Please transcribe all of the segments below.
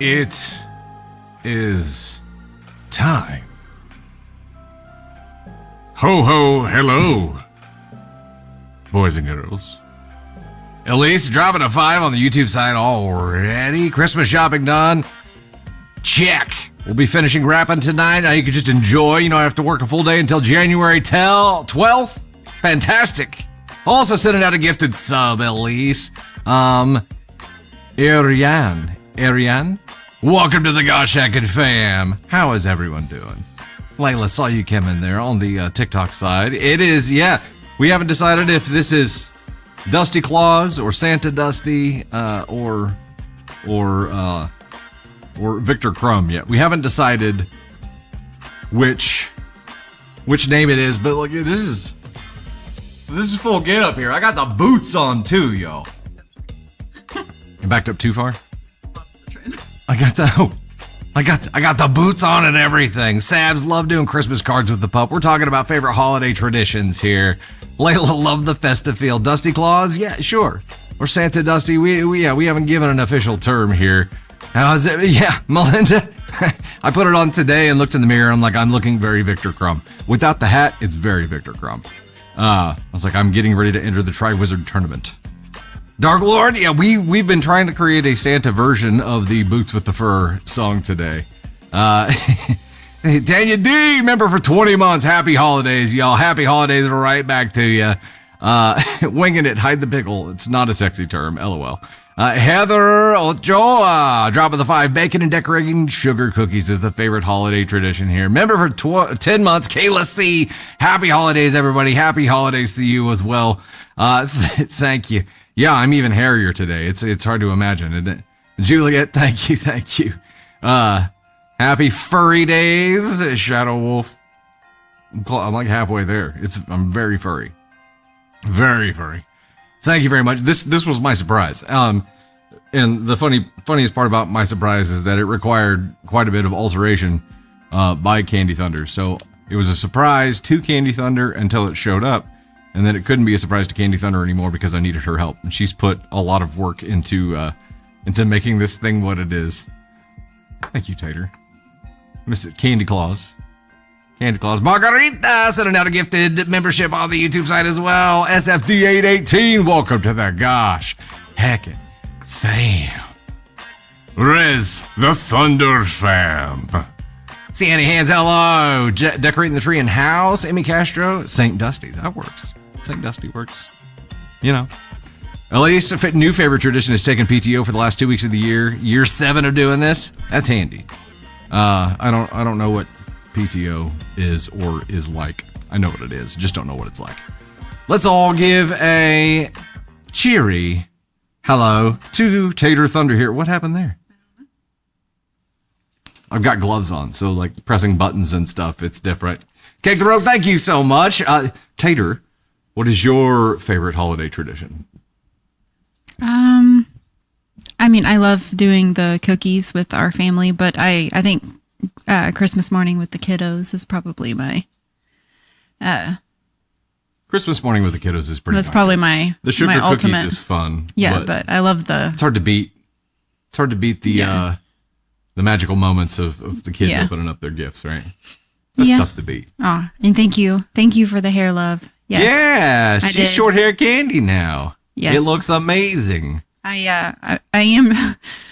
It is time. Ho ho, hello, boys and girls. Elise dropping a 5 on the YouTube side already. Christmas shopping done. Check. We'll be finishing wrapping tonight. Now you can just enjoy. You don't have to work a full day until January 12th. Fantastic. Also sending out a gifted sub, Elise. Ariane. Welcome to the Gosh Hackin' fam. How is everyone doing? Layla, saw you come in there on the TikTok side. It is, we haven't decided if this is Dusty Claus or Santa Dusty or Victor Crumb yet. We haven't decided which name it is, but look, this is full get up here. I got the boots on too, yo. You backed up too far? I got the boots on and everything. Sabs love doing Christmas cards with the pup. We're talking about favorite holiday traditions here. Layla loved the festive feel. Dusty Claus? Yeah, sure. Or Santa Dusty? We haven't given an official term here. How's it? Yeah, Melinda. I put it on today and looked in the mirror. I'm like, I'm looking very Victor Crumb. Without the hat, it's very Victor Crumb. I was like, I'm getting ready to enter the Tri-Wizard tournament. Dark Lord, yeah, we've been trying to create a Santa version of the Boots with the Fur song today. Daniel D, member for 20 months. Happy holidays, y'all. Happy holidays right back to you. Winging it, hide the pickle. It's not a sexy term, LOL. Heather Ochoa, dropping the 5. Baking and decorating sugar cookies is the favorite holiday tradition here. Member for 10 months, Kayla C. Happy holidays, everybody. Happy holidays to you as well. Thank you. Yeah, I'm even hairier today. It's hard to imagine, isn't it? Juliet, thank you. Happy furry days, Shadow Wolf. I'm like halfway there. I'm very furry. Very furry. Thank you very much. This was my surprise. And the funniest part about my surprise is that it required quite a bit of alteration by Candy Thunder. So it was a surprise to Candy Thunder until it showed up. And then it couldn't be a surprise to Candy Thunder anymore because I needed her help. And she's put a lot of work into making this thing what it is. Thank you, Tater. Miss it, Candy Claus. Margarita sending out a gifted membership on the YouTube site as well. SFD818, welcome to the Gosh Hackin' fam. Rez, the Thunder fam. Sandy Hands, hello. Decorating the tree in house. Amy Castro, St. Dusty. That works. St. Dusty works. You know. Elise, a new favorite tradition is taking PTO for the last 2 weeks of the year. Year 7 of doing this. That's handy. I don't know what PTO is or is like. I know what it is. Just don't know what it's like. Let's all give a cheery hello to Tater Thunder here. What happened there? I've got gloves on, so like pressing buttons and stuff, it's different. Cake the Road, thank you so much. Tater, what is your favorite holiday tradition? I mean, I love doing the cookies with our family, but I think Christmas morning with the kiddos is probably my... Christmas morning with the kiddos is pretty. That's probably my the sugar my cookies ultimate. Is fun. Yeah, but I love the. It's hard to beat. It's hard to beat the magical moments of the kids opening up their gifts, right? That's tough to beat. Oh, and thank you for the hair, love. Yes. Yeah, she's short hair candy now. Yes, it looks amazing. I am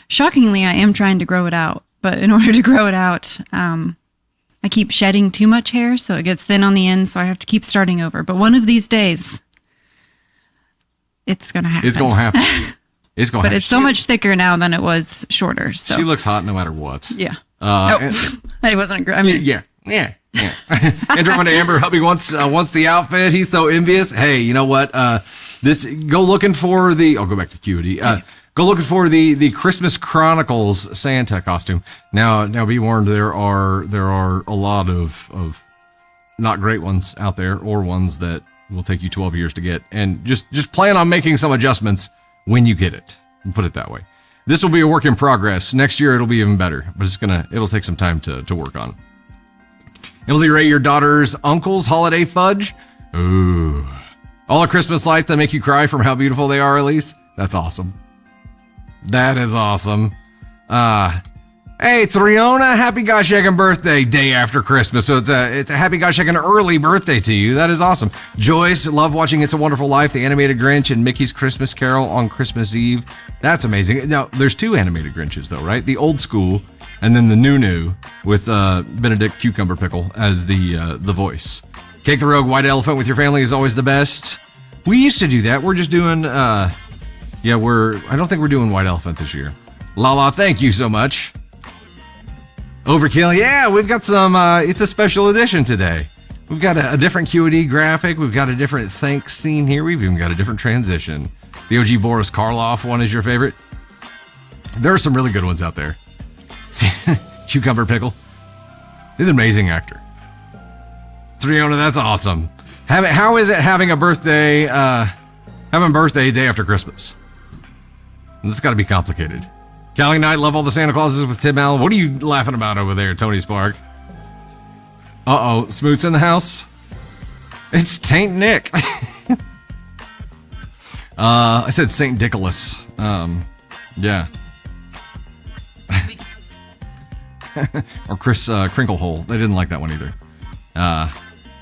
shockingly I am trying to grow it out, but in order to grow it out, I keep shedding too much hair, so it gets thin on the end, so I have to keep starting over. But one of these days, it's going to happen. It's going to happen. It's going to happen. But it's so much thicker now than it was shorter. So. She looks hot no matter what. Yeah. I wasn't, I mean. Yeah. And dropping to Amber, hubby wants the outfit. He's so envious. Hey, you know what? Go looking for I'll go back to QD. Go looking for the Christmas Chronicles Santa costume. Now be warned, there are a lot of not great ones out there, or ones that will take you 12 years to get. And just plan on making some adjustments when you get it. Put it that way. This will be a work in progress. Next year it'll be even better, but it'll take some time to work on. Emily Ray, your daughter's uncle's holiday fudge. Ooh. All the Christmas lights that make you cry from how beautiful they are, Elise. That's awesome. That is awesome. Hey, Triona, happy gosh egg birthday day after Christmas. So it's a happy gosh egg early birthday to you. That is awesome. Joyce, love watching It's a Wonderful Life, the animated Grinch, and Mickey's Christmas Carol on Christmas Eve. That's amazing. Now, there's two animated Grinches though, right? The old school and then the new with Benedict Cucumber Pickle as the voice. Cake the Rogue White Elephant with your family is always the best. We used to do that. We're just doing I don't think we're doing White Elephant this year. Lala, thank you so much. Overkill, yeah, we've got some, it's a special edition today. We've got a different QED graphic, we've got a different thanks scene here, we've even got a different transition. The OG Boris Karloff one is your favorite? There are some really good ones out there. Cucumber Pickle. He's an amazing actor. Triona, that's awesome. How is it having a birthday, having birthday day after Christmas? This got to be complicated. Callie Knight, love all the Santa Clauses with Tim Allen. What are you laughing about over there, Tony Spark? Uh-oh, Smoot's in the house? It's Taint Nick. I said Saint Dickolas. Yeah. Or Chris Crinklehole. They didn't like that one either.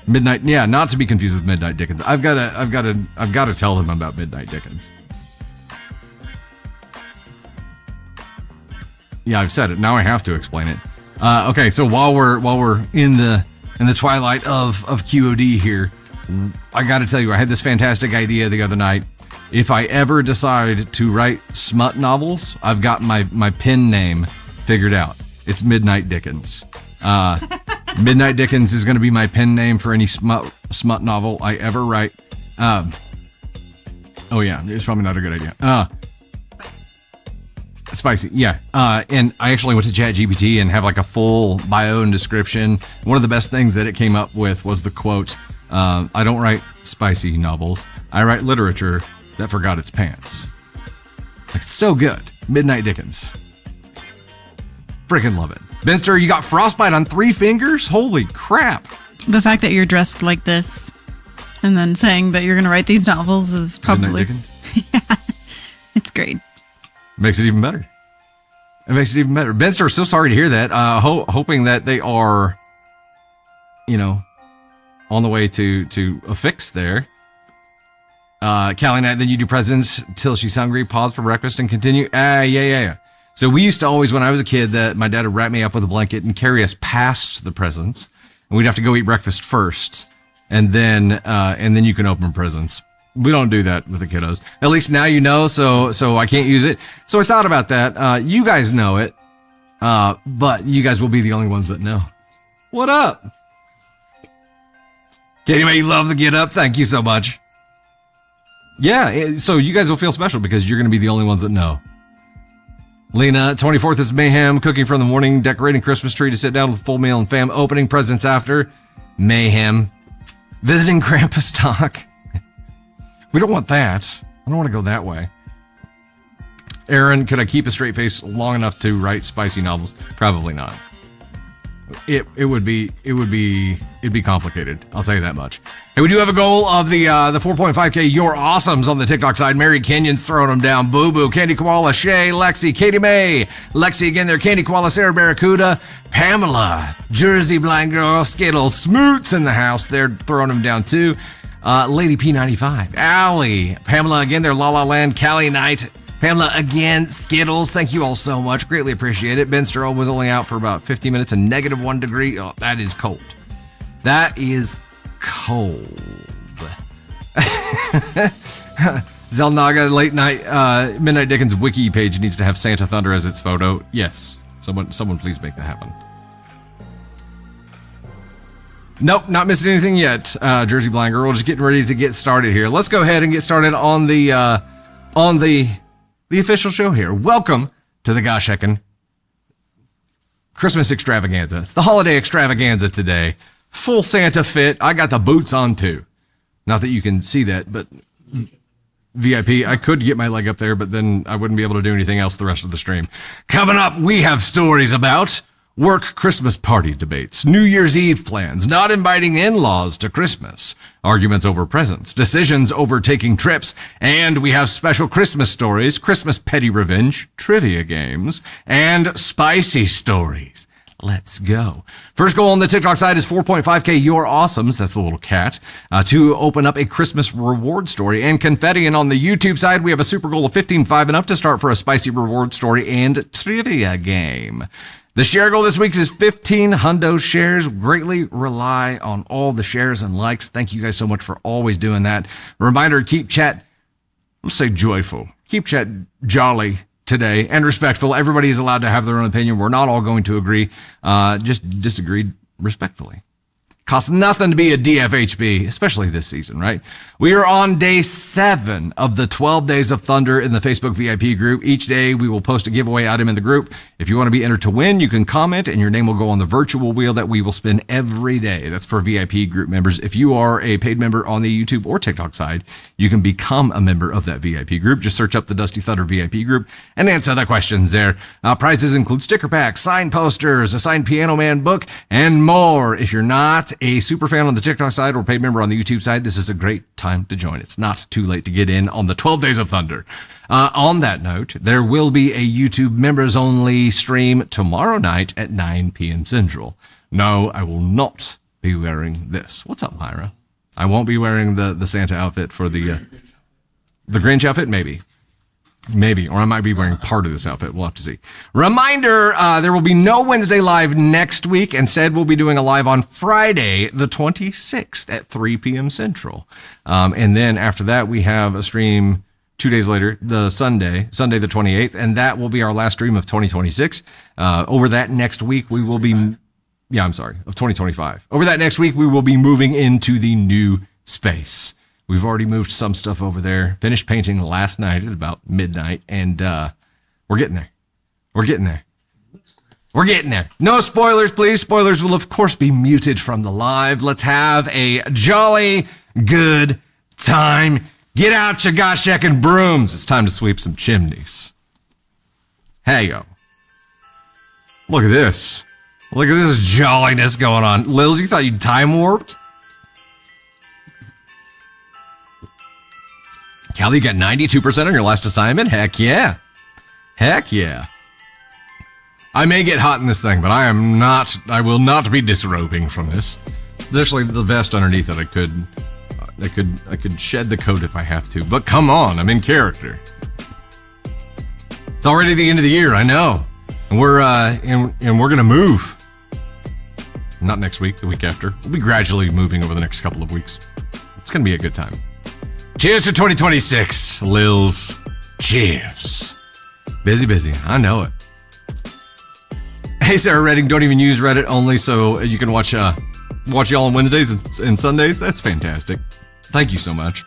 Midnight, yeah, not to be confused with Midnight Dickens. I've got to tell them about Midnight Dickens. Yeah, I've said it. Now I have to explain it. Okay, so while we're in the twilight of QOD here, I got to tell you, I had this fantastic idea the other night. If I ever decide to write smut novels, I've got my pen name figured out. It's Midnight Dickens. Midnight Dickens is going to be my pen name for any smut novel I ever write. Oh yeah, it's probably not a good idea. Spicy, yeah. And I actually went to ChatGPT and have like a full bio and description. One of the best things that it came up with was the quote, I don't write spicy novels. I write literature that forgot its pants. Like, it's so good. Midnight Dickens. Freaking love it. Benster, you got frostbite on 3 fingers? Holy crap. The fact that you're dressed like this and then saying that you're going to write these novels is probably... Midnight Dickens? Yeah, it's great. Makes it even better. It makes it even better. Benster, so sorry to hear that. Hoping that they are, on the way to a fix there. Callie Knight, then you do presents till she's hungry, pause for breakfast and continue. Yeah. So we used to always, when I was a kid, that my dad would wrap me up with a blanket and carry us past the presents. And we'd have to go eat breakfast first. And then you can open presents. We don't do that with the kiddos. At least now you know, so I can't use it. So I thought about that. You guys know it, but you guys will be the only ones that know. What up? Katie Mae, you love the get up. Thank you so much. Yeah, so you guys will feel special because you're going to be the only ones that know. Lena, 24th is mayhem, cooking from the morning, decorating Christmas tree to sit down with full meal and fam, opening presents after. Mayhem. Visiting Krampus talk. We don't want that. I don't want to go that way. Aaron, could I keep a straight face long enough to write spicy novels? Probably not. It'd be complicated. I'll tell you that much. Hey, we do have a goal of the 4.5K Your Awesomes on the TikTok side. Mary Kenyon's throwing them down. Boo Boo, Candy Koala, Shay, Lexi, Katie Mae, Lexi again there, Candy Koala, Sarah Barracuda, Pamela, Jersey Blind Girl, Skittles, Smoots in the house. They're throwing them down too. Lady P95, Allie, Pamela again there, La La Land, Callie Knight, Pamela again, Skittles, thank you all so much, greatly appreciate it. Ben Sterl was only out for about 15 minutes and -1 degree. Oh, that is cold. That is cold. Zelnaga late night, Midnight Dickens wiki page needs to have Santa Thunder as its photo. Yes, someone please make that happen. Nope, not missing anything yet. Jersey Blind Girl, just getting ready to get started here. Let's go ahead and get started on the official show here. Welcome to the Gosh Heckin' Christmas extravaganza. It's the holiday extravaganza today. Full Santa fit. I got the boots on too. Not that you can see that, but VIP, I could get my leg up there, but then I wouldn't be able to do anything else the rest of the stream. Coming up, we have stories about work Christmas party debates, New Year's Eve plans, not inviting in-laws to Christmas, arguments over presents, decisions over taking trips, and we have special Christmas stories, Christmas petty revenge, trivia games, and spicy stories. Let's go. First goal on the TikTok side is 4.5K You're Awesomes. That's the little cat. To open up a Christmas reward story and confetti. And on the YouTube side, we have a super goal of 15.5 and up to start for a spicy reward story and trivia game. The share goal this week is 15 hundo shares. Greatly rely on all the shares and likes. Thank you guys so much for always doing that. Reminder, keep chat, let's say joyful. Keep chat jolly today and respectful. Everybody is allowed to have their own opinion. We're not all going to agree. Just disagree respectfully. Costs nothing to be a DFHB, especially this season, right? We are on day 7 of the 12 Days of Thunder in the Facebook VIP group. Each day we will post a giveaway item in the group. If you want to be entered to win, you can comment and your name will go on the virtual wheel that we will spin every day. That's for VIP group members. If you are a paid member on the YouTube or TikTok side, you can become a member of that VIP group. Just search up the Dusty Thunder VIP group and answer the questions there. Prizes include sticker packs, signed posters, a signed Piano Man book, and more. If you're not a super fan on the TikTok side or paid member on the YouTube side, this is a great time to join. It's not too late to get in on the 12 Days of Thunder. On that note, there will be a YouTube members only stream tomorrow night at 9 p.m. Central. No, I will not be wearing this. What's up, Myra? I won't be wearing the Santa outfit for the Grinch outfit, maybe. Maybe, or I might be wearing part of this outfit. We'll have to see. Reminder, there will be no Wednesday live next week. Instead, we'll be doing a live on Friday, the 26th at 3 p.m. Central. And then after that, we have a stream 2 days later, the Sunday the 28th, and that will be our last stream of 2026. Over that next week, we will be, of 2025. Over that next week, we will be moving into the new space. We've already moved some stuff over there. Finished painting last night at about midnight, and we're getting there. We're getting there. We're getting there. No spoilers, please. Spoilers will, of course, be muted from the live. Let's have a jolly good time. Get out your gosh-eckin' brooms. It's time to sweep some chimneys. Hey, yo. Look at this. Look at this jolliness going on. Lils, you thought you'd time warped? Callie, you got 92% on your last assignment? Heck yeah. Heck yeah. I may get hot in this thing, but I will not be disrobing from this. There's actually the vest underneath it. I could shed the coat if I have to, but come on, I'm in character. It's already the end of the year, I know. And we're gonna move. Not next week, the week after. We'll be gradually moving over the next couple of weeks. It's gonna be a good time. Cheers to 2026, Lils. Cheers. Busy. I know it. Hey, Sarah Redding, don't even use Reddit only so you can watch y'all on Wednesdays and Sundays. That's fantastic. Thank you so much.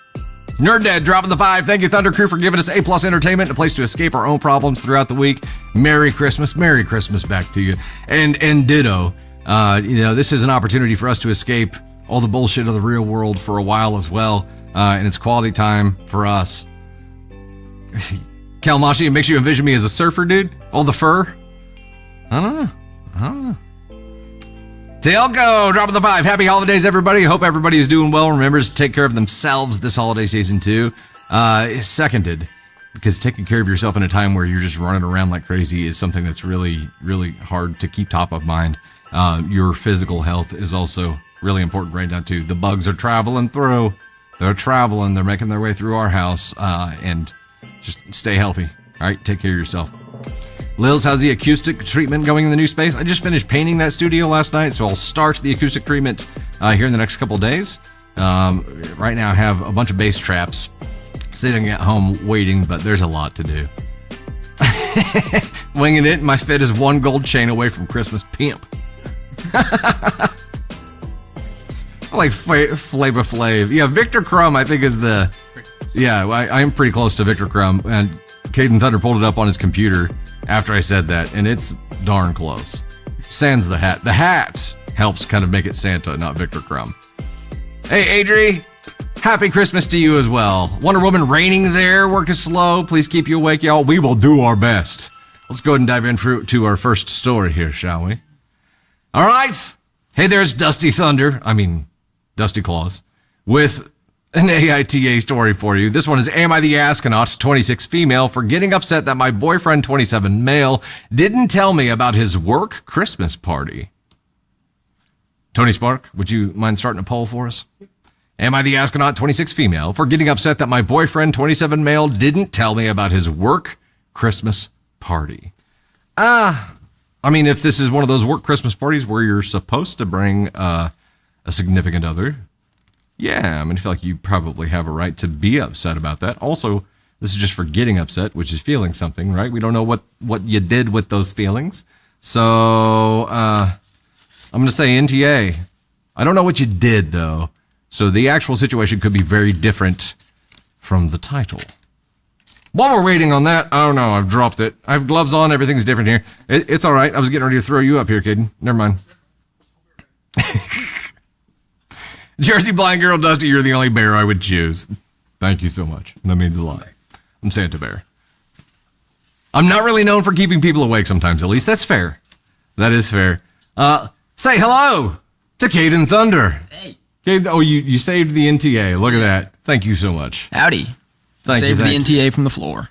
Nerd Dad dropping the 5. Thank you, Thunder Crew, for giving us A+ entertainment, a place to escape our own problems throughout the week. Merry Christmas back to you. And ditto. This is an opportunity for us to escape all the bullshit of the real world for a while as well. And it's quality time for us. Kalmashi, it makes you envision me as a surfer, dude? All the fur? I don't know. Telco, dropping the 5. Happy holidays, everybody. Hope everybody is doing well. Remember to take care of themselves this holiday season, too. Seconded. Because taking care of yourself in a time where you're just running around like crazy is something that's really, really hard to keep top of mind. Your physical health is also really important right now, too. The bugs are traveling through. They're making their way through our house, and just stay healthy. All right, take care of yourself. Lils, how's the acoustic treatment going in the new space? I just finished painting that studio last night, so I'll start the acoustic treatment here in the next couple of days. Right now I have a bunch of bass traps sitting at home waiting, but there's a lot to do. Winging it, my fit is 1 gold chain away from Christmas pimp. I like Flava Flav. Yeah, Victor Crumb, I think, is the... Yeah, I am pretty close to Victor Crumb. And Caden Thunder pulled it up on his computer after I said that, and it's darn close. Sans the hat. The hat helps kind of make it Santa, not Victor Crumb. Hey, Adri. Happy Christmas to you as well. Wonder Woman raining there. Work is slow. Please keep you awake, y'all. We will do our best. Let's go ahead and dive in to our first story here, shall we? All right. Hey, there's Dusty Claus, with an AITA story for you. This one is, am I the astronaut, 26 female, for getting upset that my boyfriend, 27 male, didn't tell me about his work Christmas party? Tony Spark, would you mind starting a poll for us? Am I the astronaut, 26 female, for getting upset that my boyfriend, 27 male, didn't tell me about his work Christmas party? I mean, if this is one of those work Christmas parties where you're supposed to bring a significant other, yeah, I mean, I feel like you probably have a right to be upset about that. Also, this is just for getting upset, which is feeling something, right? We don't know what you did with those feelings. So I'm going to say NTA. I don't know what you did, though. So the actual situation could be very different from the title. While we're waiting on that, oh no, I've dropped it. I have gloves on. Everything's different here. It's all right. I was getting ready to throw you up here, kid. Never mind. Jersey Blind Girl Dusty, you're the only bear I would choose. Thank you so much. That means a lot. I'm Santa Bear. I'm not really known for keeping people awake sometimes. At least that's fair. That is fair. Say hello to Caden Thunder. Hey. Cade, oh, you saved the NTA. Look at that. Thank you so much. Howdy. Thank the you. NTA from the floor.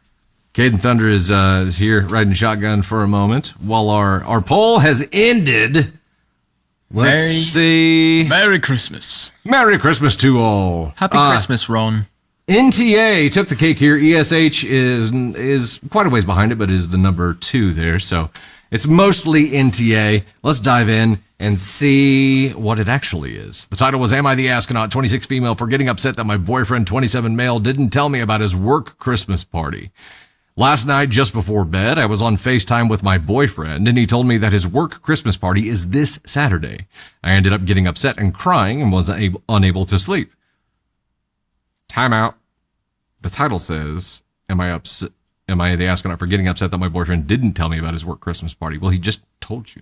Caden Thunder is here riding shotgun for a moment while our poll has ended. Let's see. Merry Christmas. Merry Christmas to all. Happy Christmas, Ron. NTA took the cake here. ESH is quite a ways behind it, but is the number 2 there. So it's mostly NTA. Let's dive in and see what it actually is. The title was, Am I the Astronaut, 26 female, for getting upset that my boyfriend, 27 male, didn't tell me about his work Christmas party. Last night, just before bed, I was on FaceTime with my boyfriend, and he told me that his work Christmas party is this Saturday. I ended up getting upset and crying and was unable to sleep. Time out. The title says, Am I the astronaut for getting upset that my boyfriend didn't tell me about his work Christmas party? Well, he just told you.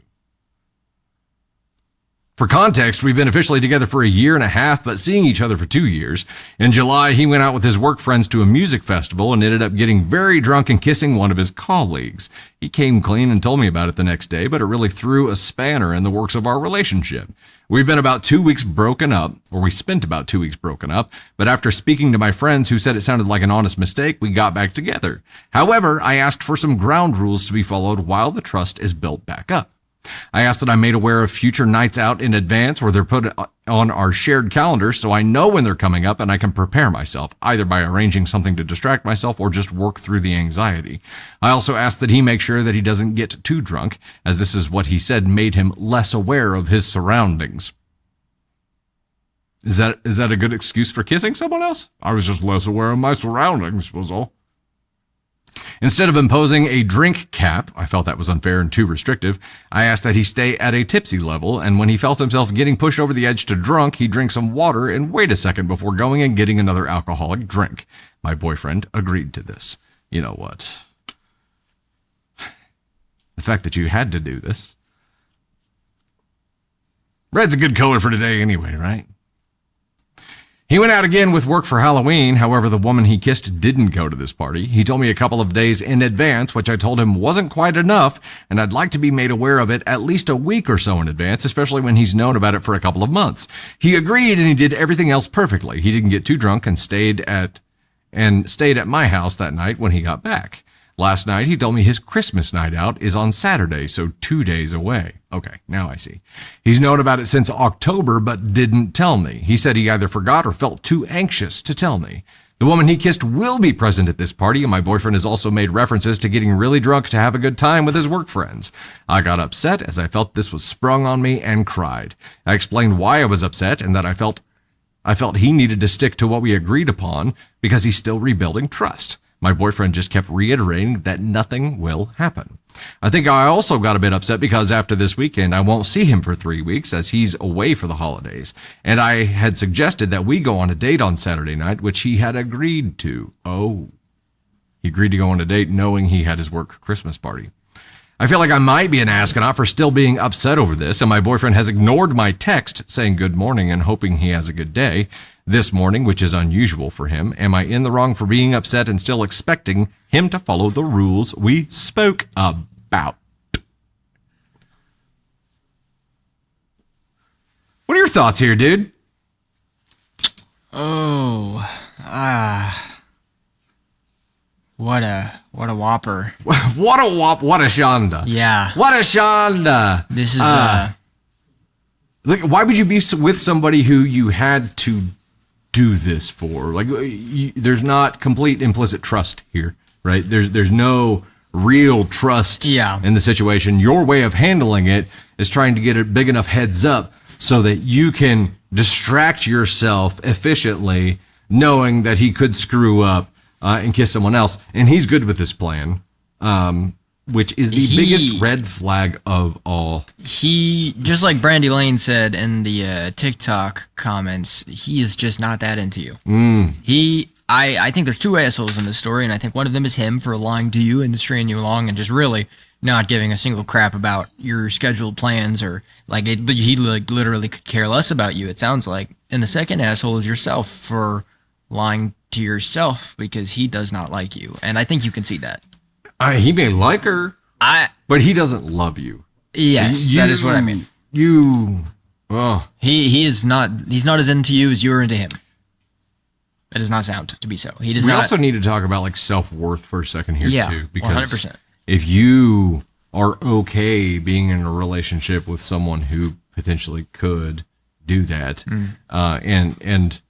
For context, we've been officially together for a year and a half, but seeing each other for 2 years. In July, he went out with his work friends to a music festival and ended up getting very drunk and kissing one of his colleagues. He came clean and told me about it the next day, but it really threw a spanner in the works of our relationship. We've been about 2 weeks broken up, or we spent about 2 weeks broken up, but after speaking to my friends who said it sounded like an honest mistake, we got back together. However, I asked for some ground rules to be followed while the trust is built back up. I asked that I'm made aware of future nights out in advance where they're put on our shared calendar so I know when they're coming up and I can prepare myself, either by arranging something to distract myself or just work through the anxiety. I also asked that he make sure that he doesn't get too drunk, as this is what he said made him less aware of his surroundings. Is that a good excuse for kissing someone else? I was just less aware of my surroundings, was all. Instead of imposing a drink cap, I felt that was unfair and too restrictive. I asked that he stay at a tipsy level, and when he felt himself getting pushed over the edge to drunk, he drink some water and wait a second before going and getting another alcoholic drink. My boyfriend agreed to this. You know what? The fact that you had to do this. Red's a good color for today anyway, right? He went out again with work for Halloween. However, the woman he kissed didn't go to this party. He told me a couple of days in advance, which I told him wasn't quite enough, and I'd like to be made aware of it at least a week or so in advance, especially when he's known about it for a couple of months. He agreed, and he did everything else perfectly. He didn't get too drunk and stayed at my house that night when he got back. Last night, he told me his Christmas night out is on Saturday, so 2 days away. Okay, now I see. He's known about it since October, but didn't tell me. He said he either forgot or felt too anxious to tell me. The woman he kissed will be present at this party, and my boyfriend has also made references to getting really drunk to have a good time with his work friends. I got upset as I felt this was sprung on me and cried. I explained why I was upset and that I felt he needed to stick to what we agreed upon because he's still rebuilding trust. My boyfriend just kept reiterating that nothing will happen. I think I also got a bit upset because after this weekend, I won't see him for 3 weeks as he's away for the holidays. And I had suggested that we go on a date on Saturday night, which he had agreed to. Oh, he agreed to go on a date knowing he had his work Christmas party. I feel like I might be an astronaut for still being upset over this, and my boyfriend has ignored my text saying good morning and hoping he has a good day this morning, which is unusual for him. Am I in the wrong for being upset and still expecting him to follow the rules we spoke about? thoughts here, dude? Oh, what a whopper. What a shanda. Yeah. What a shanda. This is, Like, why would you be with somebody who you had to do this for? Like, there's not complete implicit trust here, right? There's no real trust in the situation. Your way of handling it is trying to get a big enough heads up so that you can distract yourself efficiently, knowing that he could screw up and kiss someone else. And he's good with this plan, which is the biggest red flag of all. He, just like Brandy Lane said in the TikTok comments, he is just not that into you. I think there's two assholes in this story, and I think one of them is him for lying to you and stringing you along and just really not giving a single crap about your scheduled plans, or he literally could care less about you, it sounds like. And the second asshole is yourself for lying to yourself because he does not like you, and I think you can see that. He may like her, but he doesn't love you. Yes, that is what I mean. He's not as into you as you're into him. It does not sound to be so. He does not. We also need to talk about like self-worth for a second here too, because 100%. If you are okay being in a relationship with someone who potentially could do that, and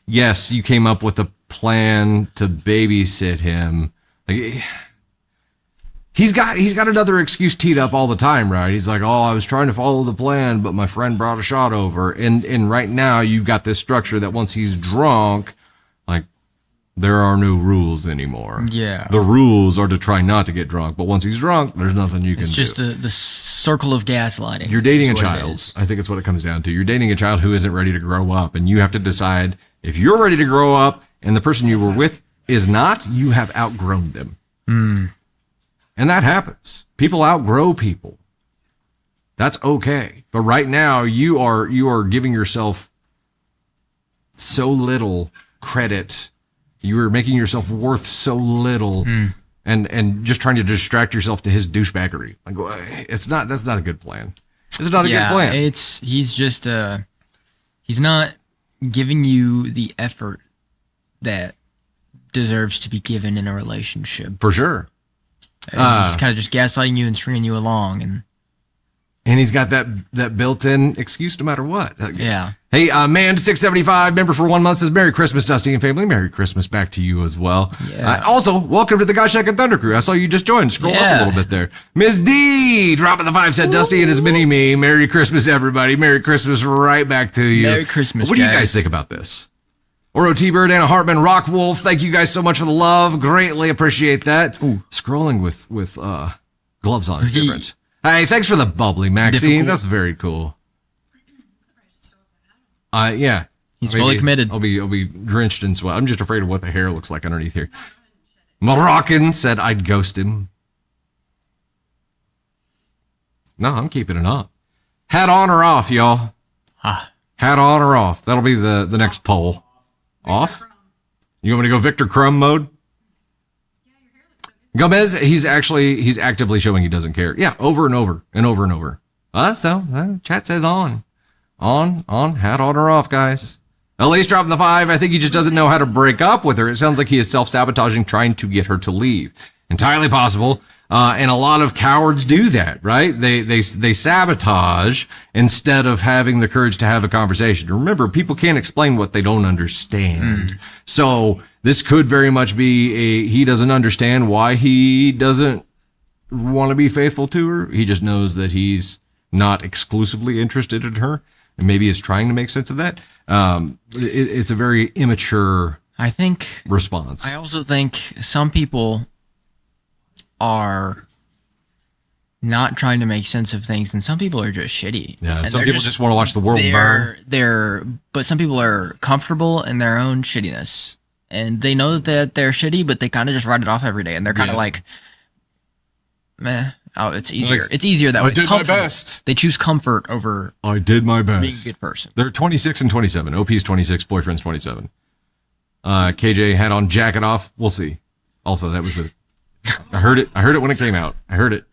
yes, you came up with a plan to babysit him. Like, he's got another excuse teed up all the time, right? He's like, oh, I was trying to follow the plan, but my friend brought a shot over. And right now you've got this structure that once he's drunk, like, there are no rules anymore. Yeah. The rules are to try not to get drunk, but once he's drunk, there's nothing you can do. It's just the circle of gaslighting. You're dating a child. I think it's what it comes down to. You're dating a child who isn't ready to grow up, and you have to decide if you're ready to grow up and the person you were with is not, you have outgrown them. And that happens. People outgrow people. That's okay. But right now you are giving yourself so little credit. You are making yourself worth so little, and just trying to distract yourself to his douchebaggery. Like, that's not a good plan. It's not a good plan. He's just he's not giving you the effort that deserves to be given in a relationship. For sure. He's kind of just gaslighting you and stringing you along, and he's got that built-in excuse no matter what. Yeah. Hey, man675, member for 1 month, says Merry Christmas, Dusty and family. Merry Christmas back to you as well. Yeah. Also, welcome to the Gosh Heck and Thunder Crew. I saw you just joined. Scroll up a little bit there. Ms. D dropping the 5, said Dusty and his mini me. Merry Christmas, everybody. Merry Christmas right back to you. Merry Christmas, What do you guys think about this? Oro T-Bird, Anna Hartman, Rock Wolf, thank you guys so much for the love. Greatly appreciate that. Ooh. Scrolling with gloves on is different. Hey, thanks for the bubbly, Maxine. Difficult. That's very cool. Yeah. He's fully committed. I'll be drenched in sweat. I'm just afraid of what the hair looks like underneath here. Moroccan said I'd ghost him. No, I'm keeping it up. Hat on or off, y'all? Hat on or off? That'll be the next poll. Off? You want me to go Victor Crumb mode? Gomez, he's actively showing he doesn't care. Yeah, over and over and over and over. Chat says on. On, hat on or off, guys. Elise dropping the 5. I think he just doesn't know how to break up with her. It sounds like he is self-sabotaging, trying to get her to leave. Entirely possible. And a lot of cowards do that, right? They sabotage instead of having the courage to have a conversation. Remember, people can't explain what they don't understand. So this could very much be he doesn't understand why he doesn't want to be faithful to her. He just knows that he's not exclusively interested in her, and maybe is trying to make sense of that. It's a very immature, I think, response. I also think some people are not trying to make sense of things, and some people are just shitty. Yeah, and some people just want to watch the world burn. But some people are comfortable in their own shittiness, and they know that they're shitty, but they kind of just write it off every day, and they're kind of like, meh. Oh, it's easier. It's easier that way. I did my best. They choose comfort over I did my best. being a good person. They're 26 and 27. OP's 26, boyfriend's 27. KJ had on jacket off. We'll see. Also, that was I heard it when it came out. I heard it.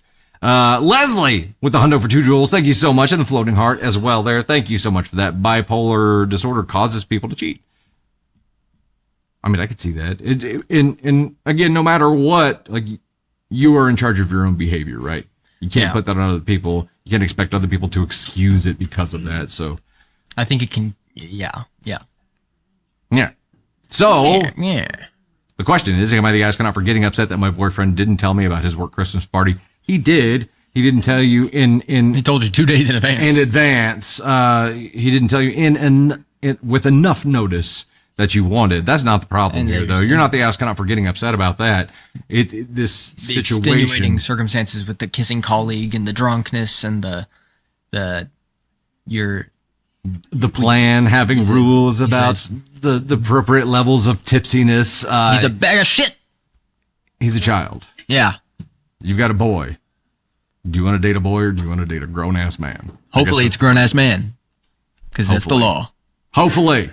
Leslie with the hundo for 2 jewels. Thank you so much. And the floating heart as well there. Thank you so much for that. Bipolar disorder causes people to cheat. I mean, I could see that. And again, no matter what, like, you are in charge of your own behavior, right? You can't put that on other people. You can't expect other people to excuse it because of that. So I think it can. Yeah. So Yeah. the question is, am I the astronaut for getting upset that my boyfriend didn't tell me about his work Christmas party? He did. He didn't tell you He told you 2 days in advance. He didn't tell you with enough notice that you wanted. That's not the problem here, though. You're not the astronaut for getting upset about that. This the situation, extenuating circumstances with the kissing colleague and the drunkenness and the plan, having rules about the appropriate levels of tipsiness. He's a bag of shit. He's a child. Yeah. You've got a boy. Do you want to date a boy or do you want to date a grown-ass man? Hopefully it's grown-ass man, because that's the law. Hopefully.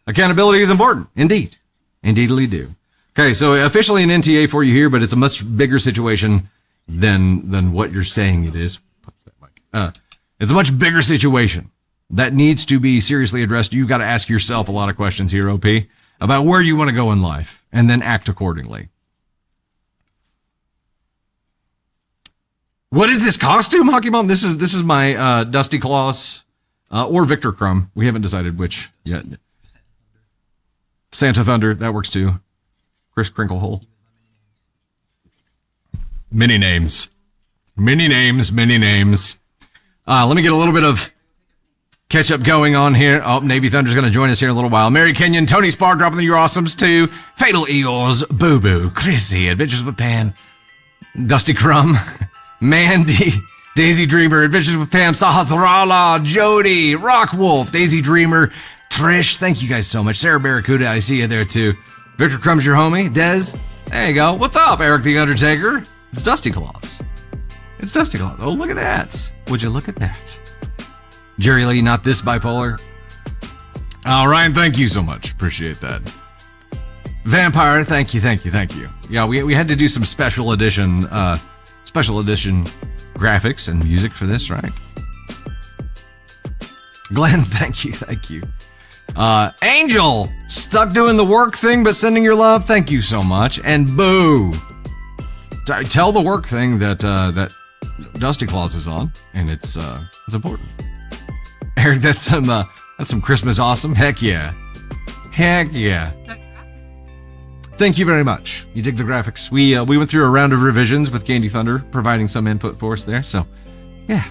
Accountability is important. Indeed. Indeedly do. Okay, so officially an NTA for you here, but it's a much bigger situation than what you're saying it is. It's a much bigger situation that needs to be seriously addressed. You've got to ask yourself a lot of questions here, OP, about where you want to go in life, and then act accordingly. What is this costume, Hockey Mom? This is my Dusty Claus or Victor Crumb. We haven't decided which yet. Santa Thunder, that works too. Chris Crinklehole. Many names. Let me get a little bit of catch up going on here. Oh, Navy Thunder's going to join us here in a little while. Mary Kenyon, Tony Spark dropping the Your Awesomes too. Fatal Eagles, Boo Boo, Chrissy, Adventures with Pam, Dusty Crumb, Mandy, Daisy Dreamer, Adventures with Pam, Sahasrara, Jody, Rock Wolf, Daisy Dreamer, Trish, thank you guys so much. Sarah Barracuda, I see you there too. Victor Crumb's your homie. Dez, there you go. What's up, Eric the Undertaker? It's Dusty Claus. Oh, look at that. Would you look at that? Jerry Lee, not this bipolar. Oh, Ryan, thank you so much. Appreciate that. Vampire, thank you. Yeah, we had to do some special edition graphics and music for this, right? Glenn, thank you. Angel, stuck doing the work thing but sending your love, thank you so much. And Boo, tell the work thing that Dusty Claus is on, and it's important. Eric, that's some Christmas awesome. Heck yeah. Thank you very much. You dig the graphics. We went through a round of revisions with Candy Thunder, providing some input for us there. So, yeah.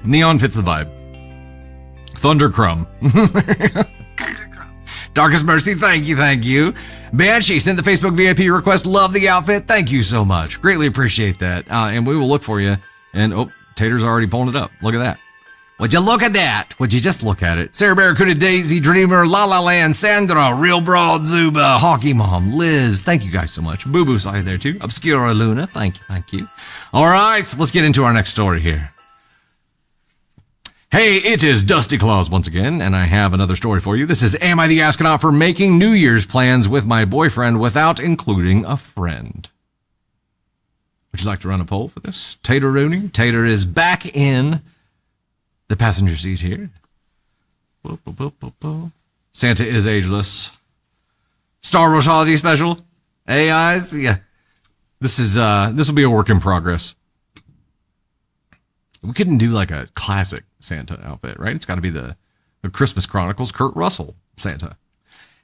Neon fits the vibe. Thunder Crumb. Darkest Mercy, thank you. Banshee sent the Facebook VIP request. Love the outfit. Thank you so much. Greatly appreciate that. And we will look for you. And, Tater's already pulling it up. Look at that. Would you look at that? Would you just look at it? Sarah Barracuda, Daisy Dreamer, La La Land, Sandra, Real Broad, Zuba, Hockey Mom, Liz. Thank you guys so much. Boo Boo saw you there too. Obscura Luna, thank you. All right, so let's get into our next story here. Hey, it is Dusty Claus once again, and I have another story for you. This is Am I the Astronaut for Making New Year's Plans with My Boyfriend Without Including a Friend? Would you like to run a poll for this? Tater Rooney? Tater is back in the passenger seat here. Santa is ageless. Star Wars Holiday Special. AIs. Yeah. This will be a work in progress. We couldn't do like a classic Santa outfit, right? It's got to be the Christmas Chronicles Kurt Russell Santa.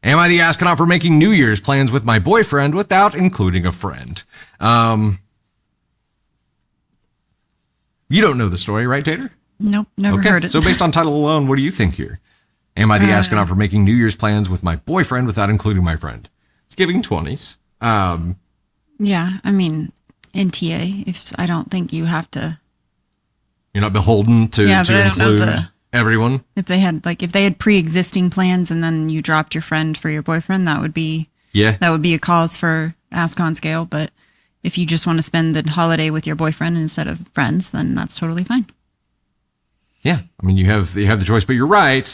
Am I the astronaut for making New Year's plans with my boyfriend without including a friend? You don't know the story, right, Tater? Nope, never heard it. So based on title alone, what do you think here? Am I the astronaut for making New Year's plans with my boyfriend without including my friend? It's giving 20s. Yeah, I mean, NTA, if I don't think you have to. You're not beholden to include everyone? If they had pre-existing plans and then you dropped your friend for your boyfriend, that would be a cause for ask on scale. But if you just want to spend the holiday with your boyfriend instead of friends, then that's totally fine. Yeah, I mean you have the choice, but you're right.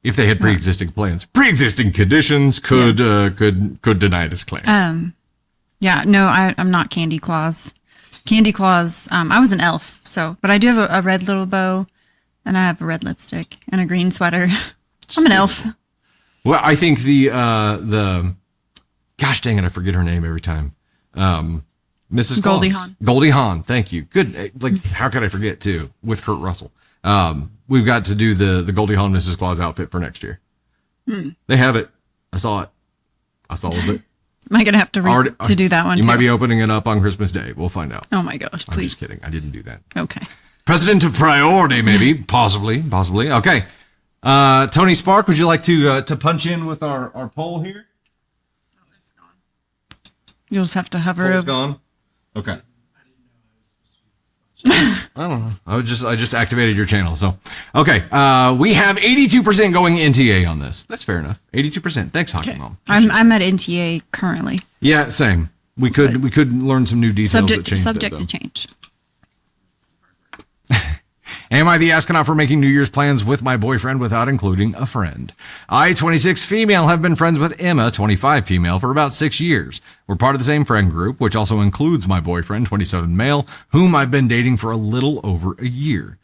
If they had pre-existing plans, pre-existing conditions could deny this claim. Yeah, no, I'm not Candy Claus. Candy Claus, I was an elf, but I do have a red little bow, and I have a red lipstick and a green sweater. I'm an elf. Well, I think gosh dang it, I forget her name every time. Mrs. Goldie Claus. Hawn. Goldie Hawn, thank you. Good. Like, how could I forget too? With Kurt Russell. We've got to do the Goldie Hawn Mrs. Claus outfit for next year. They have it. I saw it. I saw it. Am I gonna have to do that one? You too? might be opening it up on Christmas Day. We'll find out. Oh my gosh! I'm Please. just kidding. I didn't do that. Okay. President of priority, maybe, possibly. Okay. Tony Spark, would you like to punch in with our poll here? You'll just have to hover. Poll's gone. Okay. I don't know. I just activated your channel. So, okay. We have 82% going NTA on this. That's fair enough. 82%. Thanks, Hockey Mom. I'm at NTA currently. Yeah, same. We could learn some new details that change. Subject to change. Am I the astronaut for making New Year's plans with my boyfriend without including a friend? I, 26 female, have been friends with Emma, 25 female, for about 6 years. We're part of the same friend group, which also includes my boyfriend, 27 male, whom I've been dating for a little over a year.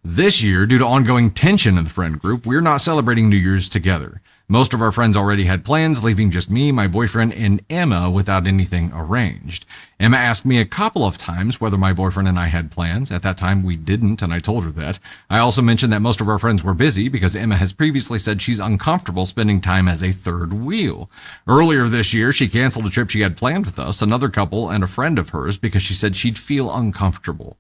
This year, due to ongoing tension in the friend group, we're not celebrating New Year's together. Most of our friends already had plans, leaving just me, my boyfriend, and Emma without anything arranged. Emma asked me a couple of times whether my boyfriend and I had plans. At that time, we didn't, and I told her that. I also mentioned that most of our friends were busy because Emma has previously said she's uncomfortable spending time as a third wheel. Earlier this year, she canceled a trip she had planned with us, another couple, and a friend of hers because she said she'd feel uncomfortable.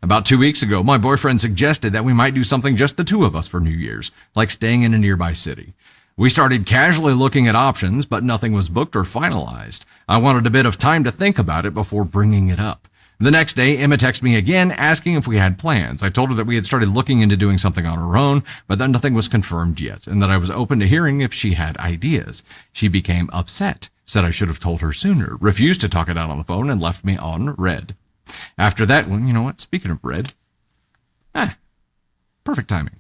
About 2 weeks ago, my boyfriend suggested that we might do something just the two of us for New Year's, like staying in a nearby city. We started casually looking at options, but nothing was booked or finalized. I wanted a bit of time to think about it before bringing it up. The next day, Emma texted me again, asking if we had plans. I told her that we had started looking into doing something on our own, but that nothing was confirmed yet, and that I was open to hearing if she had ideas. She became upset, said I should have told her sooner, refused to talk it out on the phone, and left me on red. After that, well, you know what? Speaking of red, perfect timing.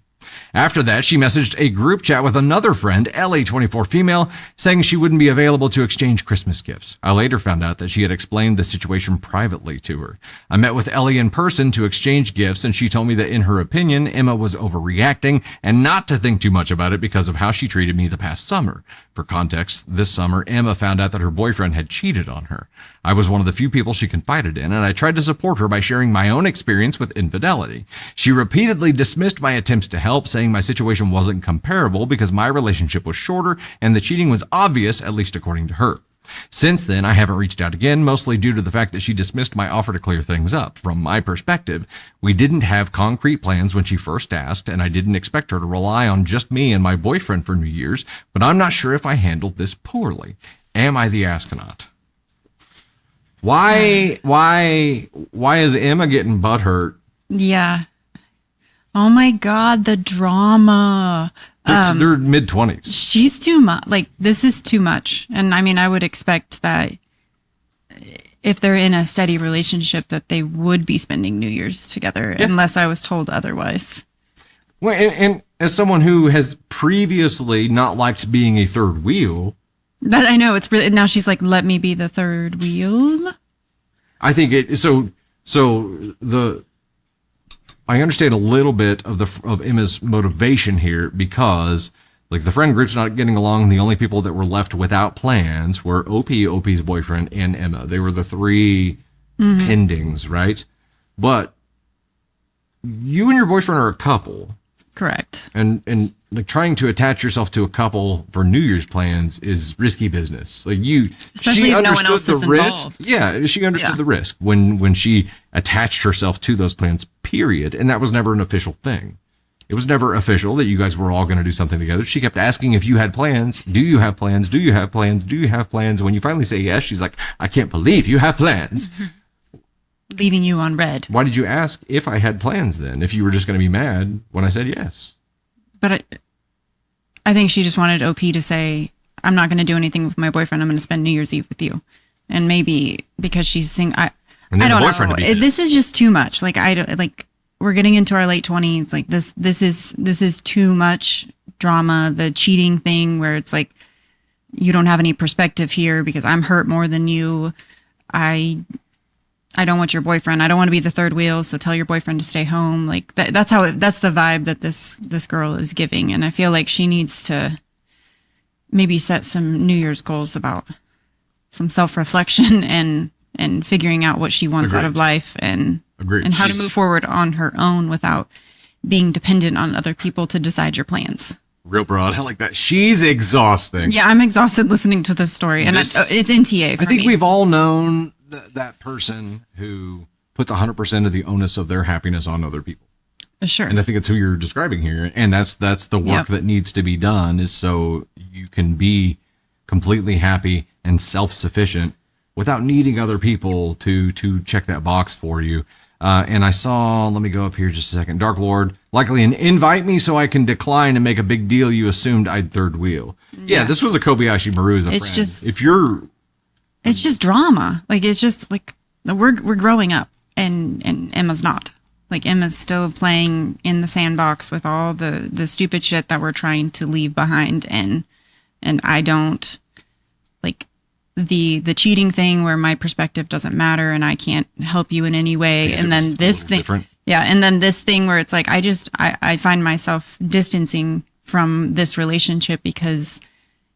After that, she messaged a group chat with another friend, Ellie, 24 female, saying she wouldn't be available to exchange Christmas gifts. I later found out that she had explained the situation privately to her. I met with Ellie in person to exchange gifts, and she told me that in her opinion, Emma was overreacting and not to think too much about it because of how she treated me the past summer. For context, this summer, Emma found out that her boyfriend had cheated on her. I was one of the few people she confided in, and I tried to support her by sharing my own experience with infidelity. She repeatedly dismissed my attempts to help, saying my situation wasn't comparable because my relationship was shorter and the cheating was obvious, at least according to her. Since then, I haven't reached out again, mostly due to the fact that she dismissed my offer to clear things up. From my perspective, we didn't have concrete plans when she first asked, and I didn't expect her to rely on just me and my boyfriend for New Year's, but I'm not sure if I handled this poorly. Am I the astronaut? Why is Emma getting butthurt? Yeah. Oh my God, the drama. They're mid-20s. She's too much. Like, this is too much. And I mean, I would expect that if they're in a steady relationship that they would be spending New Year's together, unless I was told otherwise. Well, and as someone who has previously not liked being a third wheel. That I know, it's really, now she's like, let me be the third wheel. I think I understand a little bit of Emma's motivation here because, like, the friend group's not getting along. The only people that were left without plans were OP's boyfriend, and Emma. They were the three pendings, right? But you and your boyfriend are a couple. Correct. And like trying to attach yourself to a couple for New Year's plans is risky business. Like especially she if no one else understood is the risk. involved. Yeah, she understood the risk when she attached herself to those plans, period. And that was never an official thing. It was never official that you guys were all going to do something together. She kept asking if you had plans. Do you have plans? Do you have plans? Do you have plans? When you finally say yes, she's like, I can't believe you have plans. Leaving you on red. Why did you ask if I had plans then, if you were just going to be mad when I said yes? But I think she just wanted OP to say, I'm not going to do anything with my boyfriend. I'm going to spend New Year's Eve with you. And maybe because she's saying, I don't know. This is just too much. Like, we're getting into our late 20s. Like, this is too much drama. The cheating thing where it's like, you don't have any perspective here because I'm hurt more than you. I don't want your boyfriend. I don't want to be the third wheel. So tell your boyfriend to stay home. Like that's the vibe that this girl is giving. And I feel like she needs to maybe set some New Year's goals about some self-reflection and figuring out what she wants out of life and how to move forward on her own without being dependent on other people to decide your plans. Real broad. I like that. She's exhausting. Yeah, I'm exhausted listening to this story. And it's NTA for me. I think we've all known that person who puts 100% of the onus of their happiness on other people. Sure. And I think it's who you're describing here. And that's the work that needs to be done, is so you can be completely happy and self-sufficient without needing other people to check that box for you. And I saw, let me go up here just a second. Dark Lord, likely an invite me so I can decline and make a big deal. You assumed I'd third wheel. Yeah, this was a Kobayashi Maru as a friend. Just, it's just drama. Like, it's just like we're growing up and Emma's not. Like, Emma's still playing in the sandbox with all the stupid shit that we're trying to leave behind. And I don't like the cheating thing where my perspective doesn't matter and I can't help you in any way. And then this thing, different. Yeah. And then this thing where it's like, I find myself distancing from this relationship because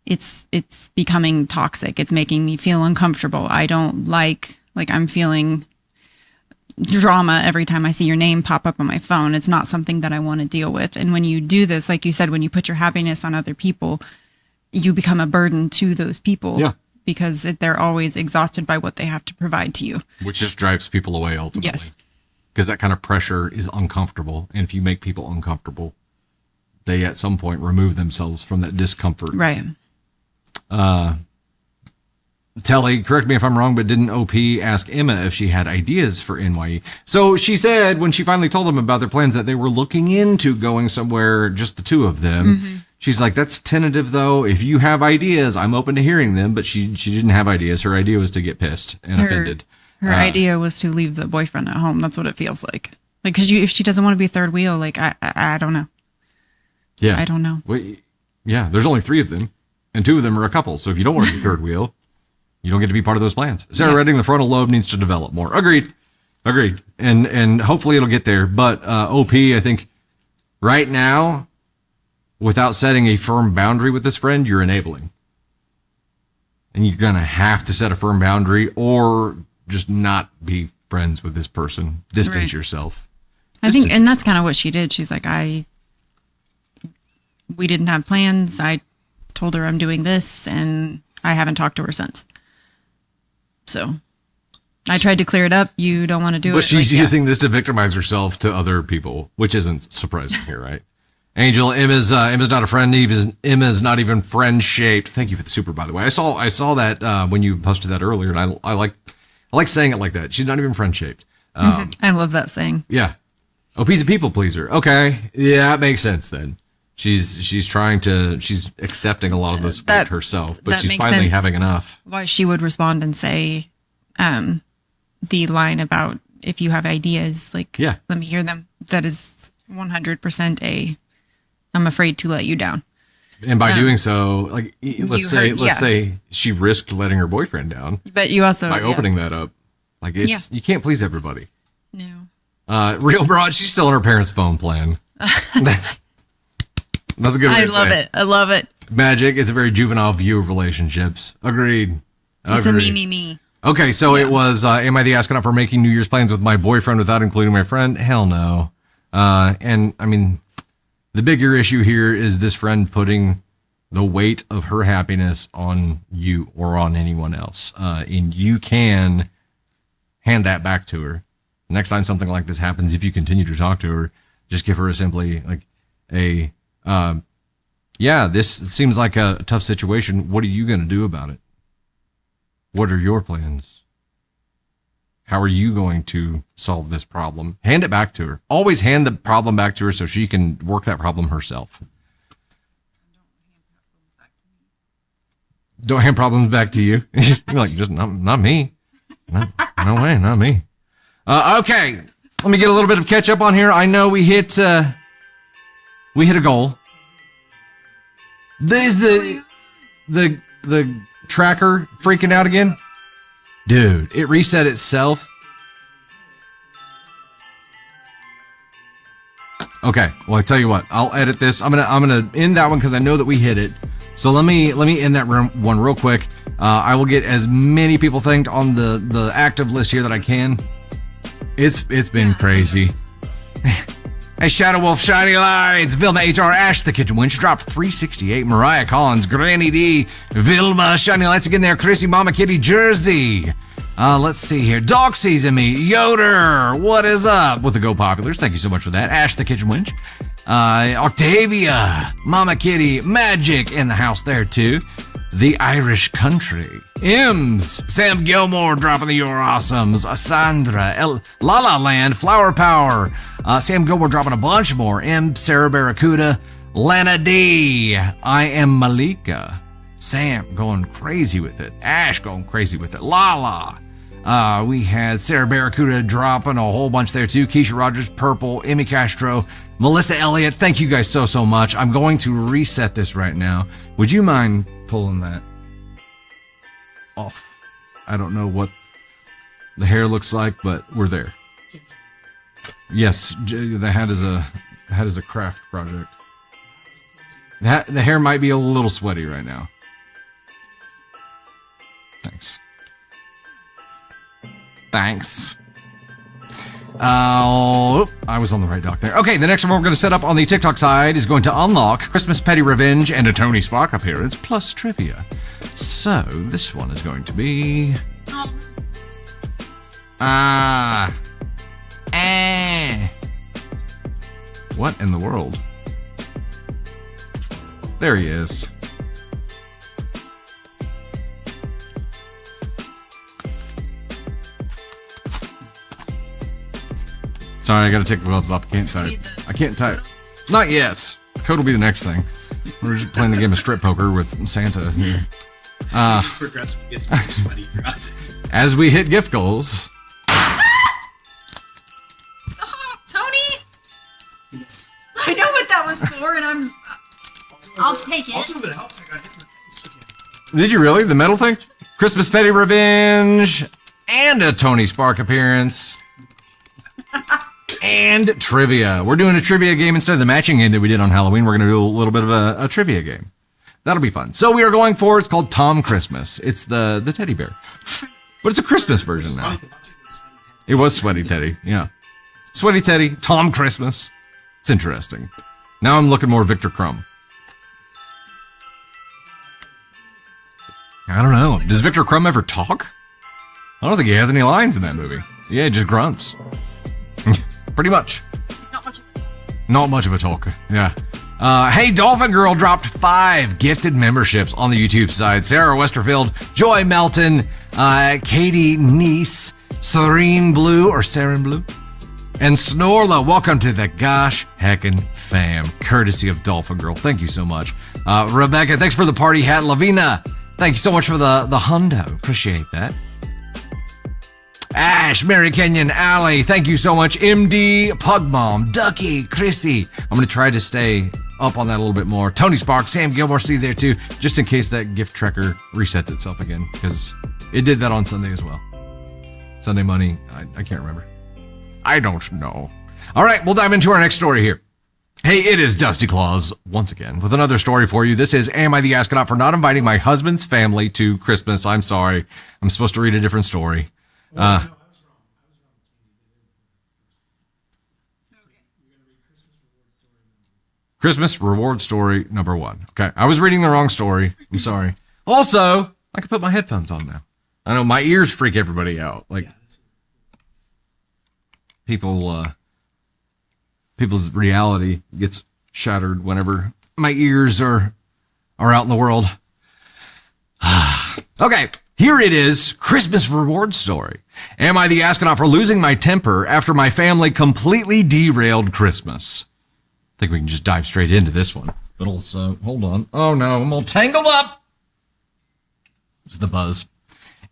it's becoming toxic. It's making me feel uncomfortable. I don't like I'm feeling drama every time I see your name pop up on my phone. It's not something that I want to deal with. And when you do this, like you said, when you put your happiness on other people, you become a burden to those people. Yeah. Because they're always exhausted by what they have to provide to you. Which just drives people away ultimately. Yes. Because that kind of pressure is uncomfortable. And if you make people uncomfortable, they at some point remove themselves from that discomfort. Right. Telly, correct me if I'm wrong, but didn't OP ask Emma if she had ideas for NYE? So she said when she finally told them about their plans that they were looking into going somewhere, just the two of them. Mm-hmm. She's like, that's tentative, though. If you have ideas, I'm open to hearing them. But she didn't have ideas. Her idea was to get pissed and offended. Her idea was to leave the boyfriend at home. That's what it feels like. Like, because if she doesn't want to be third wheel, like, I don't know. Yeah. I don't know. Well, yeah, there's only 3 of them. And 2 of them are a couple. So if you don't want to be third wheel, you don't get to be part of those plans. Sarah Redding, the frontal lobe needs to develop more. Agreed. And hopefully it'll get there. But OP, I think right now, without setting a firm boundary with this friend, you're enabling. And you're going to have to set a firm boundary or just not be friends with this person. Distance yourself. I think, and that's kind of what she did. She's like, we didn't have plans. I told her I'm doing this and I haven't talked to her since. So I tried to clear it up. You don't want to do it. But she's using this to victimize herself to other people, which isn't surprising here, right? Angel, Emma's not a friend. Emma's not even friend shaped. Thank you for the super, by the way. I saw that when you posted that earlier, and I like saying it like that. She's not even friend shaped. I love that saying. Yeah. OP's a people pleaser. Okay, yeah, that makes sense then. She's accepting a lot of this weight herself, but she's finally having enough. Why she would respond and say, the line about if you have ideas, like, let me hear them. That is 100% I'm afraid to let you down. And by doing so, like, let's say she risked letting her boyfriend down. But you also by opening that up, like you can't please everybody. No. Real broad, she's still on her parents' phone plan. That's a good way to say it. I love it. Magic. It's a very juvenile view of relationships. Agreed. It's a me. Okay, so it was, am I the astronaut for making New Year's plans with my boyfriend without including my friend? Hell no. And I mean, the bigger issue here is this friend putting the weight of her happiness on you or on anyone else. And you can hand that back to her. Next time something like this happens, if you continue to talk to her, just give her this seems like a tough situation. What are you going to do about it? What are your plans? How are you going to solve this problem? Hand it back to her. Always hand the problem back to her so she can work that problem herself. Don't hand problems back to you. You're like, just not me. No way, not me. Okay, let me get a little bit of catch up on here. I know we hit a goal. There's the tracker freaking out again. Dude, it reset itself. Okay, well, I tell you what, I'll edit this. I'm gonna end that one because I know that we hit it. So let me end that one real quick. I will get as many people thanked on the active list here that I can. It's been crazy. Hey, Shadow Wolf, Shiny Lights, Vilma HR, Ash, the Kitchen Winch, dropped 368, Mariah Collins, Granny D, Vilma, Shiny Lights again there, Chrissy, Mama Kitty, Jersey. Let's see here. Dog Season Me, Yoder, what is up with the Go Populars? Thank you so much for that. Ash, the Kitchen Winch, Octavia, Mama Kitty, Magic in the house there too. The Irish Country, Ims, Sam Gilmore dropping the You're Awesomes, Sandra, La La Land, Flower Power, Sam Gilmore dropping a bunch more, Sarah Barracuda, Lana D, I Am Malika, Sam going crazy with it, Ash going crazy with it, Lala. We had Sarah Barracuda dropping a whole bunch there too, Keisha Rogers, Purple, Emmy Castro, Melissa Elliott, thank you guys so much. I'm going to reset this right now. Would you mind pulling that off? I don't know what the hair looks like, but we're there. Yes, the hat is a craft project. The hair might be a little sweaty right now. Thanks. I was on the right dock there. Okay, the next one we're going to set up on the TikTok side is going to unlock Christmas Petty Revenge and a Tony Spark appearance plus trivia. So this one is going to be what in the world? There he is. Sorry, I gotta take the gloves off. I can't type. Not yet. The code will be the next thing. We're just playing the game of strip poker with Santa here. Progressively gets more sweaty throughout. As we hit gift goals. Stop, Tony! I know what that was for, and I'll take it. Also, if it helps, I got hit in the face again. Did you really? The metal thing? Christmas Petty Revenge and a Tony Spark appearance. And trivia. We're doing a trivia game instead of the matching game that we did on Halloween. We're going to do a little bit of a trivia game. That'll be fun. So we are going for, it's called Tom Christmas. It's the teddy bear. But it's a Christmas version now. It was Sweaty Teddy, yeah. Sweaty Teddy, Tom Christmas. It's interesting. Now I'm looking more Victor Crumb. I don't know. Does Victor Crumb ever talk? I don't think he has any lines in that movie. Yeah, he just grunts. Pretty much. Not much of a talker. Yeah. Hey, Dolphin Girl dropped 5 gifted memberships on the YouTube side. Sarah Westerfield, Joy Melton, Katie Neese, Serene Blue or Seren Blue, and Snorla. Welcome to the gosh heckin' fam, courtesy of Dolphin Girl. Thank you so much. Rebecca, thanks for the party hat. Lavina, thank you so much for the hundo. Appreciate that. Ash, Mary Kenyon, Allie, thank you so much. MD, Pugmom, Ducky, Chrissy. I'm going to try to stay up on that a little bit more. Tony Spark, Sam Gilmore, see you there too, just in case that gift tracker resets itself again, because it did that on Sunday as well. Sunday money, I can't remember. I don't know. All right, we'll dive into our next story here. Hey, it is Dusty Claus once again with another story for you. This is, am I the astronaut for not inviting my husband's family to Christmas? I'm sorry. I'm supposed to read a different story. No, I was wrong. Christmas reward story number 1. Okay, I was reading the wrong story. I'm sorry. Also, I can put my headphones on now. I know my ears freak everybody out. Like people's reality gets shattered whenever my ears are out in the world. Okay, here it is. Christmas reward story. Am I the astronaut for losing my temper after my family completely derailed Christmas? I think we can just dive straight into this one. But also, hold on. Oh no, I'm all tangled up. It's the buzz.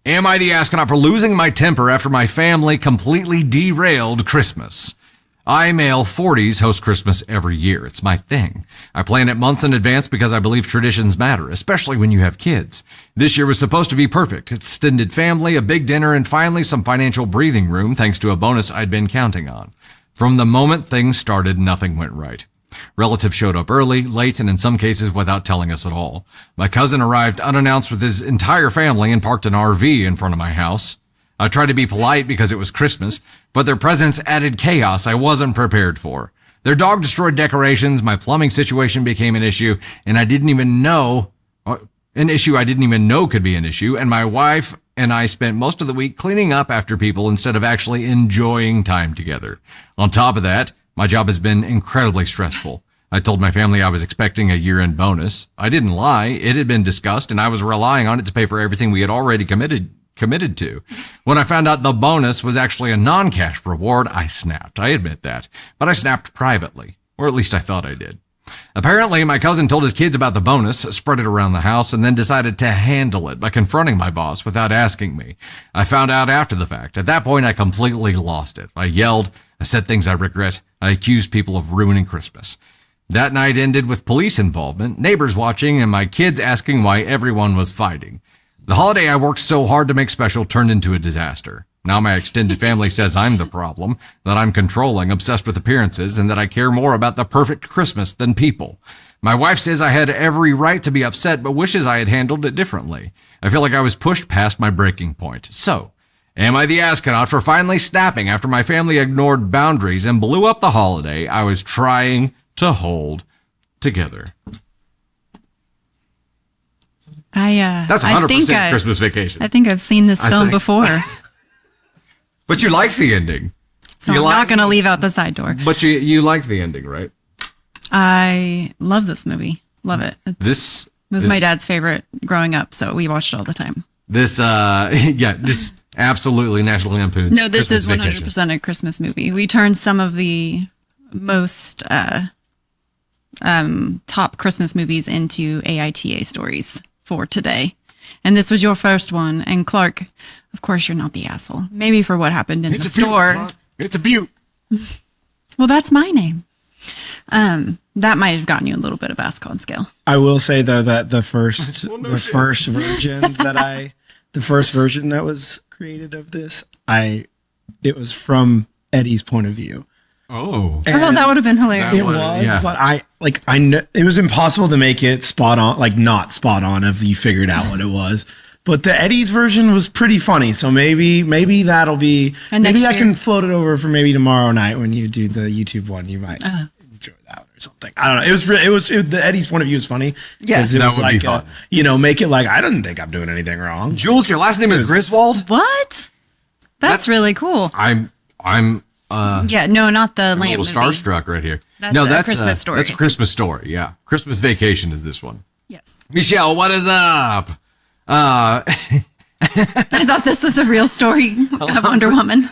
Am I the astronaut for losing my temper after my family completely derailed Christmas? I, male 40s, host Christmas every year. It's my thing. I plan it months in advance because I believe traditions matter, especially when you have kids. This year was supposed to be perfect. Extended family, a big dinner, and finally some financial breathing room thanks to a bonus I'd been counting on. From the moment things started, nothing went right. Relatives showed up early, late, and in some cases without telling us at all. My cousin arrived unannounced with his entire family and parked an RV in front of my house. I tried to be polite because it was Christmas, but their presence added chaos I wasn't prepared for. Their dog destroyed decorations, my plumbing situation became an issue, and I didn't even know could be an issue, and my wife and I spent most of the week cleaning up after people instead of actually enjoying time together. On top of that, my job has been incredibly stressful. I told my family I was expecting a year-end bonus. I didn't lie. It had been discussed, and I was relying on it to pay for everything we had already committed to. When I found out the bonus was actually a non-cash reward, I snapped. I admit that. But I snapped privately. Or at least I thought I did. Apparently, my cousin told his kids about the bonus, spread it around the house, and then decided to handle it by confronting my boss without asking me. I found out after the fact. At that point, I completely lost it. I yelled. I said things I regret. I accused people of ruining Christmas. That night ended with police involvement, neighbors watching, and my kids asking why everyone was fighting. The holiday I worked so hard to make special turned into a disaster. Now my extended family says I'm the problem, that I'm controlling, obsessed with appearances, and that I care more about the perfect Christmas than people. My wife says I had every right to be upset, but wishes I had handled it differently. I feel like I was pushed past my breaking point. So, am I the astronaut for finally snapping after my family ignored boundaries and blew up the holiday I was trying to hold together? That's 100% Christmas Vacation. I think I've seen this film before. But you liked the ending. So I'm not going to leave out the side door. But you liked the ending, right? I love this movie. Love it. This was my dad's favorite growing up, so we watched it all the time. This absolutely National Lampoon's. No, this Christmas is 100% a Christmas movie. We turned some of the most top Christmas movies into AITA stories for today. And this was your first one. And Clark, of course, you're not the asshole. Maybe for what happened in the store. It's a beaut. Well, that's my name. That might have gotten you a little bit of basket on scale. I will say though that the first version that was created of this, it was from Eddie's point of view. Oh, that would have been hilarious. It was, but I know it was impossible to make it spot on, like not spot on if you figured out what it was. But the Eddie's version was pretty funny, so maybe that'll be. Maybe I can float it over for maybe tomorrow night when you do the YouTube one. You might enjoy that one or something. I don't know. It was the Eddie's point of view was funny. Yeah, it was like make it like I didn't think I'm doing anything wrong. Jules, your last name is Griswold. What? That's really cool. I'm not the lamp. A little starstruck right here. That's a Christmas story. That's a Christmas story. Yeah, Christmas Vacation is this one. Yes. Michelle, what is up? I thought this was a real story of Wonder Woman.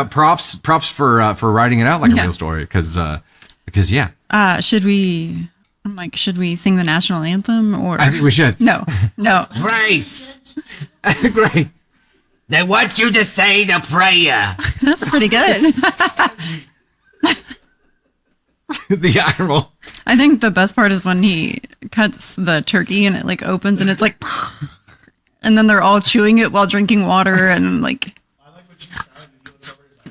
Props for writing it out like a real story because should we sing the national anthem or? I think we should. No. Grace. Great. They want you to say the prayer. That's pretty good. The animal. I think the best part is when he cuts the turkey and it like opens and it's like, and then they're all chewing it while drinking water and like. I like what you found and he looks over and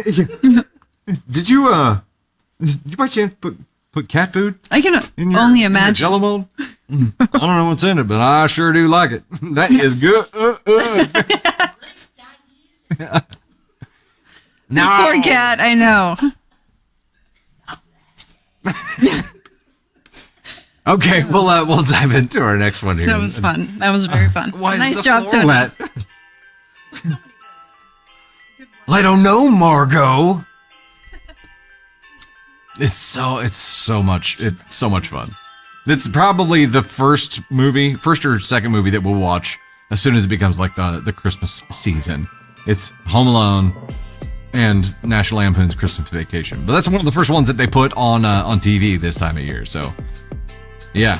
he's like, Did you by chance put cat food? I can only imagine. Jello mold? I don't know what's in it, but I sure do like it. That is good. No. Poor cat, I know. Okay, we'll dive into our next one here. That was fun. That was very fun. Nice job, Tony. I don't know, Margot. It's so much fun. It's probably the first or second movie that we'll watch as soon as it becomes like the Christmas season. It's Home Alone and National Lampoon's Christmas Vacation. But that's one of the first ones that they put on TV this time of year. So, yeah.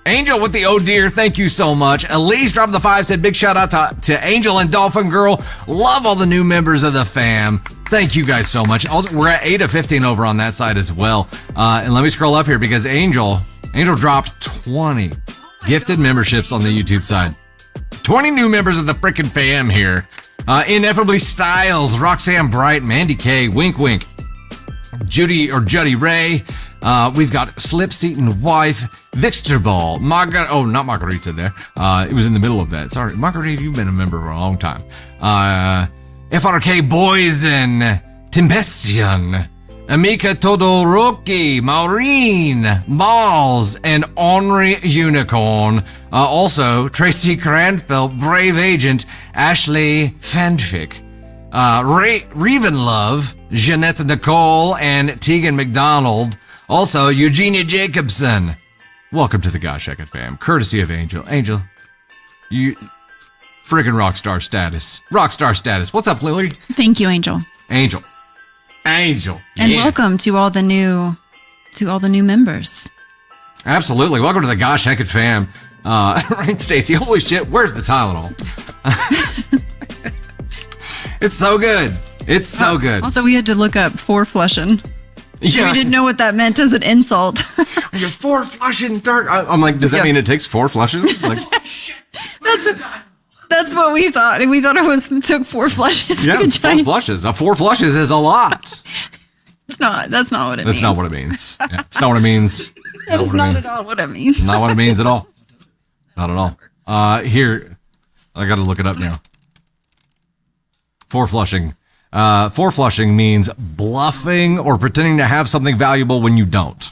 Angel with the oh dear, thank you so much. Elise dropped the 5, said big shout out to Angel and Dolphin Girl. Love all the new members of the fam. Thank you guys so much. Also, we're at 8 of 15 over on that side as well. And let me scroll up here because Angel dropped 20 gifted memberships on the YouTube side. 20 new members of the frickin' fam here. Ineffably Styles, Roxanne Bright, Mandy K, Wink Wink, Judy Ray. We've got Slip Seaton Wife, Vixter Ball, not Margarita there. It was in the middle of that. Sorry, Margarita, you've been a member for a long time. FRK Boys and Tempestion, Amika Todoroki, Maureen, Malls, and Henri Unicorn. Also, Tracy Cranfeld, Brave Agent, Ashley Fanfic, Raven Love, Jeanette Nicole, and Tegan McDonald. Also, Eugenia Jacobson. Welcome to the Gosh Heck It fam, courtesy of Angel. Angel, you friggin' rock star status. Rock star status. What's up, Lily? Thank you, Angel. Angel. And welcome to all the new members. Absolutely. Welcome to the Gosh Heck It fam. Right, Stacy. Holy shit, where's the Tylenol? It's so good. It's so good. Also, we had to look up for flushing. Yeah. We didn't know what that meant as an insult. You're 4 flushing dark. I'm like, does that mean it takes 4 flushes? Like, That's what we thought. And we thought it took 4 flushes. yeah, Like a it's 4 giant- flushes. 4 flushes is a lot. It's not. That's not what it means. That's not what it means. Yeah, it's not what it means. That is not at all what it means. Not what it means at all. Not at all. Here, I got to look it up now. 4 flushing. 4 flushing means bluffing or pretending to have something valuable when you don't.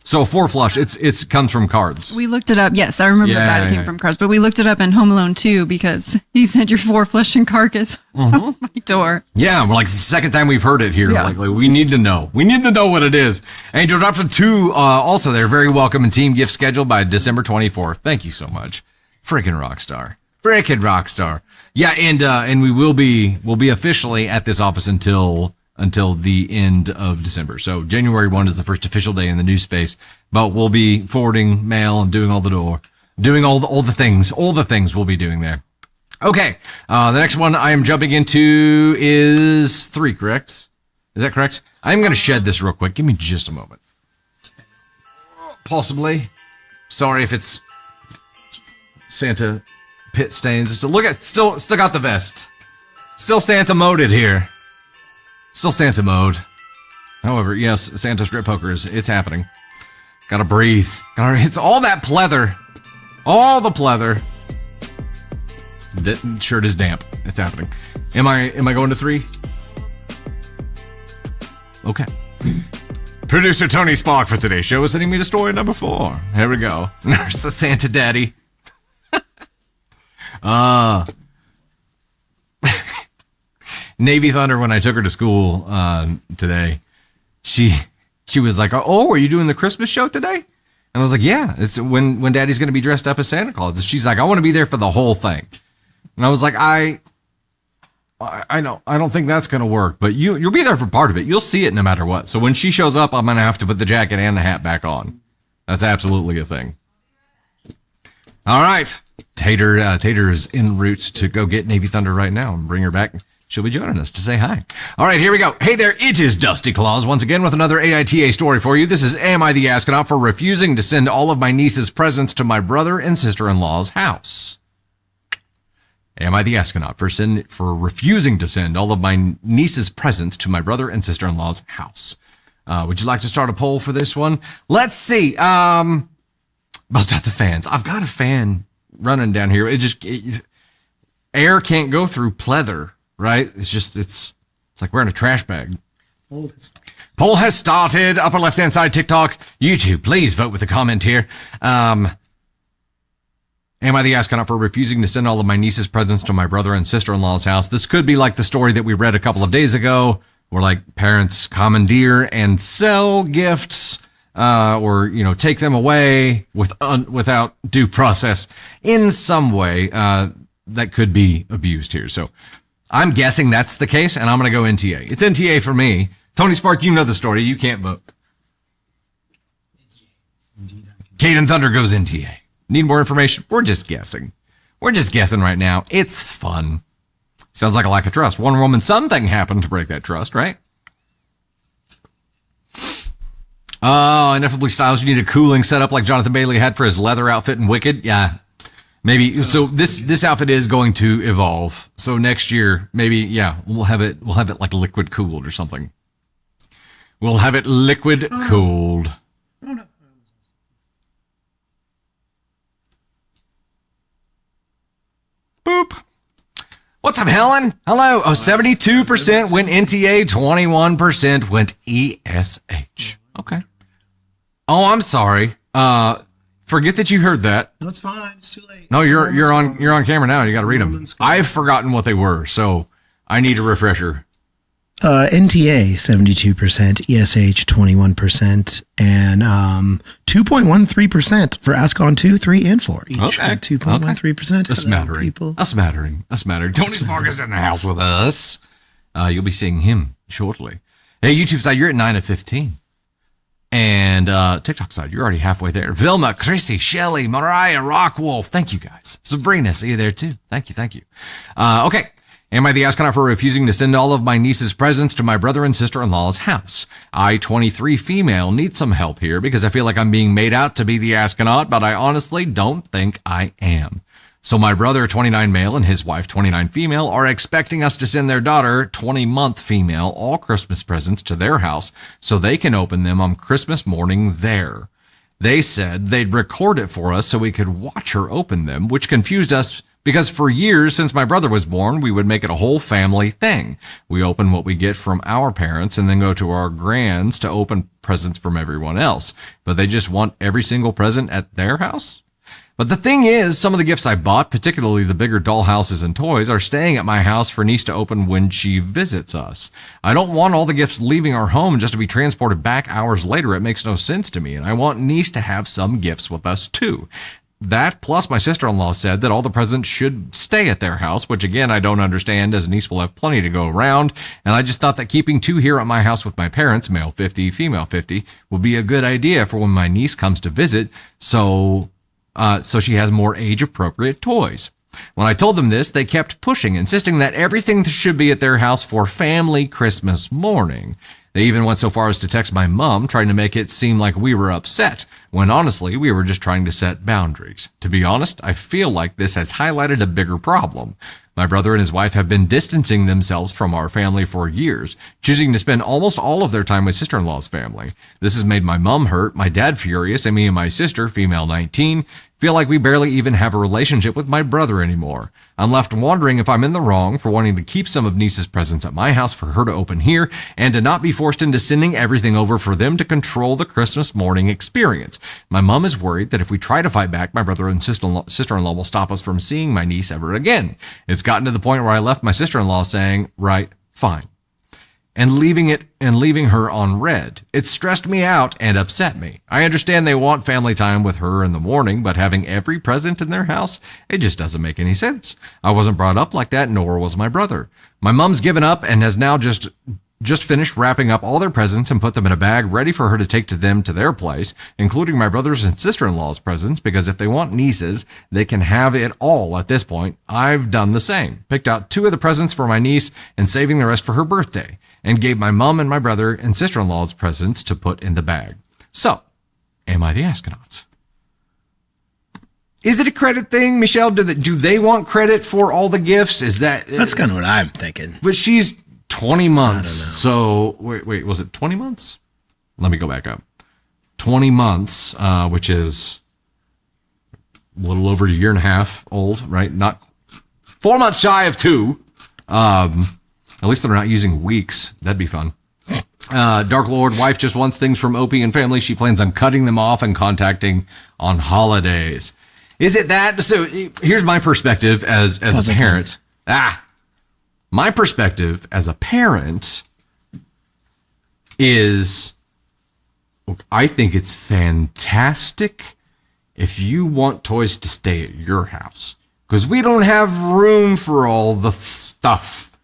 So 4 flush, it comes from cards. We looked it up. Yes, I remember that it came from cards. But we looked it up in Home Alone 2 because he said your 4 flushing carcass on my door. Yeah, we're like the second time we've heard it here. Yeah. Like we need to know. We need to know what it is. Angel dropped a 2. Also, they're very welcome and team gift scheduled by December 24th. Thank you so much. Freaking rock star. Freaking rock star. Yeah, and we'll be officially at this office until the end of December. So January 1 is the first official day in the new space, but we'll be forwarding mail and doing all the things. All the things we'll be doing there. Okay, the next one I am jumping into is 3, correct? Is that correct? I'm going to shed this real quick. Give me just a moment. Possibly. Sorry if it's Santa pit stains. Still got the vest. Still Santa moded here. Still Santa mode. However, yes, Santa strip pokers. It's happening. Gotta breathe. It's all that pleather. All the pleather. That shirt is damp. It's happening. Am I going to 3? Okay. Producer Tony Spock for today's show is sending me to story number 4. Here we go. Nurse the Santa Daddy. Navy Thunder, when I took her to school today, she was like, "Oh, are you doing the Christmas show today?" And I was like, "Yeah, it's when Daddy's going to be dressed up as Santa Claus." And she's like, "I want to be there for the whole thing." And I was like, I don't think that's going to work, but you'll be there for part of it. You'll see it no matter what. So when she shows up, I'm going to have to put the jacket and the hat back on. That's absolutely a thing. All right. Tater is en route to go get Navy Thunder right now and bring her back. She'll be joining us to say hi. All right, here we go. Hey there, it is Dusty Claus once again with another AITA story for you. This is Am I the Astronaut for refusing to send all of my niece's presents to my brother and sister-in-law's house? Am I the Astronaut for refusing to send all of my niece's presents to my brother and sister-in-law's house? Would you like to start a poll for this one? Let's see. Bust out the fans. I've got a fan running down here. Air can't go through pleather, right? It's like wearing a trash bag. Poll has started. Upper left-hand side, TikTok, YouTube. Please vote with a comment here. Am I the astronaut for refusing to send all of my niece's presents to my brother and sister-in-law's house? This could be like the story that we read a couple of days ago, where like parents commandeer and sell gifts, or take them away without due process in some way. That could be abused here. So I'm guessing that's the case, and I'm going to go NTA. It's NTA for me. Tony Spark, you know the story. You can't vote. Indeed, I can Caden Thunder goes NTA. Need more information? We're just guessing. We're just guessing right now. It's fun. Sounds like a lack of trust. Wonder Woman, something happened to break that trust, right? Oh, ineffably Styles, you need a cooling setup like Jonathan Bailey had for his leather outfit in Wicked. Yeah, maybe. So this outfit is going to evolve. So next year, maybe, yeah, we'll have it like liquid cooled or something. We'll have it liquid cooled. Oh, no. Boop. What's up, Helen? Hello. Oh, 72% went NTA, 21% went ESH. Okay. Oh, I'm sorry. Forget that you heard that. No, it's fine. It's too late. No, you're on camera now. You got to read them. I've forgotten what they were, so I need a refresher. NTA 72%, ESH 21%, and 2.13% for AskOn 2, 3, and 4. Each at 2.13%. A smattering. People. A smattering. Tony Spark is in the house with us. You'll be seeing him shortly. Hey, YouTube side, you're at 9 of 15. And TikTok side, you're already halfway there. Vilma, Chrissy, Shelly, Mariah, Rockwolf. Thank you, guys. Sabrina, see you there, too. Thank you. Okay. Am I the astronaut for refusing to send all of my niece's presents to my brother and sister-in-law's house? I, 23 female, need some help here because I feel like I'm being made out to be the astronaut, but I honestly don't think I am. So my brother, 29 male, and his wife, 29 female, are expecting us to send their daughter, 20-month female, all Christmas presents to their house so they can open them on Christmas morning there. They said they'd record it for us so we could watch her open them, which confused us because for years since my brother was born, we would make it a whole family thing. We open what we get from our parents and then go to our grands to open presents from everyone else. But they just want every single present at their house? But the thing is, some of the gifts I bought, particularly the bigger doll houses and toys, are staying at my house for niece to open when she visits us. I don't want all the gifts leaving our home just to be transported back hours later. It makes no sense to me, and I want niece to have some gifts with us too. That, plus my sister-in-law said that all the presents should stay at their house, which again, I don't understand, as niece will have plenty to go around, and I just thought that keeping two here at my house with my parents, male 50, female 50, would be a good idea for when my niece comes to visit, so she has more age-appropriate toys. When I told them this, they kept pushing, insisting that everything should be at their house for family Christmas morning. They even went so far as to text my mom, trying to make it seem like we were upset, when honestly, we were just trying to set boundaries. To be honest, I feel like this has highlighted a bigger problem. My brother and his wife have been distancing themselves from our family for years, choosing to spend almost all of their time with sister-in-law's family. This has made my mom hurt, my dad furious, and me and my sister, female 19, feel like we barely even have a relationship with my brother anymore. I'm left wondering if I'm in the wrong for wanting to keep some of niece's presents at my house for her to open here and to not be forced into sending everything over for them to control the Christmas morning experience. My mom is worried that if we try to fight back, my brother and sister-in-law will stop us from seeing my niece ever again. It's gotten to the point where I left my sister-in-law saying, right, fine, and leaving her on red. It stressed me out and upset me. I understand they want family time with her in the morning, but having every present in their house, it just doesn't make any sense. I wasn't brought up like that, nor was my brother. My mom's given up and has now just finished wrapping up all their presents and put them in a bag ready for her to take to them to their place, including my brother's and sister-in-law's presents, because if they want nieces, they can have it all at this point. I've done the same. Picked out 2 of the presents for my niece and saving the rest for her birthday, and gave my mom and my brother and sister-in-law's presents to put in the bag. So, am I the astronaut? Is it a credit thing, Michelle? Do they want credit for all the gifts? Is that's kind of what I'm thinking. But she's 20 months. So wait, was it 20 months? Let me go back up. 20 months, which is a little over a year and a half old, right? Not 4 months shy of 2. At least they're not using weeks. That'd be fun. Dark Lord, wife just wants things from Opie and family. She plans on cutting them off and contacting on holidays. Is it that? So here's my perspective as a parent. My perspective as a parent is, I think it's fantastic if you want toys to stay at your house, because we don't have room for all the stuff.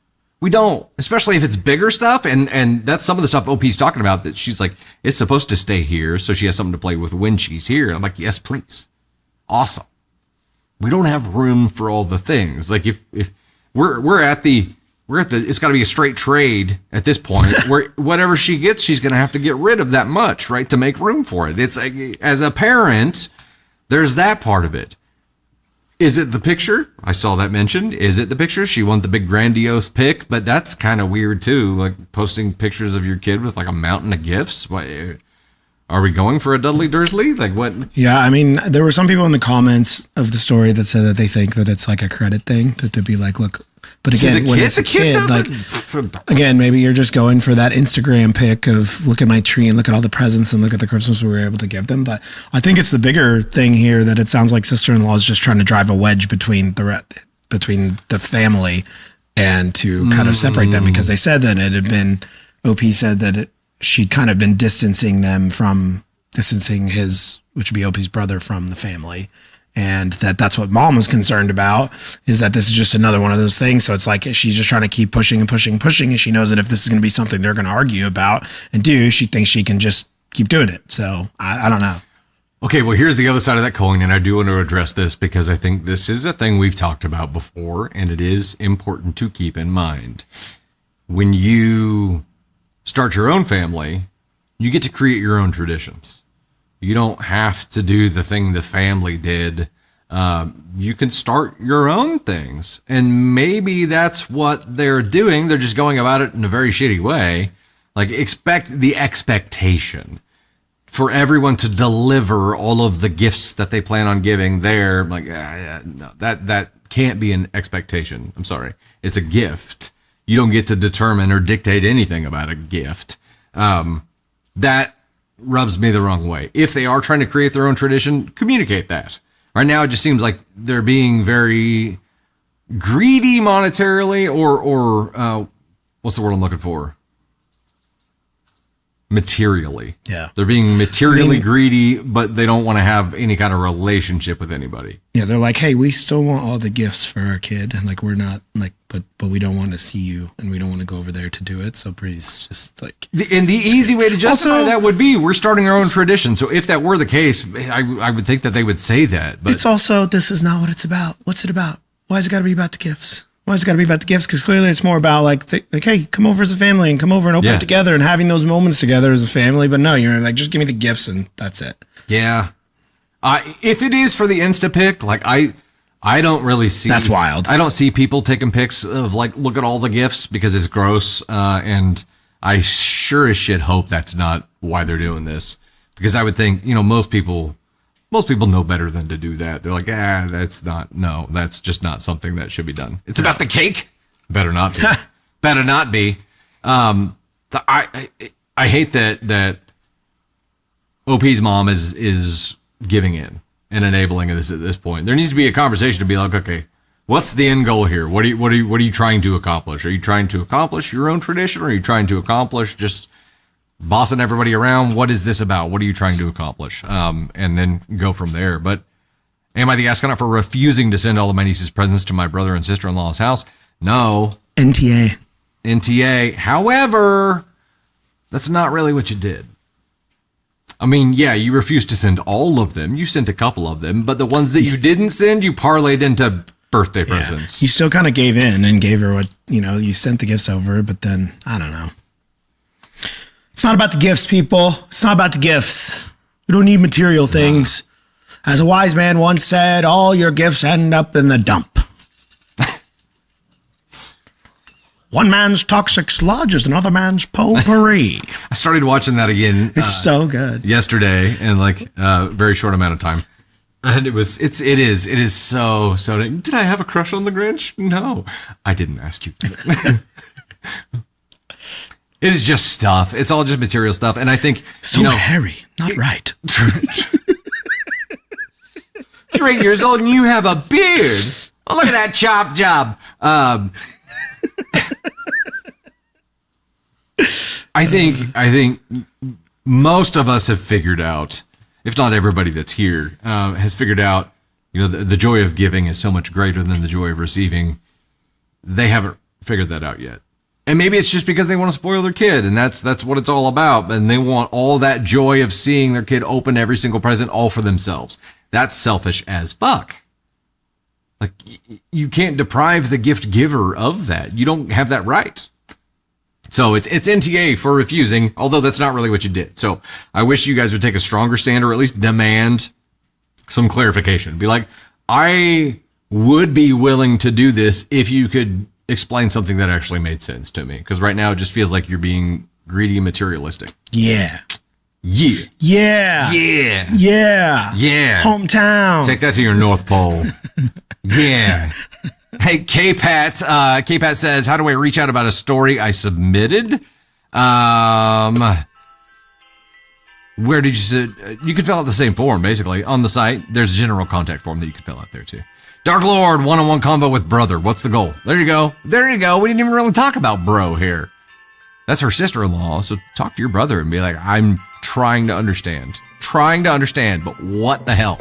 We don't, especially if it's bigger stuff. And that's some of the stuff OP's talking about, that she's like, it's supposed to stay here, so she has something to play with when she's here. And I'm like, yes, please. Awesome. We don't have room for all the things. Like if we're at the it's got to be a straight trade at this point where whatever she gets, she's going to have to get rid of that much, right, to make room for it. It's like, as a parent, there's that part of it. Is it the picture? I saw that mentioned. Is it the picture? She wanted the big grandiose pic, but that's kind of weird too. Like posting pictures of your kid with like a mountain of gifts. What, are we going for a Dudley Dursley? Like what? Yeah, I mean, there were some people in the comments of the story that said that they think that it's like a credit thing, that they'd be like, look, but again, when it's a kid, like, again, maybe you're just going for that Instagram pic of look at my tree and look at all the presents and look at the Christmas we were able to give them. But I think it's the bigger thing here that it sounds like sister-in-law is just trying to drive a wedge between the family and to kind of separate them, because they said that it had been, OP said that she'd kind of been distancing his, which would be OP's brother, from the family. And that's what mom was concerned about, is that this is just another one of those things. So it's like she's just trying to keep pushing and pushing and pushing. And she knows that if this is going to be something they're going to argue about and do, she thinks she can just keep doing it. So I don't know. Okay, well, here's the other side of that coin. And I do want to address this because I think this is a thing we've talked about before. And it is important to keep in mind. When you start your own family, you get to create your own traditions. You don't have to do the thing the family did. You can start your own things. And maybe that's what they're doing. They're just going about it in a very shitty way. Like, expect the expectation for everyone to deliver all of the gifts that they plan on giving there. Like, no, that can't be an expectation. I'm sorry. It's a gift. You don't get to determine or dictate anything about a gift. That rubs me the wrong way. If they are trying to create their own tradition, communicate that. Right now, it just seems like they're being very greedy monetarily, or what's the word I'm looking for? Materially. Yeah. They're being materially greedy, but they don't want to have any kind of relationship with anybody. Yeah, they're like, hey, we still want all the gifts for our kid. And like, we're not like, but we don't want to see you and we don't want to go over there to do it. So please just like. And the easy way to justify Also, that would be, we're starting our own tradition. So if that were the case, I would think that they would say that. But it's also, this is not what it's about. What's it about? Why has it got to be about the gifts? Why has it got to be about the gifts? Because clearly it's more about like, hey, come over as a family and come over and open it together and having those moments together as a family. But no, you're like, just give me the gifts and that's it. Yeah. If it is for the Insta pic, like I don't really see. That's wild. I don't see people taking pics of like, look at all the gifts, because it's gross. And I sure as shit hope that's not why they're doing this, because I would think, most people know better than to do that. They're like, that's just not something that should be done. It's about the cake. Better not be. Better not be. I hate that OP's mom is giving in and enabling this at this point. There needs to be a conversation to be like, okay, what's the end goal here? What are you trying to accomplish? Are you trying to accomplish your own tradition, or are you trying to accomplish just bossing everybody around? What is this about? What are you trying to accomplish? And then go from there. But am I the astronaut for refusing to send all of my niece's presents to my brother and sister-in-law's house? No. NTA. However, that's not really what you did. I mean, yeah, you refused to send all of them. You sent a couple of them, but the ones that you didn't send, you parlayed into birthday presents. You still kind of gave in and gave her what, you sent the gifts over, but then, I don't know. It's not about the gifts, people. It's not about the gifts. We don't need material things. As a wise man once said, all your gifts end up in the dump. One man's toxic sludge is another man's potpourri. I started watching that again. It's so good. Yesterday, in like a very short amount of time. And it is so. Did I have a crush on the Grinch? No, I didn't ask you. It is just stuff. It's all just material stuff. And I think, hairy, not right. You're 8 years old and you have a beard. Oh, look at that chop job. I think most of us have figured out, if not everybody that's here, has figured out, the joy of giving is so much greater than the joy of receiving. They haven't figured that out yet. And maybe it's just because they want to spoil their kid, and that's what it's all about. And they want all that joy of seeing their kid open every single present all for themselves. That's selfish as fuck. Like, you can't deprive the gift giver of that. You don't have that right. So it's NTA for refusing, although that's not really what you did. So I wish you guys would take a stronger stand, or at least demand some clarification. Be like, I would be willing to do this if you could explain something that actually made sense to me. Because right now it just feels like you're being greedy and materialistic. Yeah. Yeah. Yeah. Yeah. Yeah. Yeah. Hometown. Take that to your North Pole. Yeah. Hey, K-Pat. K-Pat says, how do I reach out about a story I submitted? Where did you say? You could fill out the same form, basically. On the site, there's a general contact form that you could fill out there, too. Dark Lord, one-on-one combo with brother. What's the goal? There you go. There you go. We didn't even really talk about bro here. That's her sister-in-law, so talk to your brother and be like, I'm trying to understand. But what the hell?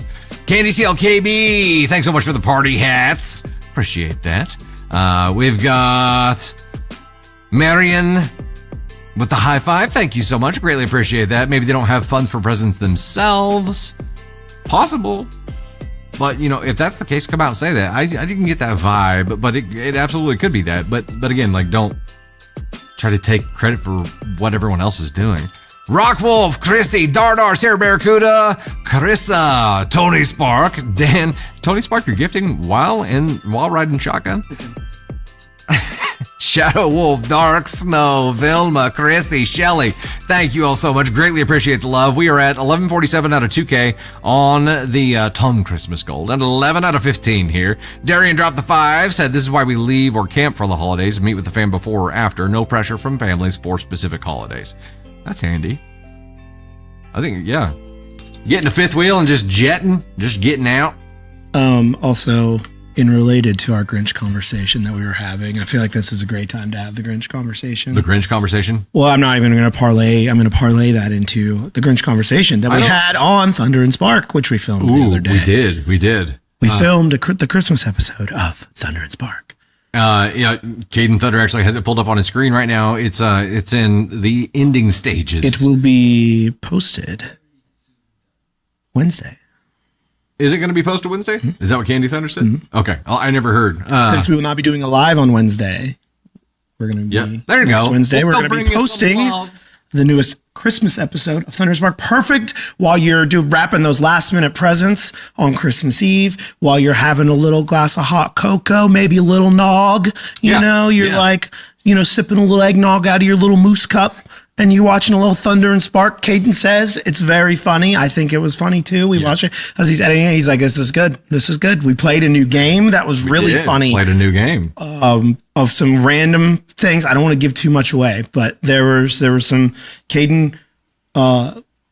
Candy CLKB, thanks so much for the party hats. Appreciate that. We've got Marion with the high five. Thank you so much. Greatly appreciate that. Maybe they don't have funds for presents themselves. Possible. But, you know, if that's the case, come out and say that. I didn't get that vibe, but it absolutely could be that. But again, like, don't try to take credit for what everyone else is doing. Rockwolf, Chrissy, Dardar, Sarah Barracuda, Carissa, Tony Spark, Dan. Tony Spark, you're gifting while riding shotgun? Shadow Wolf, Dark Snow, Vilma, Chrissy, Shelly. Thank you all so much. Greatly appreciate the love. We are at 1147 out of 2K on the Tom Christmas Gold and 11 out of 15 here. Darian dropped the 5, said this is why we leave or camp for the holidays, meet with the fam before or after. No pressure from families for specific holidays. That's handy. I think, yeah. Getting a fifth wheel and just jetting, just getting out. Also, in related to our Grinch conversation that we were having, I feel like this is a great time to have the Grinch conversation. The Grinch conversation? Well, I'm not even going to parlay. I'm going to parlay that into the Grinch conversation that we had on Thunder and Spark, which we filmed the other day. We did. We filmed the Christmas episode of Thunder and Spark. Yeah, Caden Thunder actually has it pulled up on his screen right now. It's in the ending stages. It will be posted Wednesday. Is it going to be posted Wednesday? Mm-hmm. Is that what Candy Thunder said? Mm-hmm. Okay. I never heard. Since we will not be doing a live on Wednesday, we're going to be there you next go. Wednesday. We're going to be posting the newest Christmas episode of Thunder and Spark. Perfect while you're wrapping those last minute presents on Christmas Eve, while you're having a little glass of hot cocoa, maybe a little nog, you're sipping a little eggnog out of your little moose cup. And you watching a little Thunder and Spark. Caden says it's very funny. I think it was funny too. We watched it as he's editing it. He's like, "This is good. This is good." We played a new game that was really funny. Played a new game of some random things. I don't want to give too much away, but there were some. Caden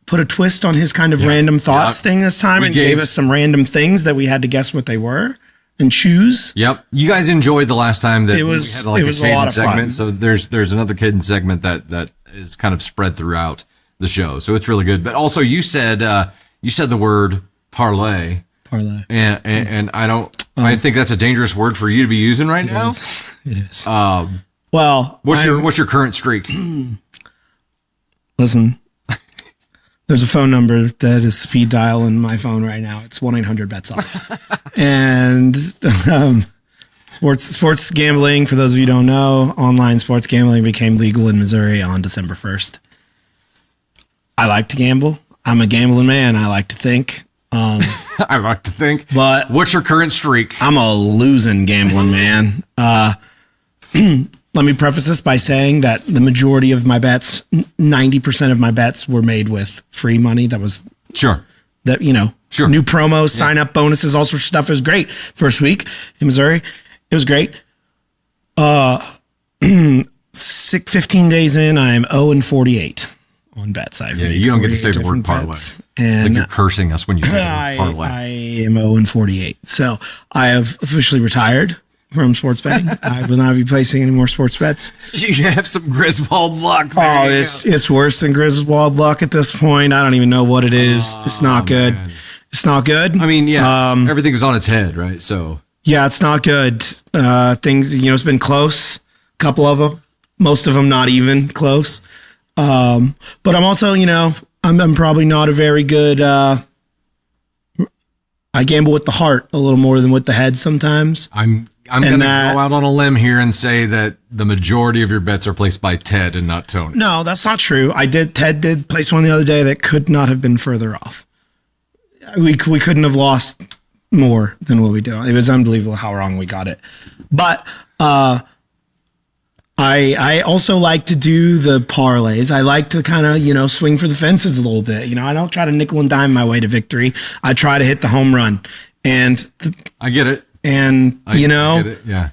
put a twist on his kind of random thoughts thing this time and gave us some random things that we had to guess what they were and choose. Yep. You guys enjoyed the last time that it was. We had it was a lot of segment. fun. So there's another Caden segment that is kind of spread throughout the show. So it's really good. But also you said the word parlay. Parlay. And I don't I think that's a dangerous word for you to be using right now. It is. Well, what's your current streak? Listen. There's a phone number that is speed dial in my phone right now. It's 1-800-BETS-OFF. And sports gambling, for those of you who don't know, online sports gambling became legal in Missouri on December 1st. I like to gamble. I'm a gambling man, I like to think. I like to think. But what's your current streak? I'm a losing gambling man. Let me preface this by saying that the majority of my bets, 90% of my bets were made with free money. That was sure. That, new promos, sign up bonuses, all sorts of stuff. It was great. First week in Missouri, it was great. 15 days in, I'm 0-48 on bets. You don't get to say the word parlay. And you're cursing us when you say parlay. I am 0-48. So I have officially retired from sports betting. I will not be placing any more sports bets. You have some Griswold luck. It's worse than Griswold luck at this point. I don't even know what it is. It's not good. Man. It's not good. I mean, everything is on its head, right? So yeah, it's not good. Things, it's been close. A couple of them. Most of them not even close. But I'm also, I'm probably not a very good. I gamble with the heart a little more than with the head sometimes. I'm going to go out on a limb here and say that the majority of your bets are placed by Ted and not Tony. No, that's not true. Ted did place one the other day that could not have been further off. We couldn't have lost more than what we did. It was unbelievable how wrong we got it. But I also like to do the parlays. I like to kind of, swing for the fences a little bit. I don't try to nickel and dime my way to victory. I try to hit the home run. And I get it. And, I get it. Yeah.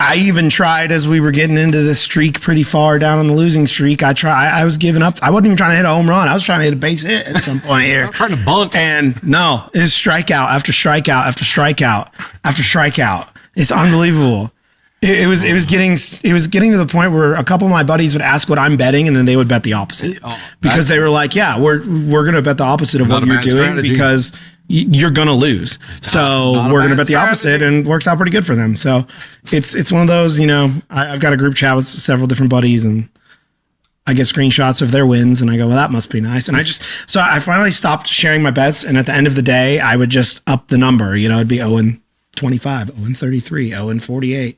I even tried as we were getting into the streak pretty far down on the losing streak. I was giving up. I wasn't even trying to hit a home run. I was trying to hit a base hit at some point here. I'm trying to bunt. And no, it's strikeout after strikeout after strikeout after strikeout. It's unbelievable. It was getting to the point where a couple of my buddies would ask what I'm betting, and then they would bet the opposite because they were like, "Yeah, we're going to bet the opposite of what you're doing strategy. Because you're going to lose." So we're going to bet the opposite, and it works out pretty good for them. So it's one of those. I've got a group chat with several different buddies, and I get screenshots of their wins, and I go, "Well, that must be nice." And I finally stopped sharing my bets, and at the end of the day, I would just up the number. It'd be 0-25, 0-33, 0-48.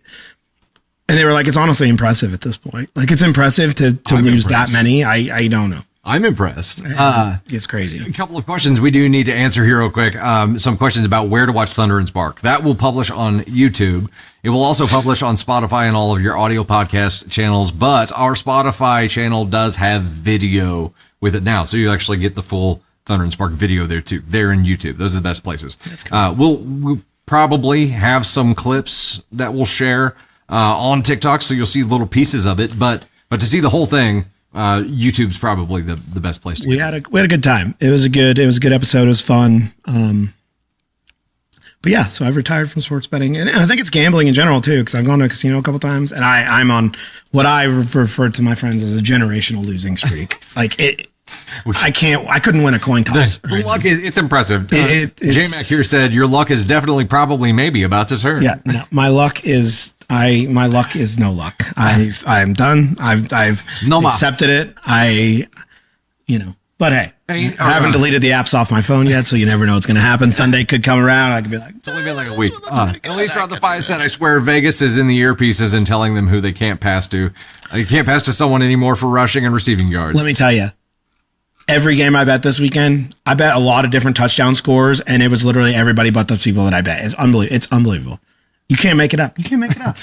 And they were like, it's honestly impressive at this point. Like, it's impressive to lose that many. I don't know. I'm impressed. It's crazy. A couple of questions we do need to answer here real quick. Some questions about where to watch Thunder and Spark. That will publish on YouTube. It will also publish on Spotify and all of your audio podcast channels. But our Spotify channel does have video with it now. So you actually get the full Thunder and Spark video there too. There in YouTube. Those are the best places. That's cool. We'll probably have some clips that we'll share on TikTok, so you'll see little pieces of it, but to see the whole thing, YouTube's probably the best place to go. We had a good time. It was a good episode. It was fun. But yeah, so I've retired from sports betting, and I think it's gambling in general too, because I've gone to a casino a couple times, and I'm on what I refer to my friends as a generational losing streak. Like it. I couldn't win a coin toss. The luck it's impressive. J-Mac here said your luck is definitely probably maybe about to turn. Yeah, no, my luck is no luck. I'm done. I've accepted it. But hey, I haven't deleted the apps off my phone yet, so you never know what's going to happen. Sunday could come around. I could be like, it's only been like a week. At least drop the 5 cent. I swear Vegas is in the earpieces and telling them who they can't pass to. You can't pass to someone anymore for rushing and receiving yards. Let me tell you. Every game I bet this weekend, I bet a lot of different touchdown scores, and it was literally everybody but the people that I bet. It's unbelievable. You can't make it up. You can't make it up.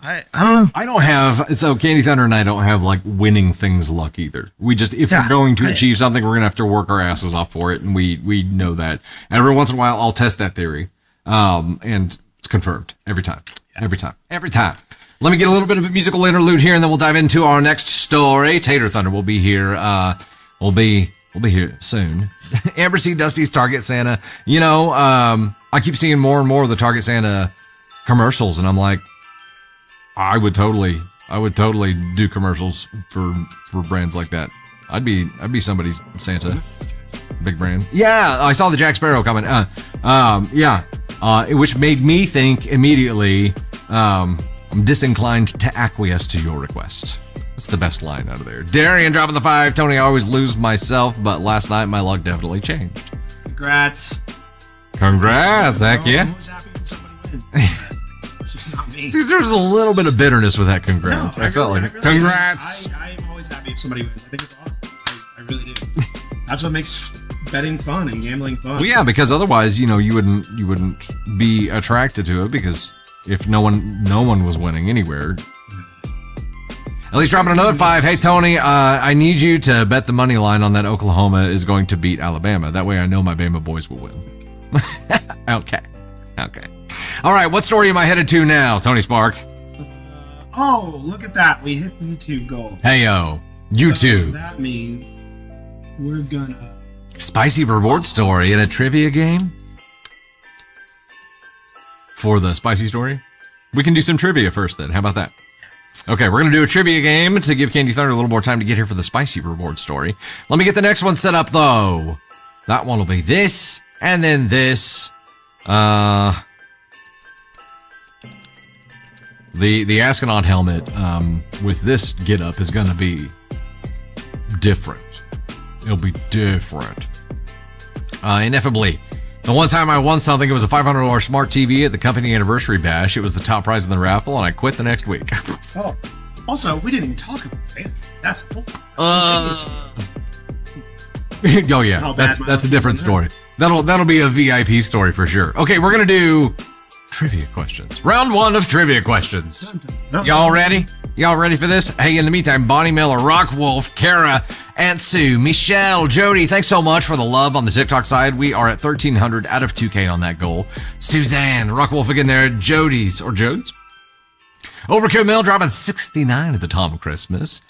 I don't know. I don't have, so Candy Thunder and I don't have like winning things luck either. We just, if we're going to achieve something, we're going to have to work our asses off for it. And we know that. And every once in a while, I'll test that theory. And it's confirmed every time. Every time. Let me get a little bit of a musical interlude here, and then we'll dive into our next story. Tater Thunder will be here. We'll be here soon. Amber C. Dusty's Target Santa. I keep seeing more and more of the Target Santa commercials, and I'm like, I would totally do commercials for brands like that. I'd be somebody's Santa, big brand. Yeah, I saw the Jack Sparrow comment. Which made me think immediately. I'm disinclined to acquiesce to your request. That's the best line out of there. Darian dropping the 5. Tony, I always lose myself, but last night my luck definitely changed. Congrats, heck yeah. I'm always happy when somebody wins. It's just not me. See, there's a little bit of bitterness with that congrats. No, I felt like it. Congrats. I'm always happy if somebody wins. I think it's awesome. I really do. That's what makes betting fun and gambling fun. Well, yeah, because otherwise, you wouldn't be attracted to it, because if no one was winning anywhere. At least dropping another 5. Hey, Tony, I need you to bet the money line on that Oklahoma is going to beat Alabama. That way I know my Bama boys will win. Okay. All right, what story am I headed to now, Tony Spark? Look at that. We hit the YouTube goal. Hey-yo, YouTube. So that means we're gonna... Spicy reward story in a trivia game? For the spicy story? We can do some trivia first then. How about that? Okay, we're going to do a trivia game to give Candy Thunder a little more time to get here for the spicy reward story. Let me get the next one set up, though. That one will be this, and then this. The astronaut helmet with this get up is going to be different. It'll be different. Ineffably. The one time I won something, it was a $500 smart TV at the company anniversary bash. It was the top prize in the raffle, and I quit the next week. Oh, also, we didn't even talk about family. That's cool. Oh yeah, How bad that's a my different life story. That'll be a VIP story for sure. Okay, we're gonna do trivia questions. Round 1 of trivia questions. Y'all ready? Y'all ready for this? Hey, in the meantime, Bonnie Miller, Rock Wolf, Kara, Aunt Sue, Michelle, Jody, thanks so much for the love on the TikTok side. We are at 1,300 out of 2K on that goal. Suzanne, Rock Wolf again there, Jody's or Jodes. Overkill Mill dropping 69 at the time of Christmas.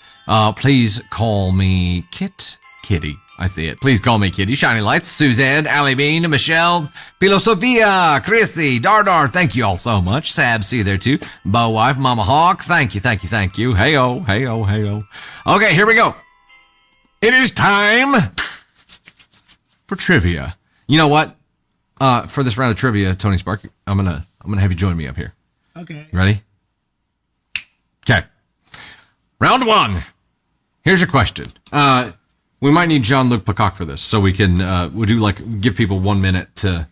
Please call me Kitty. I see it. Please call me Kitty. Shiny Lights, Suzanne, Allie Bean, Michelle, Filosofia, Chrissy, Dardar, thank you all so much. Sab, see you there too. Bow Wife, Mama Hawk, thank you. Hey-oh. Okay, here we go. It is time for trivia. You know what? For this round of trivia, Tony Spark, I'm gonna have you join me up here. Okay. Ready? Okay. Round 1. Here's your question. We might need Jean-Luc Peacock for this, so we can we'll do give people 1 minute to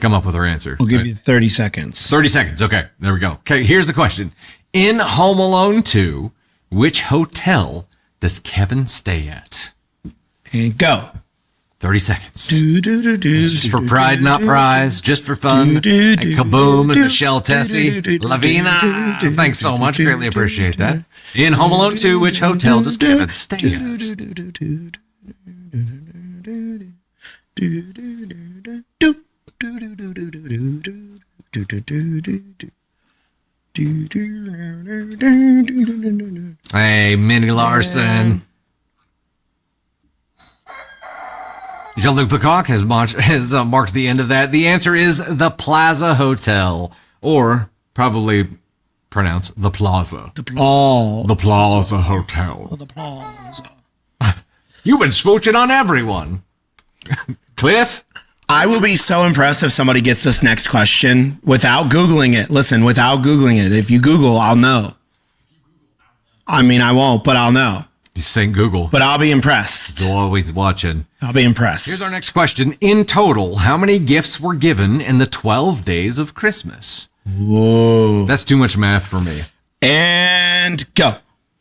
come up with their answer. We'll give you 30 seconds. 30 seconds. Okay, there we go. Okay, here's the question. In Home Alone 2, which hotel does Kevin stay at? And go. 30 seconds. Do, do, do, do, This is just for pride, not prize, just for fun. And Kaboom and Michelle Tessie, Lavina, thanks so much. Greatly appreciate that. In Home Alone 2, which hotel does Kevin stay at? Hey, Minnie Larson. Jean-Luc Peacock has marked the end of that. The answer is the Plaza Hotel, or probably pronounced the Plaza. The Plaza Hotel. The Plaza. You've been smooching on everyone. Cliff? I will be so impressed if somebody gets this next question without Googling it. Listen, without Googling it. If you Google, I'll know. I mean, I won't, but I'll know. He's saying Google. But I'll be impressed. He's always watching. I'll be impressed. Here's our next question. In total, how many gifts were given in the 12 days of Christmas? Whoa. That's too much math for me. And go.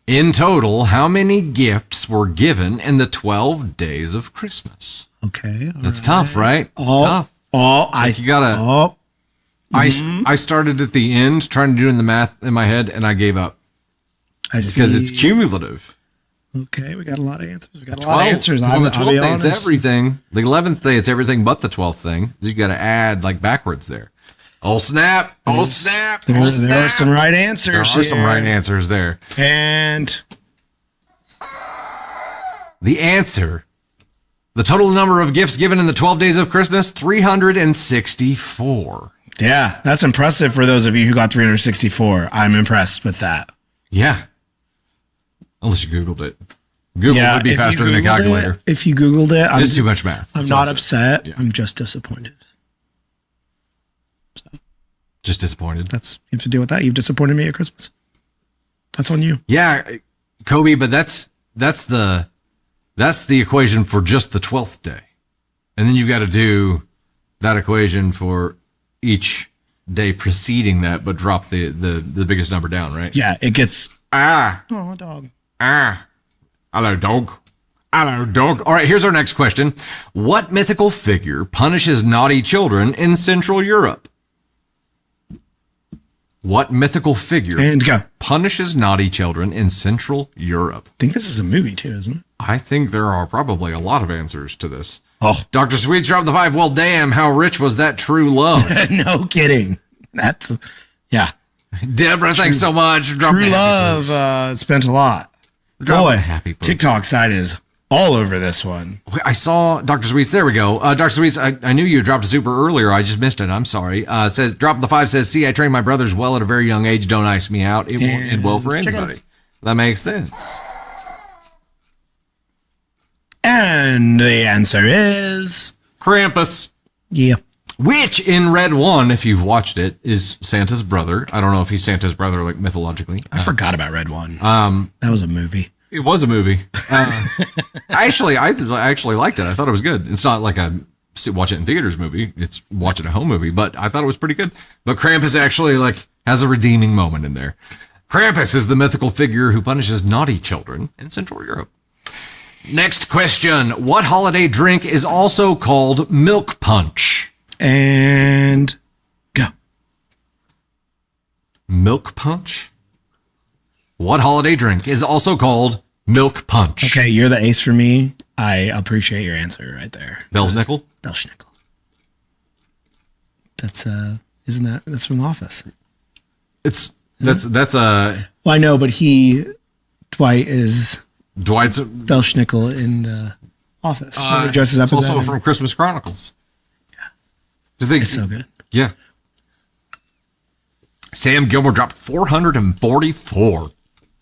In total, how many gifts were given in the 12 days of Christmas? Okay. That's tough, right? It's tough. You gotta. I started at the end trying to do the math in my head, and I gave up I see. because it's cumulative. Okay, we got a lot of answers. We got a 12, lot of answers. on the 12th day, it's honest. everything. The 11th day, it's everything but the 12th thing. You got to add backwards there. Oh snap! Oh snap! There Oh are snap! some right answers. There are some right answers there. And The answer. The total number of gifts given in the 12 days of Christmas, 364. yeah, that's impressive for those of you who got 364. I'm impressed with that. Yeah. Unless you Googled it. Google would be if you faster than a Googled calculator. If you Googled it, It's too much math. I'm That's not all upset. Yeah. I'm just disappointed. Just disappointed. You have to deal with that. You've disappointed me at Christmas. That's on you. Yeah, Kobe, but that's the equation for just the 12th day. And then you've got to do that equation for each day preceding that, but drop the biggest number down, right? Yeah, it gets. Oh, dog. Hello, dog. Hello, dog. All right, here's our next question. What mythical figure punishes naughty children in Central Europe? What mythical figure And go. punishes naughty children in Central Europe? I think this is a movie too, isn't it? I think there are probably a lot of answers to this. Oh, Dr. Sweets dropped the 5. Well, damn, how rich was that true love? no kidding. That's yeah. Deborah, thanks so much. Drop True the happy love boots. spent a lot. Drop Boy, the happy boots. TikTok side is all over this one. I saw Dr. Sweets. There we go. Dr. Sweets, I knew you dropped a super earlier. I just missed it. I'm sorry. Says, drop the 5 says, see, I trained my brothers well at a very young age. Don't ice me out. It won't end well for check it out. anybody. That makes sense. And the answer is Krampus. yeah. which in Red 1, if you've watched it, is Santa's brother. I don't know if he's Santa's brother, like mythologically. I forgot about Red One. That was a movie. It was a movie. I actually liked it. I thought it was good. It's not like a watch it in theaters movie. It's watch it at home movie, but I thought it was pretty good. But Krampus actually like has a redeeming moment in there. Krampus is the mythical figure who punishes naughty children in Central Europe. Next question. What holiday drink is also called milk punch? And go. Milk punch? What holiday drink is also called milk punch? Okay, you're the ace for me. I appreciate your answer right there. Belsnickel? Belschnickel. That's that's from The Office. That's Well, I know, but Dwight is Dwight's Belschnickel in The Office. When he dresses up it's as also that. from Christmas Chronicles. Yeah. It's so good. Yeah. Sam Gilmore dropped 444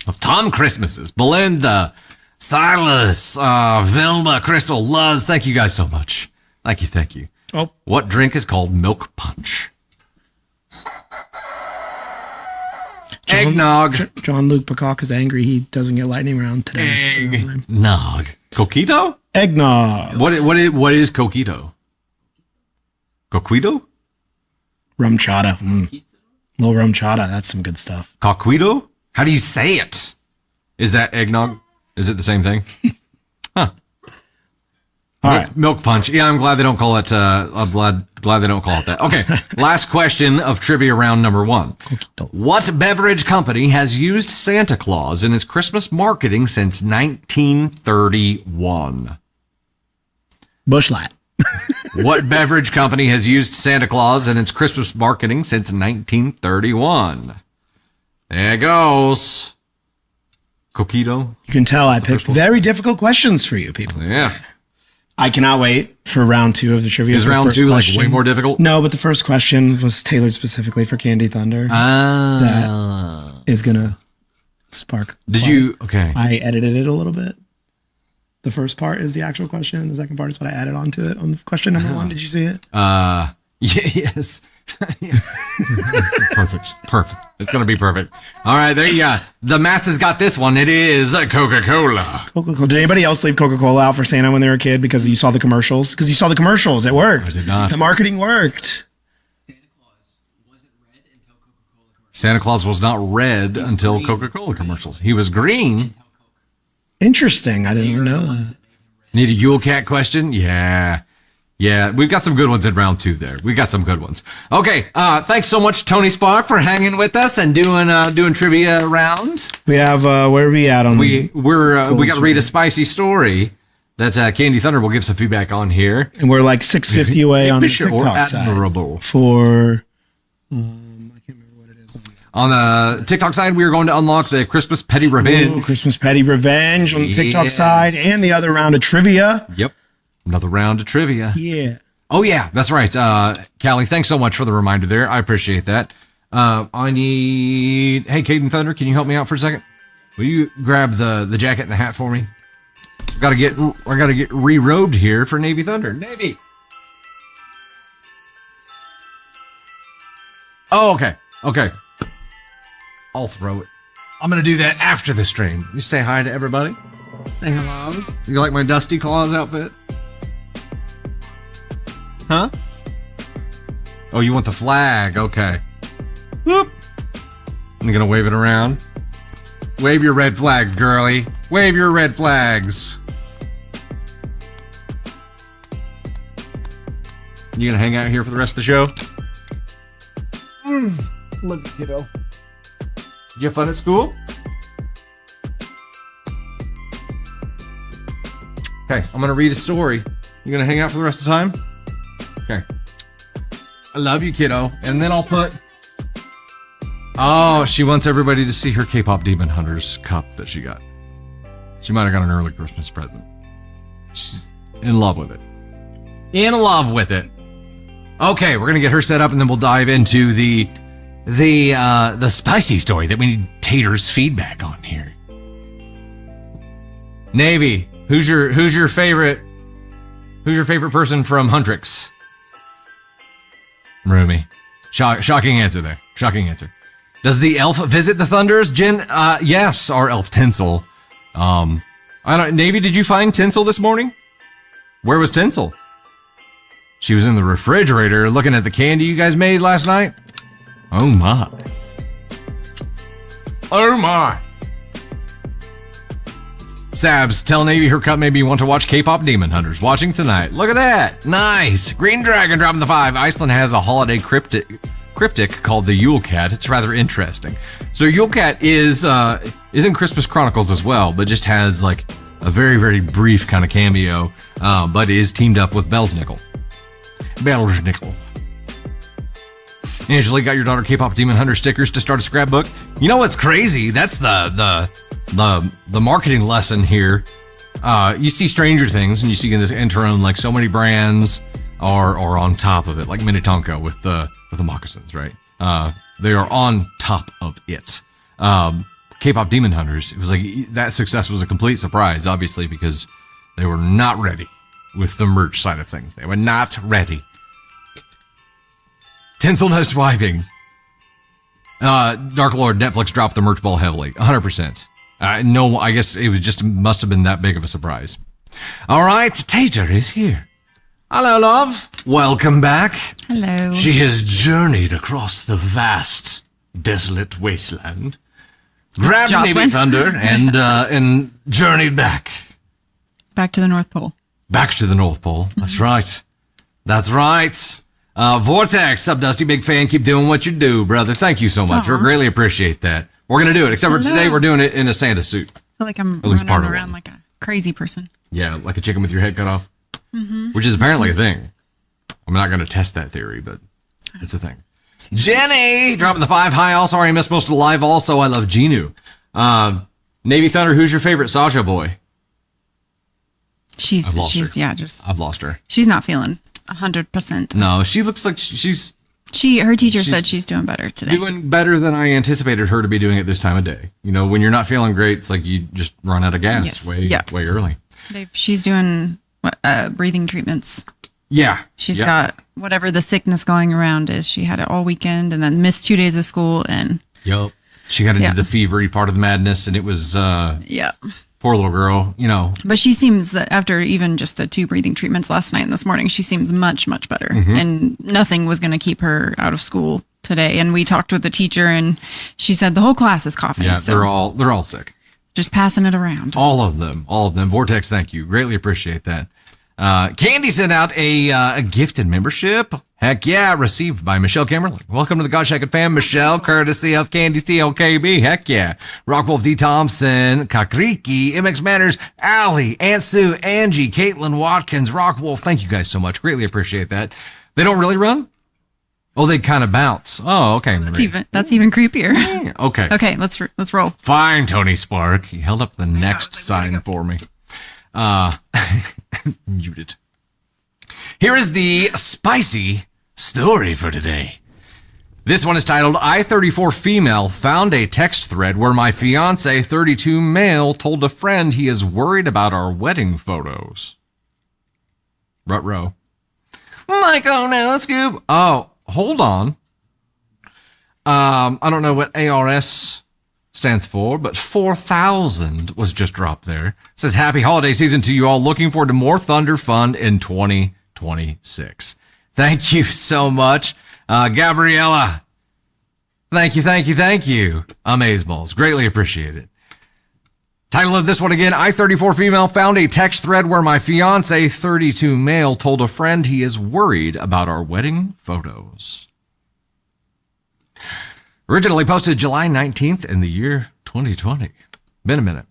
of Tom Christmases. Belinda, Silas, Vilma, Crystal, Luz. Thank you guys so much. Thank you. Oh, What drink is called milk punch? Eggnog. John Luke Peacock is angry. He doesn't get lightning round today. Eggnog. Coquito? Eggnog. What is coquito? Coquito? Rum chata. Little rum chata. That's some good stuff. Coquito? How do you say it? Is that eggnog? Is it the same thing? Huh. All right. Milk punch. Yeah, I'm glad they don't call it. I'm glad they don't call it that. Okay. Last question of trivia round number 1. What beverage company has used Santa Claus in its Christmas marketing since 1931? Busch Light. What beverage company has used Santa Claus in its Christmas marketing since 1931? There it goes. Coquito. You can tell I picked very difficult questions for you people. Yeah. I cannot wait for round 2 of the trivia. Is The round first 2 like question- way more difficult? No, but the first question was tailored specifically for Candy Thunder. That is going to spark. Did fire. you? Okay. I edited it a little bit. The first part is the actual question, and the second part is what I added onto it on question number 1. Did you see it? Yes. Perfect. It's going to be perfect. All right, there you go. The masses got this one. It is Coca-Cola. Coca-Cola. Did anybody else leave Coca-Cola out for Santa when they were a kid because you saw the commercials? Because you saw the commercials. It worked. I did not. The marketing worked. Santa Claus was not red until Coca-Cola commercials. He was green. Interesting. I didn't even know that. Need a Yule Cat question? Yeah. We've got some good ones in round 2 there. We got some good ones. Okay, thanks so much, Tony Spock, for hanging with us and doing trivia rounds. We have, where are we at on We got to read a spicy story that Candy Thunder will give some feedback on here. and we're like 650 away on the Efficient or TikTok side. admirable. For, I can't remember what it is. On the TikTok side, we are going to unlock the Christmas Petty Revenge. Ooh, Christmas Petty Revenge on the TikTok Yes. side and the other round of trivia. Yep. Another round of trivia. Yeah. Oh, yeah, that's right. Callie, thanks so much for the reminder there. I appreciate that. Hey, Caden Thunder, can you help me out for a second? Will you grab the jacket and the hat for me? I gotta get re-robed here for Navy Thunder. Navy. Oh, okay. I'll throw it. I'm gonna do that after the stream. You say hi to everybody. Say hello. You like my Dusty Claus outfit? Huh? Oh, you want the flag? Okay. Whoop. I'm gonna wave it around. Wave your red flags, girly. Wave your red flags. You gonna hang out here for the rest of the show? Love you, kiddo. Did you have fun at school? Okay, I'm gonna read a story. You gonna hang out for the rest of the time? Okay. I love you, kiddo. And then I'll put... Oh, she wants everybody to see her K-pop Demon Hunters cup that she got. She might have got an early Christmas present. She's in love with it. In love with it. Okay, we're gonna get her set up and then we'll dive into the spicy story that we need Tater's feedback on here. Navy, who's your favorite person from Huntrix? Roomy. Shocking answer there. Shocking answer. Does the elf visit the Thunders? Jen, yes, our elf Tinsel. Navy, did you find Tinsel this morning? Where was Tinsel? She was in the refrigerator looking at the candy you guys made last night. Oh my. Oh my. Sabs, tell Navy her cut made me want to watch K-pop Demon Hunters. Watching tonight. Look at that. Nice. Green Dragon dropping the 5. Iceland has a holiday cryptic called the Yule Cat. It's rather interesting. So Yule Cat is in Christmas Chronicles as well, but just has like a very, very brief kind of cameo, but is teamed up with Belsnickel. Belsnickel. Angela, got your daughter K-pop Demon Hunter stickers to start a scrapbook. You know what's crazy? That's the marketing lesson here. You see Stranger Things, and you see in this interim like so many brands are on top of it, like Minnetonka with the moccasins, right? They are on top of it. K-pop Demon Hunters, it was like that success was a complete surprise, obviously, because they were not ready with the merch side of things. They were not ready. Tinsel no swiping. Dark Lord, Netflix dropped the merch ball heavily, 100%. No, I guess it was just must have been that big of a surprise. All right, Tater is here. Hello, love. Welcome back. Hello. She has journeyed across the vast, desolate wasteland, grabbed Joplin. Navy Thunder, and journeyed back. Back to the North Pole. Back to the North Pole. That's right. That's right. Vortex, sub Dusty, big fan. Keep doing what you do, brother. Thank you so much. Aw. We greatly appreciate that. We're going to do it, except for Hello. today we're doing it in a Santa suit. I feel like I'm At least part running of around it. like a crazy person. Yeah, like a chicken with your head cut off, which is apparently a thing. I'm not going to test that theory, but it's a thing. Jenny, dropping the 5. Hi, all. Sorry I missed most of the live. Also, I love Genu. Navy Thunder, who's your favorite Sasha boy? She's I've lost her. yeah, just I've lost her. she's not feeling 100%. No, she looks like she's Her teacher said she's doing better today. doing better than I anticipated her to be doing at this time of day. You know, when you're not feeling great, it's like you just run out of gas Yes. way Yeah. way early. She's doing breathing treatments. Yeah. She's Yep. got whatever the sickness going around is. She had it all weekend and then missed 2 days of school and Yep. She got into Yeah. the fevery part of the madness, and it was yeah. poor little girl. You know, But she seems that after even just the 2 breathing treatments last night and this morning, she seems much, much better. Mm-hmm. And nothing was going to keep her out of school today. And we talked with the teacher and she said the whole class is coughing. yeah, so they're all sick. just passing it around. All of them. Vortex, thank you. Greatly appreciate that. Candy sent out a gifted membership. Heck yeah, received by Michelle Kimberly. Welcome to the God Shaken fam, Michelle, courtesy of Candy CLKB. Heck yeah. Rockwolf D. Thompson, Kakriki, MX Manners, Allie, Aunt Sue, Angie, Caitlin Watkins, Rockwolf. Thank you guys so much. Greatly appreciate that. They don't really run? Oh, they kind of bounce. Oh, okay. That's even creepier. Okay. Okay, let's roll. Fine, Tony Spark. He held up the next sign for me. Muted. Here is the spicy story for today. This one is titled, I-34 female found a text thread where my fiance 32 male told a friend he is worried about our wedding photos. Rut-row. Like, oh no, Scoob. Oh, hold on. I don't know what ARS stands for, but 4,000 was just dropped there. It says, happy holiday season to you all. Looking forward to more Thunder Fun in 2026. Thank you so much. Gabriella. Thank you. Amazeballs. Greatly appreciate it. Title of this one again, I-34 female found a text thread where my fiance 32 male told a friend he is worried about our wedding photos. Originally posted July 19th in the year 2020. Been a minute.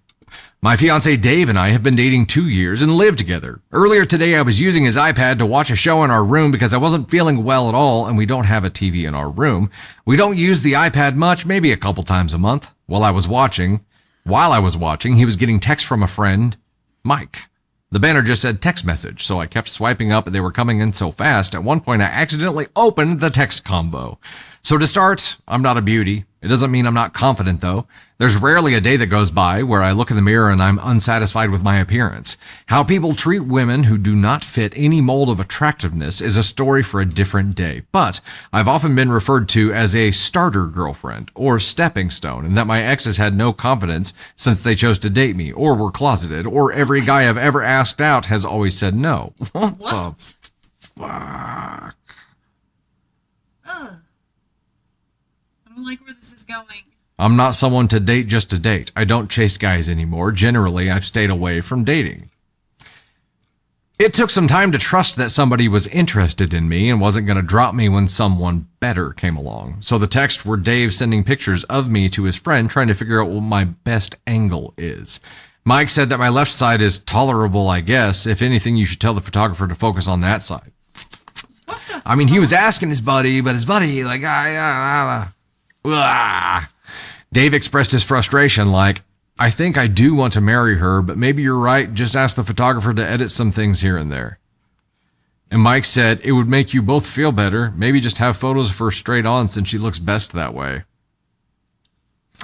My fiance Dave and I have been dating 2 years and live together. Earlier today, I was using his iPad to watch a show in our room because I wasn't feeling well at all and we don't have a TV in our room. We don't use the iPad much, maybe a couple times a month. While I was watching, he was getting text from a friend, Mike. The banner just said text message, so I kept swiping up and they were coming in so fast. At one point, I accidentally opened the text combo. So to start, I'm not a beauty, It doesn't mean I'm not confident, though. There's rarely a day that goes by where I look in the mirror and I'm unsatisfied with my appearance. How people treat women who do not fit any mold of attractiveness is a story for a different day. But I've often been referred to as a starter girlfriend or stepping stone, and that my exes had no confidence since they chose to date me or were closeted, or every guy I've ever asked out has always said no. What the fuck? Ugh. I don't like where this is going. I'm not someone to date just to date. I don't chase guys anymore. Generally, I've stayed away from dating. It took some time to trust that somebody was interested in me and wasn't going to drop me when someone better came along. So the texts were Dave sending pictures of me to his friend trying to figure out what my best angle is. Mike said that my left side is tolerable, I guess. If anything, you should tell the photographer to focus on that side. I mean, he was asking his buddy, but his buddy, like, Dave expressed his frustration like, I think I do want to marry her, but maybe you're right. Just ask the photographer to edit some things here and there. And Mike said, it would make you both feel better. Maybe just have photos of her straight on since she looks best that way.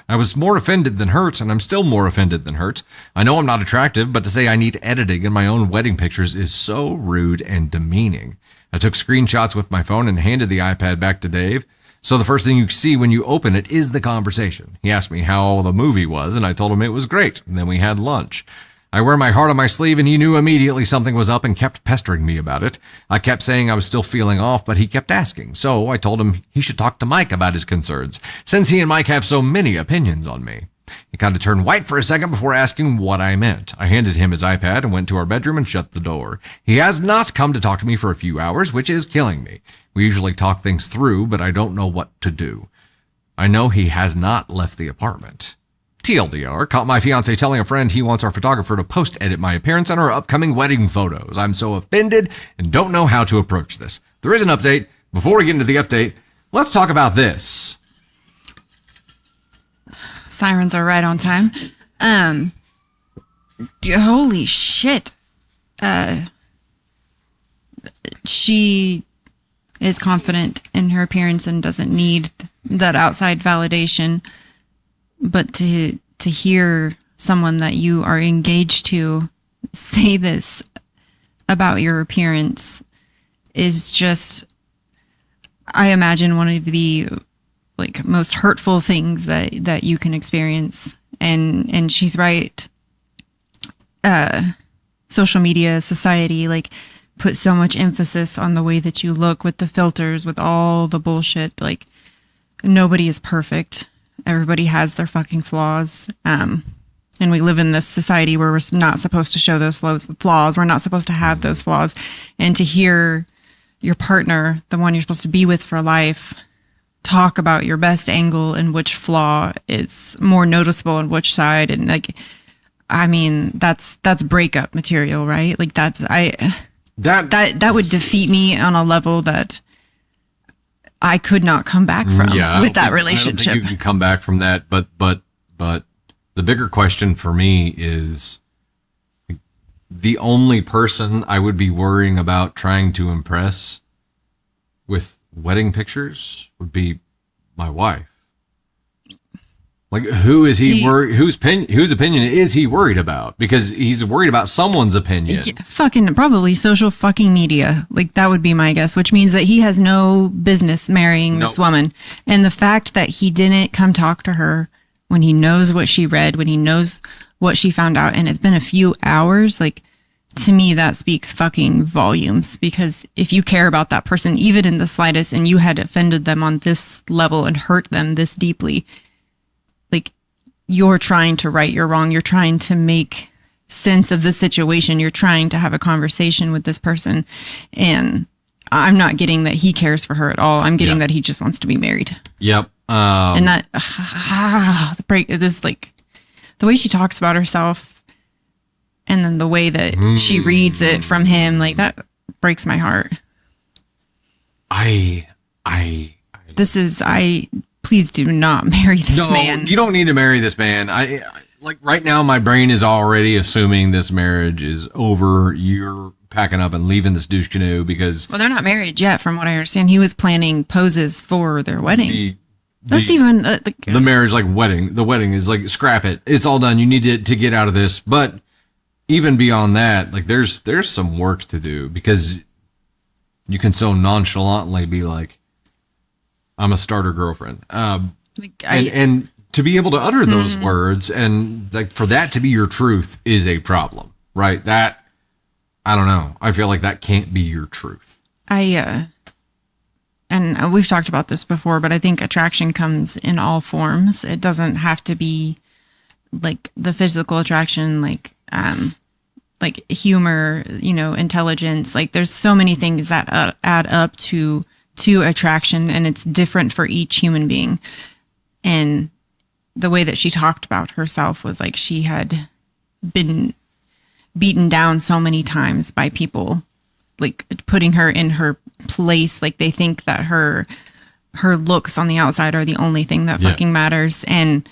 I was more offended than hurt, and I'm still more offended than hurt. I know I'm not attractive, but to say I need editing in my own wedding pictures is so rude and demeaning. I took screenshots with my phone and handed the iPad back to Dave. So the first thing you see when you open it is the conversation. He asked me how the movie was, and I told him it was great. And then we had lunch. I wear my heart on my sleeve, and he knew immediately something was up and kept pestering me about it. I kept saying I was still feeling off, but he kept asking. So I told him he should talk to Mike about his concerns, since he and Mike have so many opinions on me. He kind of turned white for a second before asking what I meant. I handed him his iPad and went to our bedroom and shut the door. He has not come to talk to me for a few hours, which is killing me. We usually talk things through, but I don't know what to do. I know he has not left the apartment. TLDR, caught my fiance telling a friend he wants our photographer to post-edit my appearance on our upcoming wedding photos. I'm so offended and don't know how to approach this. There is an update. Before we get into the update, let's talk about this. Sirens are right on time. Holy shit. She is confident in her appearance and doesn't need that outside validation. But to hear someone that you are engaged to say this about your appearance is just, I imagine, one of the like most hurtful things that you can experience. And she's right. Social media, society, like, put so much emphasis on the way that you look with the filters, with all the bullshit. Like, nobody is perfect. Everybody has their fucking flaws. And we live in this society where we're not supposed to show those flaws. We're not supposed to have those flaws. And to hear your partner, the one you're supposed to be with for life, talk about your best angle and which flaw is more noticeable on which side. And like, I mean, that's breakup material, right? Like that would defeat me on a level that I could not come back from with that relationship. I don't think you can come back from that. But the bigger question for me is the only person I would be worrying about trying to impress with wedding pictures would be my wife. Like, who is he worried? Whose opinion is he worried about? Because he's worried about someone's opinion. Fucking probably social fucking media. Like, that would be my guess, which means that he has no business marrying this woman. And the fact that he didn't come talk to her when he knows what she read, when he knows what she found out, and it's been a few hours, like, to me, that speaks fucking volumes. Because if you care about that person, even in the slightest, and you had offended them on this level and hurt them this deeply, like, you're trying to right your wrong. You're trying to make sense of the situation. You're trying to have a conversation with this person. And I'm not getting that he cares for her at all. I'm getting that he just wants to be married. Yep. And that, this, like, the way she talks about herself and then the way that she reads it from him, like, that breaks my heart. Please do not marry this man. You don't need to marry this man. I like, right now, my brain is already assuming this marriage is over. You're packing up and leaving this douche canoe because... Well, they're not married yet, from what I understand. He was planning poses for their wedding. That's even the marriage, like the wedding is like, scrap it. It's all done. You need to get out of this. But even beyond that, like there's some work to do, because you can so nonchalantly be like, I'm a starter girlfriend. And to be able to utter those words and like for that to be your truth is a problem, right? That, I don't know. I feel like that can't be your truth. And we've talked about this before, but I think attraction comes in all forms. It doesn't have to be like the physical attraction, like humor, intelligence. Like there's so many things that add up to attraction, and it's different for each human being. And the way that she talked about herself was like she had been beaten down so many times by people, like putting her in her place. Like they think that her looks on the outside are the only thing that fucking matters. And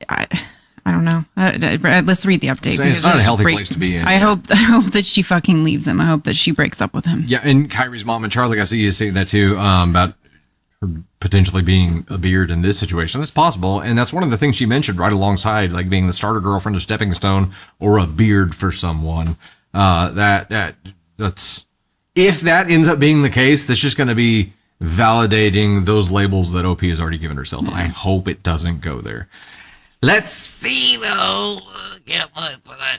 I don't know. Let's read the update. It's not a healthy place to be in. I hope that she fucking leaves him. I hope that she breaks up with him. Yeah, and Kyrie's mom and Charlie, I see you saying that too, about her potentially being a beard in this situation. That's possible, and that's one of the things she mentioned right alongside, like being the starter girlfriend, a stepping stone, or a beard for someone. That's if that ends up being the case, that's just going to be validating those labels that OP has already given herself. I hope it doesn't go there. Let's see, though.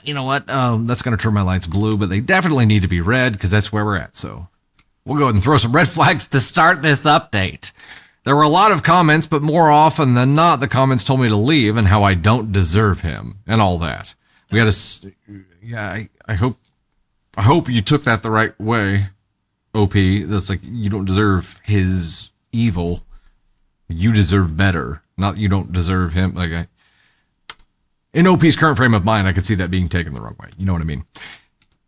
You know what? That's going to turn my lights blue, but they definitely need to be red because that's where we're at. So we'll go ahead and throw some red flags to start this update. There were a lot of comments, but more often than not, the comments told me to leave and how I don't deserve him and all that. We got to, I hope you took that the right way, OP. That's like, you don't deserve his evil. You deserve better. Not you don't deserve him. Like, in OP's current frame of mind, I could see that being taken the wrong way. You know what I mean?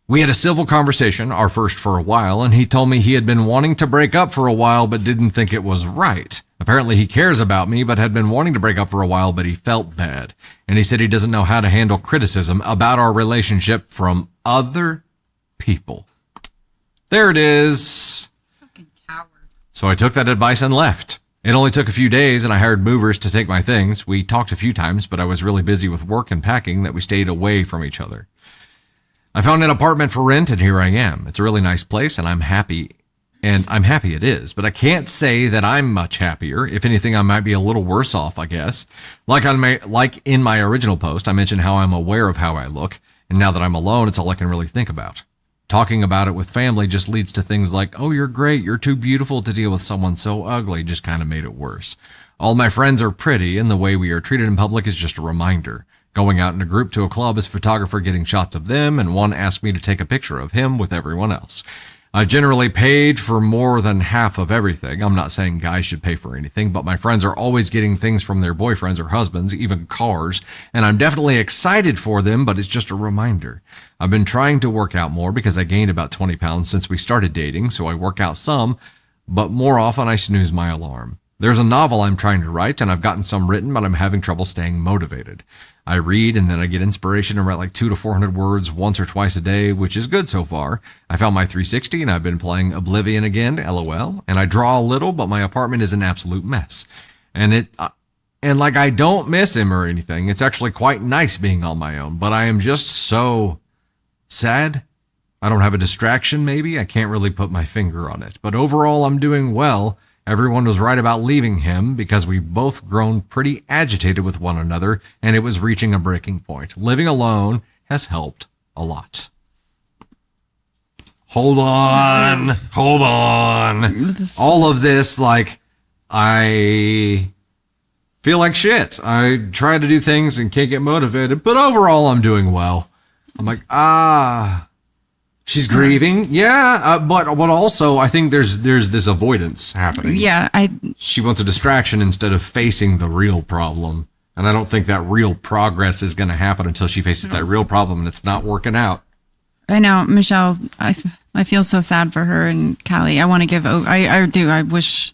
We had a civil conversation, our first for a while, and he told me he had been wanting to break up for a while, but didn't think it was right. Apparently he cares about me, but had been wanting to break up for a while, but he felt bad. And he said he doesn't know how to handle criticism about our relationship from other people. There it is. Fucking coward. So I took that advice and left. It only took a few days, and I hired movers to take my things. We talked a few times, but I was really busy with work and packing that we stayed away from each other. I found an apartment for rent, and here I am. It's a really nice place, and I'm happy. And I'm happy it is, but I can't say that I'm much happier. If anything, I might be a little worse off, I guess. Like in my original post, I mentioned how I'm aware of how I look, and now that I'm alone, it's all I can really think about. Talking about it with family just leads to things like, oh, you're great, you're too beautiful to deal with someone so ugly, just kind of made it worse. All my friends are pretty, and the way we are treated in public is just a reminder. Going out in a group to a club is photographer getting shots of them, and one asked me to take a picture of him with everyone else. I've generally paid for more than half of everything. I'm not saying guys should pay for anything, but my friends are always getting things from their boyfriends or husbands, even cars, and I'm definitely excited for them, but it's just a reminder. I've been trying to work out more because I gained about 20 pounds since we started dating, so I work out some, but more often I snooze my alarm. There's a novel I'm trying to write, and I've gotten some written, but I'm having trouble staying motivated. I read, and then I get inspiration and write like 200 to 400 words once or twice a day, which is good so far. I found my 360, and I've been playing Oblivion again, LOL, and I draw a little, but my apartment is an absolute mess. And I don't miss him or anything. It's actually quite nice being on my own, but I am just so sad. I don't have a distraction, maybe. I can't really put my finger on it. But overall, I'm doing well. Everyone was right about leaving him because we both grown pretty agitated with one another, and it was reaching a breaking point. Living alone has helped a lot. Hold on. All of this, like, I feel like shit. I try to do things and can't get motivated, but overall I'm doing well. I'm like, she's grieving, yeah, but also I think there's this avoidance happening. Yeah, she wants a distraction instead of facing the real problem, and I don't think that real progress is going to happen until she faces that real problem, and it's not working out. I know, Michelle. I feel so sad for her and Callie. I want to give. I do. I wish,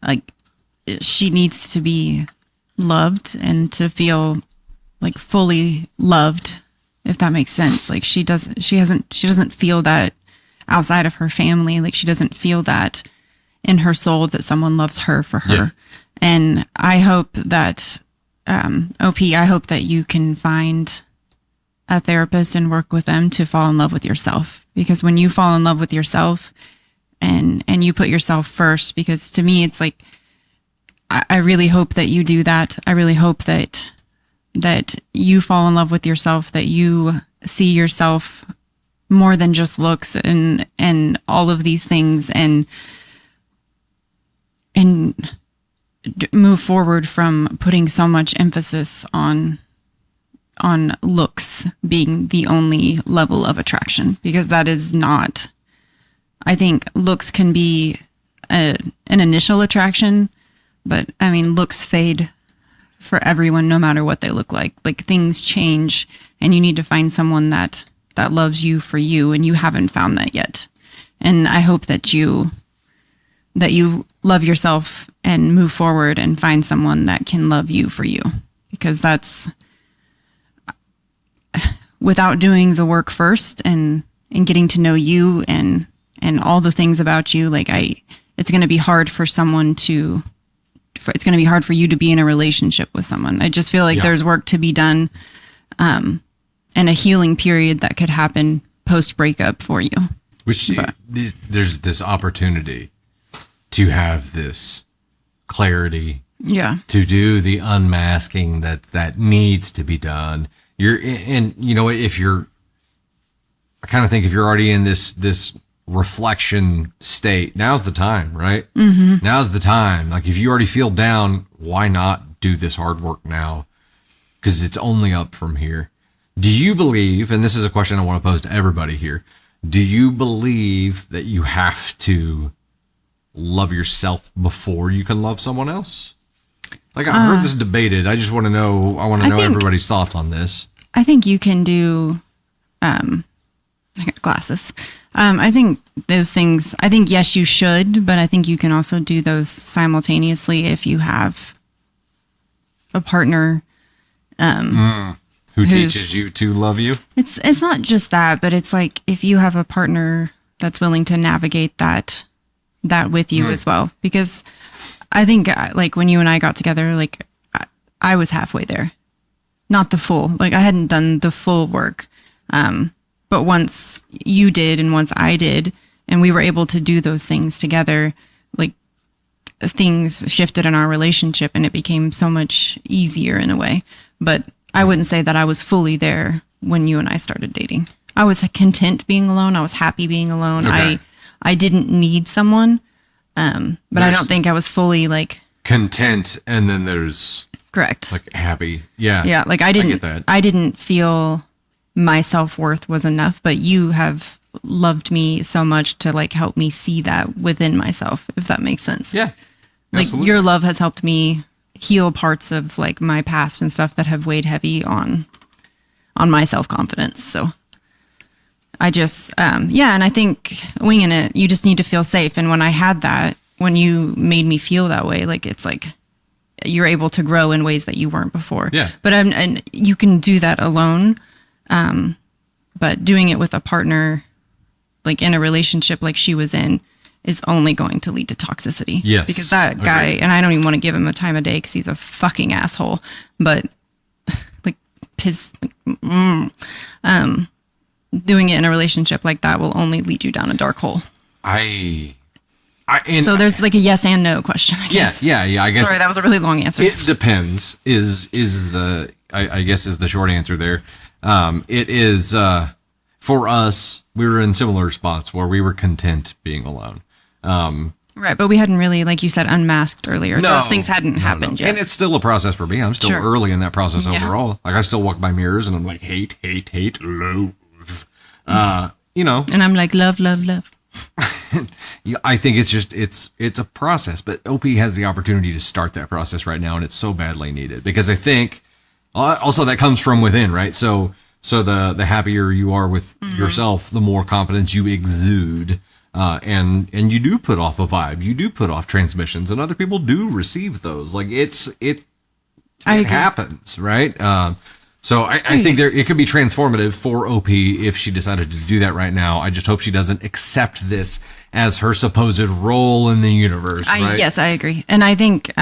like, she needs to be loved and to feel like fully loved. If that makes sense. Like she doesn't feel that outside of her family. Like she doesn't feel that in her soul that someone loves her for her. And I hope that, OP, I hope that you can find a therapist and work with them to fall in love with yourself. Because when you fall in love with yourself and you put yourself first, because to me, it's like, I really hope that you do that. I really hope that you fall in love with yourself, that you see yourself more than just looks and all of these things, and move forward from putting so much emphasis on looks being the only level of attraction, because that is not. I think looks can be an initial attraction, but I mean, looks fade for everyone, no matter what they look like. Like, things change, and you need to find someone that loves you for you, and you haven't found that yet. And I hope that you love yourself and move forward and find someone that can love you for you, because that's, without doing the work first and getting to know you and all the things about you, like, it's going to be hard for someone to, it's going to be hard for you to be in a relationship with someone. I just feel like there's work to be done, and a healing period that could happen post breakup for you. There's this opportunity to have this clarity, to do the unmasking that needs to be done. I kind of think if you're already in this reflection state, now's the time, right? Mm-hmm. Now's the time. Like, if you already feel down, why not do this hard work now? Because it's only up from here. Do you believe, and this is a question I want to pose to everybody here, do you believe that you have to love yourself before you can love someone else? Like, I've heard this debated. I just want to know, I think everybody's thoughts on this. I think you can do, I got glasses. I think those things, I think, yes, you should, but I think you can also do those simultaneously if you have a partner, who teaches you to love you. It's not just that, but it's like, if you have a partner that's willing to navigate that with you as well. Because I think, like, when you and I got together, like, I was halfway there, not the full, like, I hadn't done the full work. But once you did and once I did, and we were able to do those things together, like, things shifted in our relationship and it became so much easier in a way. But I wouldn't say that I was fully there when you and I started dating. I was content being alone. I was happy being alone. Okay. I didn't need someone. But I don't think I was fully, like, content. And then there's correct, like, happy. Yeah. Yeah. Like, I get that. I didn't feel my self-worth was enough, but you have loved me so much to, like, help me see that within myself, if that makes sense. Yeah. Like, absolutely. your love has helped me heal parts of, like, my past and stuff that have weighed heavy on my self-confidence. So I just, and I think winging it, you just need to feel safe. And when I had that, when you made me feel that way, like, it's like you're able to grow in ways that you weren't before. Yeah. But and you can do that alone. But doing it with a partner, like, in a relationship like she was in, is only going to lead to toxicity. Yes. Because that guy, and I don't even want to give him a time of day because he's a fucking asshole, but, like, doing it in a relationship like that will only lead you down a dark hole. So there's, like, a yes and no question, I guess. Yeah. I guess. Sorry, that was a really long answer. It depends. Is the I guess is the short answer there. It is for us. We were in similar spots where we were content being alone. Right, but we hadn't really, like you said, unmasked earlier. Those things hadn't happened yet. And it's still a process for me. I'm still early in that process overall. Like, I still walk by mirrors and I'm like, hate, loathe. And I'm like, love. I think it's just, it's a process, but OP has the opportunity to start that process right now, and it's so badly needed, because I think also that comes from within, right? So the happier you are with yourself, the more confidence you exude, and you do put off a vibe, you do put off transmissions, and other people do receive those. Like, it happens, right? So I think it could be transformative for OP if she decided to do that right now. I just hope she doesn't accept this as her supposed role in the universe. Right? Yes, I agree. And I think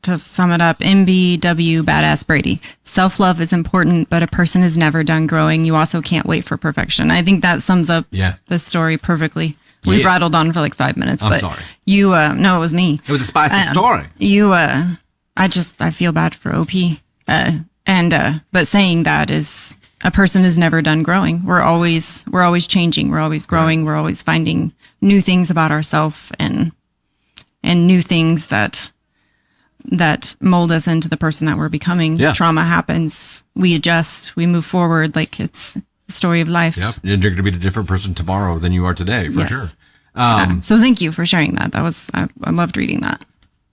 to sum it up, MBW Badass Brady. Self-love is important, but a person is never done growing. You also can't wait for perfection. I think that sums up the story perfectly. We've rattled on for like 5 minutes, I'm but sorry. you, no, it was me. It was a spicy story. You, I feel bad for OP. But saying that is, a person is never done growing. We're always changing. We're always growing. We're always finding new things about ourselves and new things that mold us into the person that we're becoming. Yeah. Trauma happens. We adjust. We move forward. Like it's the story of life. Yep. You're going to be a different person tomorrow than you are today, for sure. So thank you for sharing that. I loved reading that.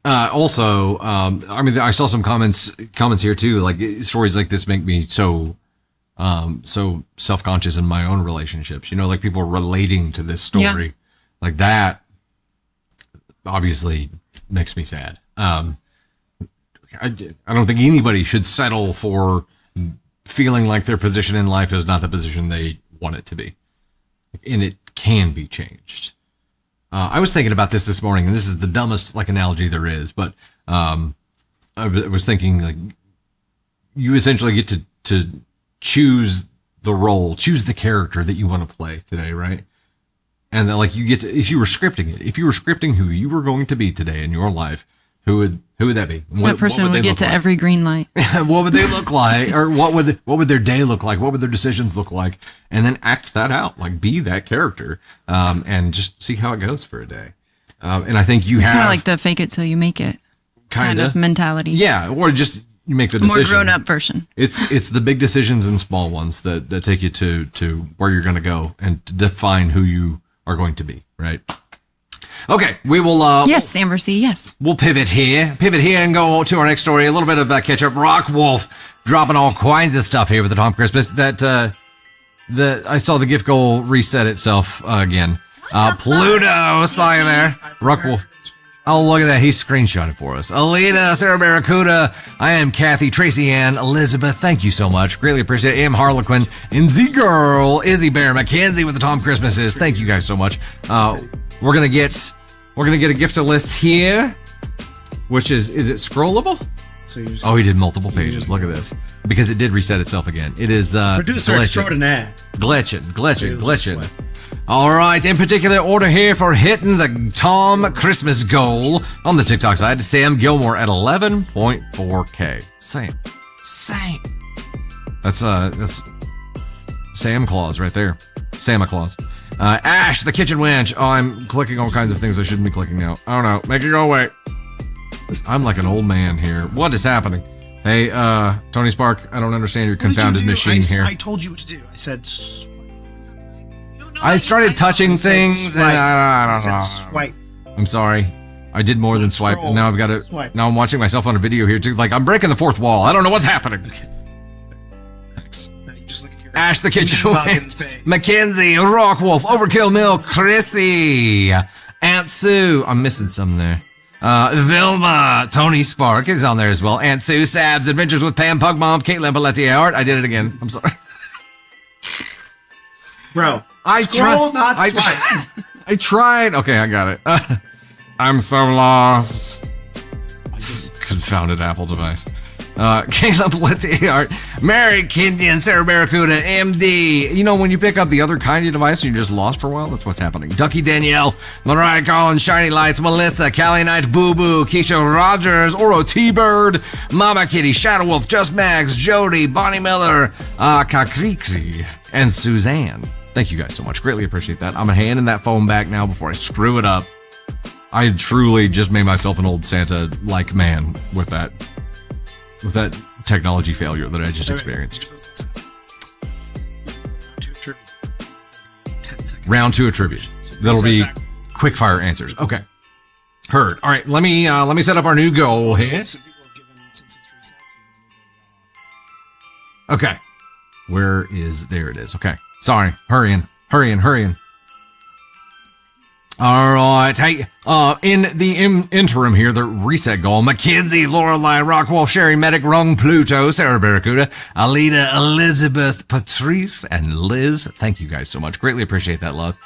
Also, I mean, I saw some comments here too. Like stories like this make me so self-conscious in my own relationships. You know, like people relating to this story, like that. Obviously, makes me sad. I don't think anybody should settle for feeling like their position in life is not the position they want it to be, and it can be changed. I was thinking about this morning, and this is the dumbest analogy there is, but I was thinking like you essentially get to choose the role, choose the character that you want to play today, right? And then you get to, if you were scripting who you were going to be today in your life, who would that be? That person would get to every green light. What would they look like, or what would their day look like? What would their decisions look like? And then act that out, be that character, and just see how it goes for a day. And I think it's kind of like the fake it till you make it kind of mentality. Yeah, or just you make the decision. More grown up version. It's the big decisions and small ones that take you to where you're going to go and to define who you are going to be, right? Okay, we will. Yes, Amber C. Yes. We'll pivot here, and go to our next story. A little bit of catch up. Rock Wolf dropping all kinds of stuff here with the Tom Christmas. That I saw the gift goal reset itself again. Pluto, saw you there. Rock Wolf. Oh, look at that. He screenshotted for us. Alita, Sarah Barracuda. I am Kathy, Tracy Ann, Elizabeth. Thank you so much. Greatly appreciate it. M. Harlequin. And the girl, Izzy Bear, Mackenzie with the Tom Christmases. Thank you guys so much. We're gonna get a gift list here, which is it scrollable? So he did multiple pages. Look at this, because it did reset itself again. It is producer extraordinaire. Glitching. All right, in particular order here for hitting the Tom Christmas goal on the TikTok side. Sam Gilmore at 11.4K. Same. That's Sam Claus right there. Santa Claus. Ash, the kitchen wench. Oh, I'm clicking all kinds of things I shouldn't be clicking now. I don't know. Make it go away. I'm like an old man here. What is happening? Hey, Tony Spark, I don't understand your confounded machine here. I told you what to do. I said swipe. I started touching things and I don't know. Swipe. I'm sorry. I did more than swipe, and now I've got to. Swipe. Now I'm watching myself on a video here too. I'm breaking the fourth wall. I don't know what's happening. Thanks. Ash the kitchen wench. Mackenzie, Rockwolf, Overkill Milk, Chrissy, Aunt Sue. I'm missing some there. Vilma, Tony Spark is on there as well. Aunt Sue, Sabs, Adventures with Pam, Pug Mom, Caitlin Pelletier Art. I did it again. I'm sorry. Bro, I tried. Okay, I got it. I'm so lost. Confounded Apple device. Caleb Pelletier, Mary Kindian, Sarah Barracuda, MD. You know, when you pick up the other kind of device and you're just lost for a while, that's what's happening. Ducky Danielle, Mariah Collins, Shiny Lights, Melissa, Callie Knight, Boo Boo, Keisha Rogers, Oro T-Bird, Mama Kitty, Shadow Wolf, Just Mags, Jody, Bonnie Miller, Kakrikri, and Suzanne. Thank you guys so much. Greatly appreciate that. I'm handing that phone back now before I screw it up. I truly just made myself an old Santa-like man with that technology failure that I just experienced. Round 2 of trivia. That'll be quick fire answers. Okay. Heard. All right. Let me set up our new goal here. Okay. There it is. Okay. Sorry. Hurrying. All right. Hey, in the interim here, the reset goal: Mackenzie, Lorelei, Rockwolf, Sherry, Medic, Rung, Pluto, Sarah Barracuda, Alita, Elizabeth, Patrice, and Liz. Thank you guys so much. Greatly appreciate that love.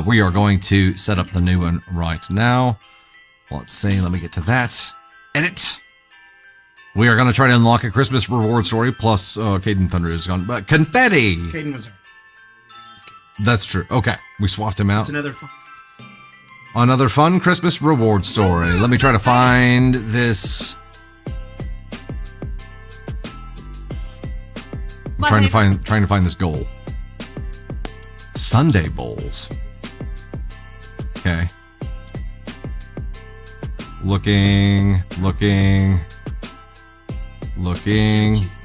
We are going to set up the new one right now. Let's see. Let me get to that. Edit. We are going to try to unlock a Christmas reward story. Plus, Caden Thunder is gone, but confetti. Caden was there. That's true. Okay, we swapped him out. It's another fun. Another fun Christmas reward story. Let me try to find this. I'm trying to find this goal. Sunday bowls. Okay. Looking.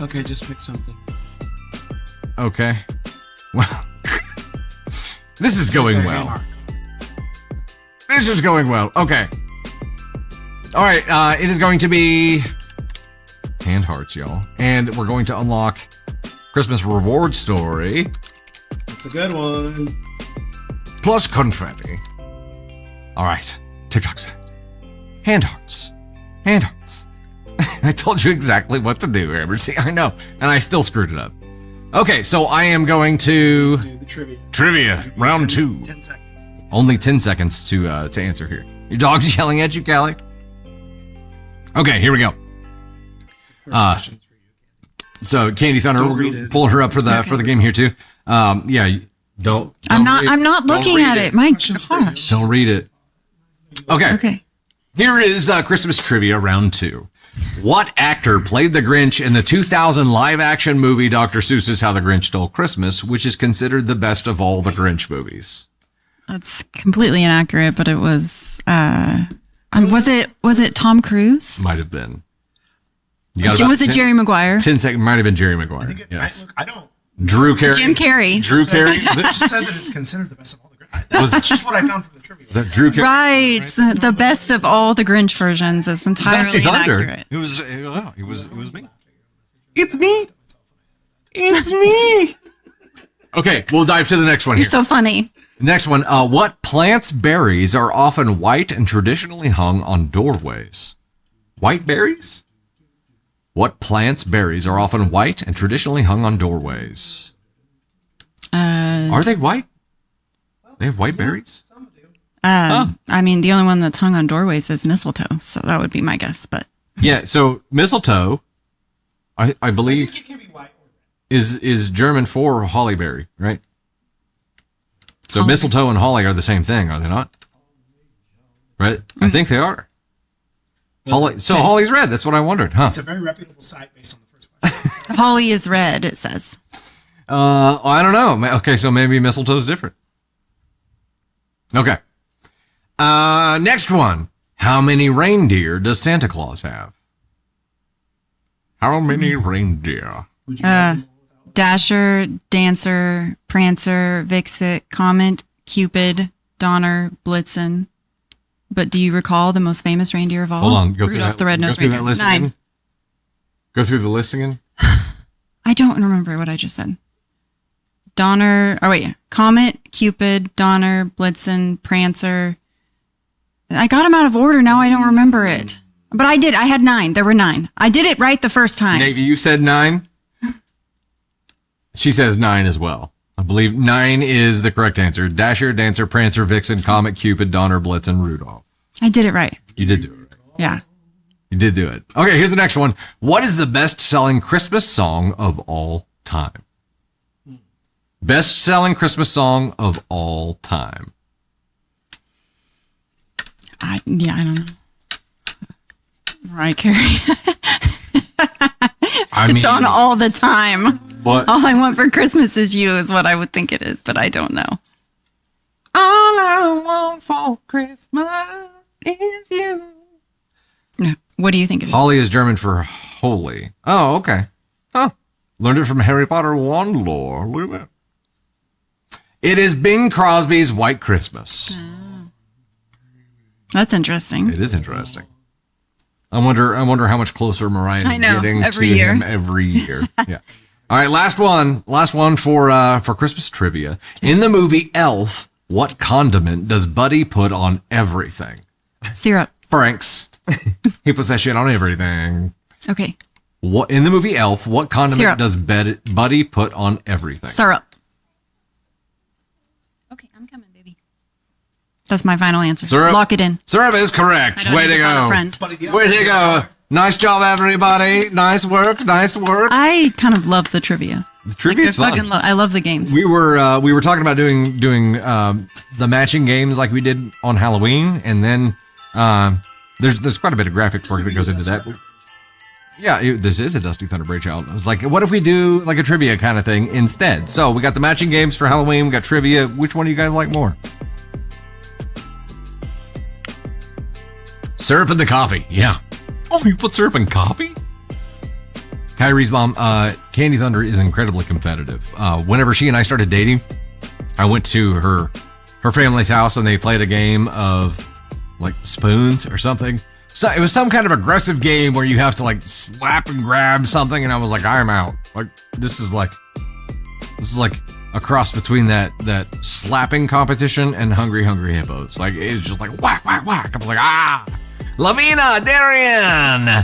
Okay, just pick something. Okay. Well, this is going well. This is going well. Okay. All right. It is going to be hand hearts, y'all, and we're going to unlock Christmas reward story It's a good one. plus confetti. All right. TikTok said hand hearts. Hand hearts. I told you exactly what to do, Amber. See, I know, and I still screwed it up. Okay, so I am going to Do the trivia. trivia round 2. 10 seconds. Only 10 seconds to answer here. Your dog's yelling at you, Callie? Okay, here we go. First question's for you. So Candy Thunder, Don't we're read gonna it. pull her up for the game here too. Yeah, don't. I'm not don't looking read at it. My Questions for you. gosh. Don't read it. Okay. Okay. Here is Christmas trivia round 2. What actor played the Grinch in the 2000 live-action movie Dr. Seuss's How the Grinch Stole Christmas, which is considered the best of all the Grinch movies? That's completely inaccurate, but it was was it Tom Cruise? Might have been. You got about Was it 10 Jerry Maguire? 10 seconds. Might have been Jerry Maguire. I think Yes. I don't. Drew Carey. Jim Carrey. Drew Carey. It just said that it's considered the best of all the Grinch. Was- That's just what I found from the trivia. That Drew Carey. Right. The best of all the Grinch versions is entirely Best of Thunder. inaccurate. It was me. It's me. It's me. Okay, we'll dive to the next one You're here. so funny. Next one. What plant's berries are often white and traditionally hung on doorways? White berries? What plant's berries are often white and traditionally hung on doorways? Are they white? They have white berries? I mean, the only one that's hung on doorways is mistletoe, so that would be my guess. But Yeah, so mistletoe, I believe, It can be white or red. is German for hollyberry, right? So Holly. mistletoe and holly are the same thing, are they not? Right? I think they are. Holly, so holly's red. That's what I wondered, huh? It's a very reputable site based on the first question. holly is red, it says. I don't know. Okay, so maybe mistletoe's different. Okay. Next one. How many reindeer does Santa Claus have? How many reindeer? Would you rather know without- Dasher, Dancer, Prancer, Vixit, Comet, Cupid, Donner, Blitzen. But do you recall the most famous reindeer of all? Hold on. Go through Rudolph that, the go Red-Nosed through that Reindeer. list 9. again. Go through the list again. I don't remember what I just said. Donner, Comet, Cupid, Donner, Blitzen, Prancer. I got them out of order. Now I don't remember it. But I did. I had 9. There were 9. I did it right the first time. Navy, you said 9. She says 9 as well. I believe 9 is the correct answer. Dasher, Dancer, Prancer, Vixen, Comet, Cupid, Donner, Blitzen, Rudolph. I did it right. You did do it. Yeah. You did do it. Okay, here's the next one. What is the best-selling Christmas song of all time? Best-selling Christmas song of all time. I don't know. Mariah Carey. It's on all the time. What? All I want for Christmas is you is what I would think it is, but I don't know. All I want for Christmas is you. No. What do you think it is? Holly is German for holy. Oh, okay. Huh. Learned it from Harry Potter wand lore. Look at that. It is Bing Crosby's White Christmas. That's interesting. It is interesting. I wonder how much closer Mariah is I know, getting every to year. him every year. Yeah. All right, last one for Christmas trivia. In the movie Elf, what condiment does Buddy put on everything? Syrup. Frank's. He puts that shit on everything. Okay. What in the movie Elf? What condiment Syrup. does Buddy put on everything? Syrup. Okay, I'm coming, baby. That's my final answer. Syrup. Lock it in. Syrup is correct. I don't Way need to to phone a go. friend. Buddy, the Way to opposite go. Nice job, everybody. Nice work. Nice work. I kind of love the trivia. The trivia's I fun. I love the games. We were talking about doing the matching games like we did on Halloween, and then there's quite a bit of graphics work that goes into that. Yeah, this is a Dusty Thunder Brainchild. I was like, what if we do like a trivia kind of thing instead? So we got the matching games for Halloween. We got trivia. Which one do you guys like more? Syrup in the coffee. Yeah. Oh, you put syrup in coffee? Kyrie's mom, Candy Thunder is incredibly competitive. Whenever she and I started dating, I went to her family's house and they played a game of like spoons or something. So it was some kind of aggressive game where you have to like slap and grab something, and I was like, I'm out. Like this is like a cross between that slapping competition and Hungry Hippos. Like it's just like whack whack whack. I'm like Lavina, Darian,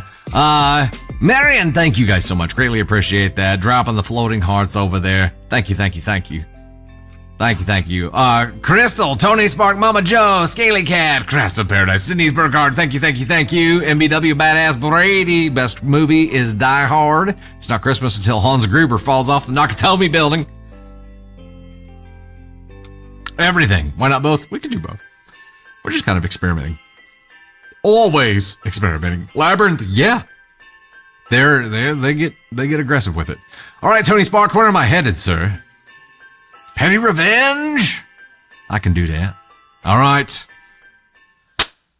Marion, thank you guys so much. Greatly appreciate that. Dropping the floating hearts over there. Thank you. Crystal, Tony Spark, Mama Joe, Scaly Cat, Crest Paradise, Denise Burkhardt, thank you. MBW Badass Brady, best movie is Die Hard. It's not Christmas until Hans Gruber falls off the Nakatomi building. Everything. Why not both? We can do both. We're just kind of experimenting. Always experimenting. Labyrinth, yeah. They get aggressive with it. All right, Tony Spark, where am I headed, sir? Petty revenge? I can do that. All right.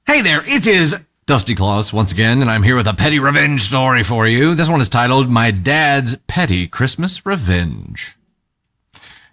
Hey there, it is Dusty Claus once again, and I'm here with a petty revenge story for you. This one is titled My Dad's Petty Christmas Revenge.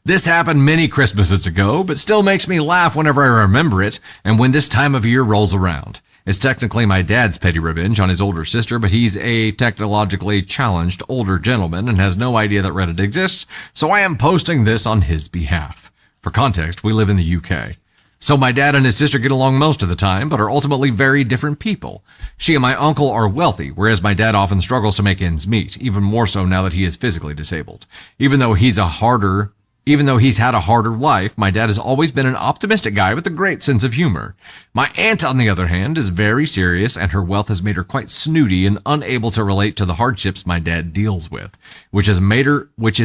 This happened many Christmases ago, but still makes me laugh whenever I remember it and when this time of year rolls around. It's technically my dad's petty revenge on his older sister, but he's a technologically challenged older gentleman and has no idea that Reddit exists, so I am posting this on his behalf. For context, we live in the UK. So my dad and his sister get along most of the time, but are ultimately very different people. She and my uncle are wealthy, whereas my dad often struggles to make ends meet, even more so now that he is physically disabled. Even though he's had a harder life, my dad has always been an optimistic guy with a great sense of humor. My aunt, on the other hand, is very serious, and her wealth has made her quite snooty and unable to relate to the hardships my dad deals with, which is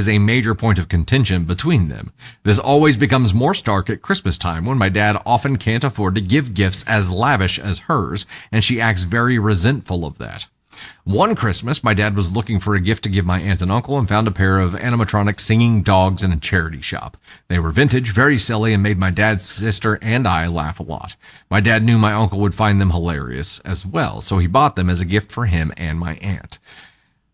a major point of contention between them. This always becomes more stark at Christmas time, when my dad often can't afford to give gifts as lavish as hers, and she acts very resentful of that. One Christmas, my dad was looking for a gift to give my aunt and uncle and found a pair of animatronic singing dogs in a charity shop. They were vintage, very silly, and made my dad's sister and I laugh a lot. My dad knew my uncle would find them hilarious as well, so he bought them as a gift for him and my aunt.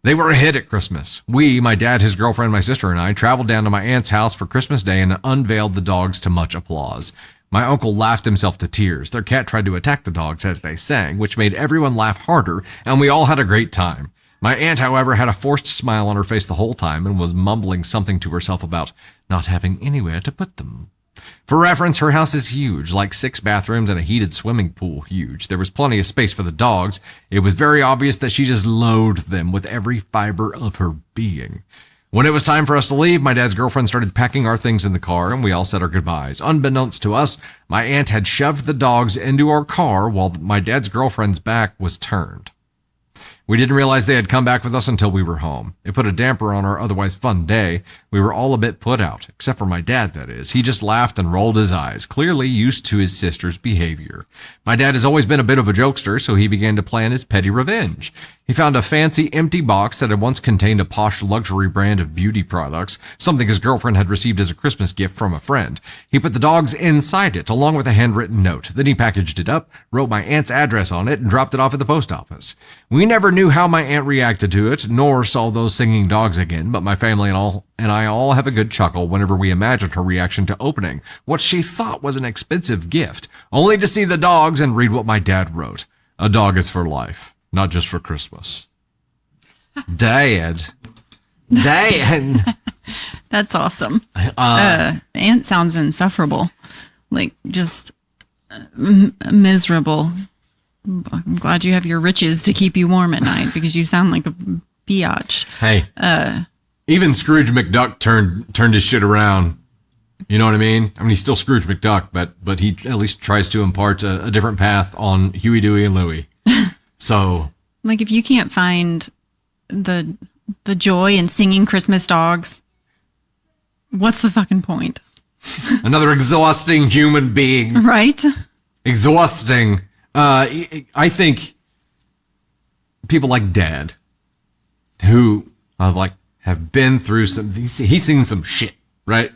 They were a hit at Christmas. We, my dad, his girlfriend, my sister, and I traveled down to my aunt's house for Christmas Day and unveiled the dogs to much applause. My uncle laughed himself to tears. Their cat tried to attack the dogs as they sang, which made everyone laugh harder, and we all had a great time. My aunt, however, had a forced smile on her face the whole time and was mumbling something to herself about not having anywhere to put them. For reference, her house is huge, like 6 bathrooms and a heated swimming pool huge. There was plenty of space for the dogs. It was very obvious that she just loathed them with every fiber of her being. When it was time for us to leave, my dad's girlfriend started packing our things in the car, and we all said our goodbyes. Unbeknownst to us, my aunt had shoved the dogs into our car while my dad's girlfriend's back was turned. We didn't realize they had come back with us until we were home. It put a damper on our otherwise fun day. We were all a bit put out, except for my dad, that is. He just laughed and rolled his eyes, clearly used to his sister's behavior. My dad has always been a bit of a jokester, so he began to plan his petty revenge. He found a fancy empty box that had once contained a posh luxury brand of beauty products, something his girlfriend had received as a Christmas gift from a friend. He put the dogs inside it, along with a handwritten note. Then he packaged it up, wrote my aunt's address on it, and dropped it off at the post office. We never knew how my aunt reacted to it, nor saw those singing dogs again, but my family and I all have a good chuckle whenever we imagine her reaction to opening what she thought was an expensive gift, only to see the dogs and read what my dad wrote. A dog is for life, not just for Christmas. Dad. That's awesome. Aunt sounds insufferable. Like, just miserable. I'm glad you have your riches to keep you warm at night, because you sound like a biatch. Hey, even Scrooge McDuck turned his shit around. You know what I mean? I mean, he's still Scrooge McDuck, but he at least tries to impart a different path on Huey, Dewey, and Louie. So, Like, if you can't find the joy in singing Christmas dogs, what's the fucking point? Another exhausting human being. Right? Exhausting. I think people like Dad, who have been through he's seen some shit, right?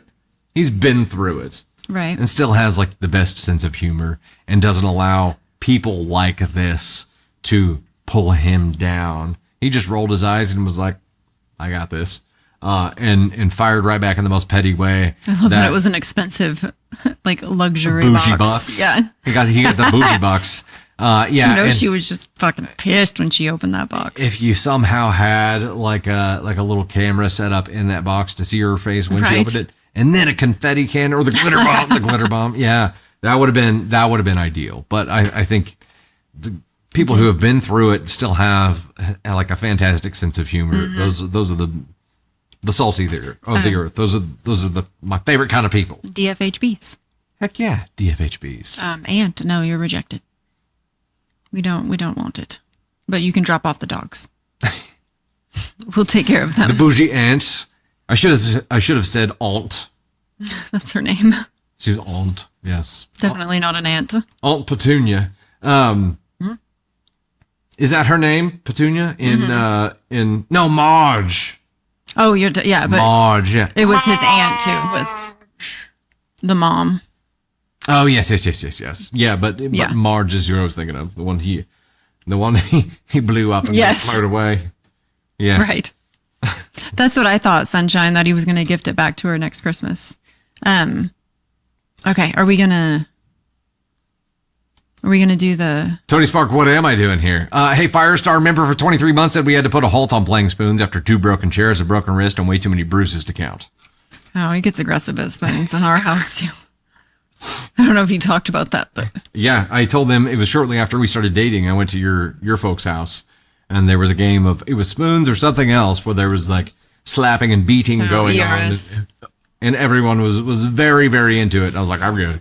He's been through it. Right. And still has like the best sense of humor and doesn't allow people like this to pull him down. He just rolled his eyes and was like, I got this. And fired right back in the most petty way. I love that it was an expensive, like, luxury bougie box. box. Yeah. He got the bougie box. Yeah. You know, and she was just fucking pissed when she opened that box. if you somehow had like a little camera set up in that box to see her face when she Right. opened it, and then a confetti can or the glitter bomb, yeah, that would have been ideal. But I think the people who have been through it still have like a fantastic sense of humor. Mm-hmm. Those are the salty there of the earth. Those are my favorite kind of people. DFHBs. Heck yeah, DFHBs. Aunt, no, you're rejected. We don't want it. But you can drop off the dogs. We'll take care of them. The bougie aunt. I should have said aunt. That's her name. She's aunt. Yes. Definitely not an aunt. Aunt Petunia. Is that her name? Petunia? No, Marge. Oh, yeah, but Marge, yeah. it was his aunt too. It was the mom. Oh, yes. Yeah, but Yeah. Marge is who I was thinking of. The one he blew up and Yes. floated away. Yeah. Right. That's what I thought, Sunshine, that he was going to gift it back to her next Christmas. Okay, are we going to do the... Tony Spark, what am I doing here? Hey, Firestar member for 23 months said we had to put a halt on playing spoons after 2 broken chairs, a broken wrist, and way too many bruises to count. Oh, he gets aggressive at spoons in our house too. I don't know if you talked about that, but... Yeah, I told them it was shortly after we started dating. I went to your folks' house, and there was a game of, it was spoons or something else, where there was like slapping and beating going ERS. on, and everyone was very, very into it. And I was like, I'm good.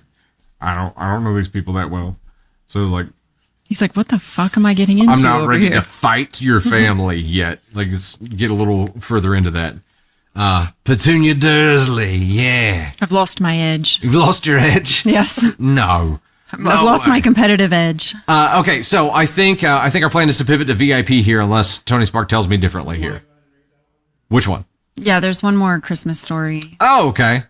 I don't know these people that well, so like, He's like, what the fuck am I getting into I'm not over ready here? to fight your family yet. Like, let's get a little further into that. Petunia Dursley, yeah. I've lost my edge. You've lost your edge? Yes. No. I've lost my competitive edge. Okay, so I think our plan is to pivot to VIP here, unless Tony Spark tells me differently here. Which one? Yeah, there's one more Christmas story. Oh, okay.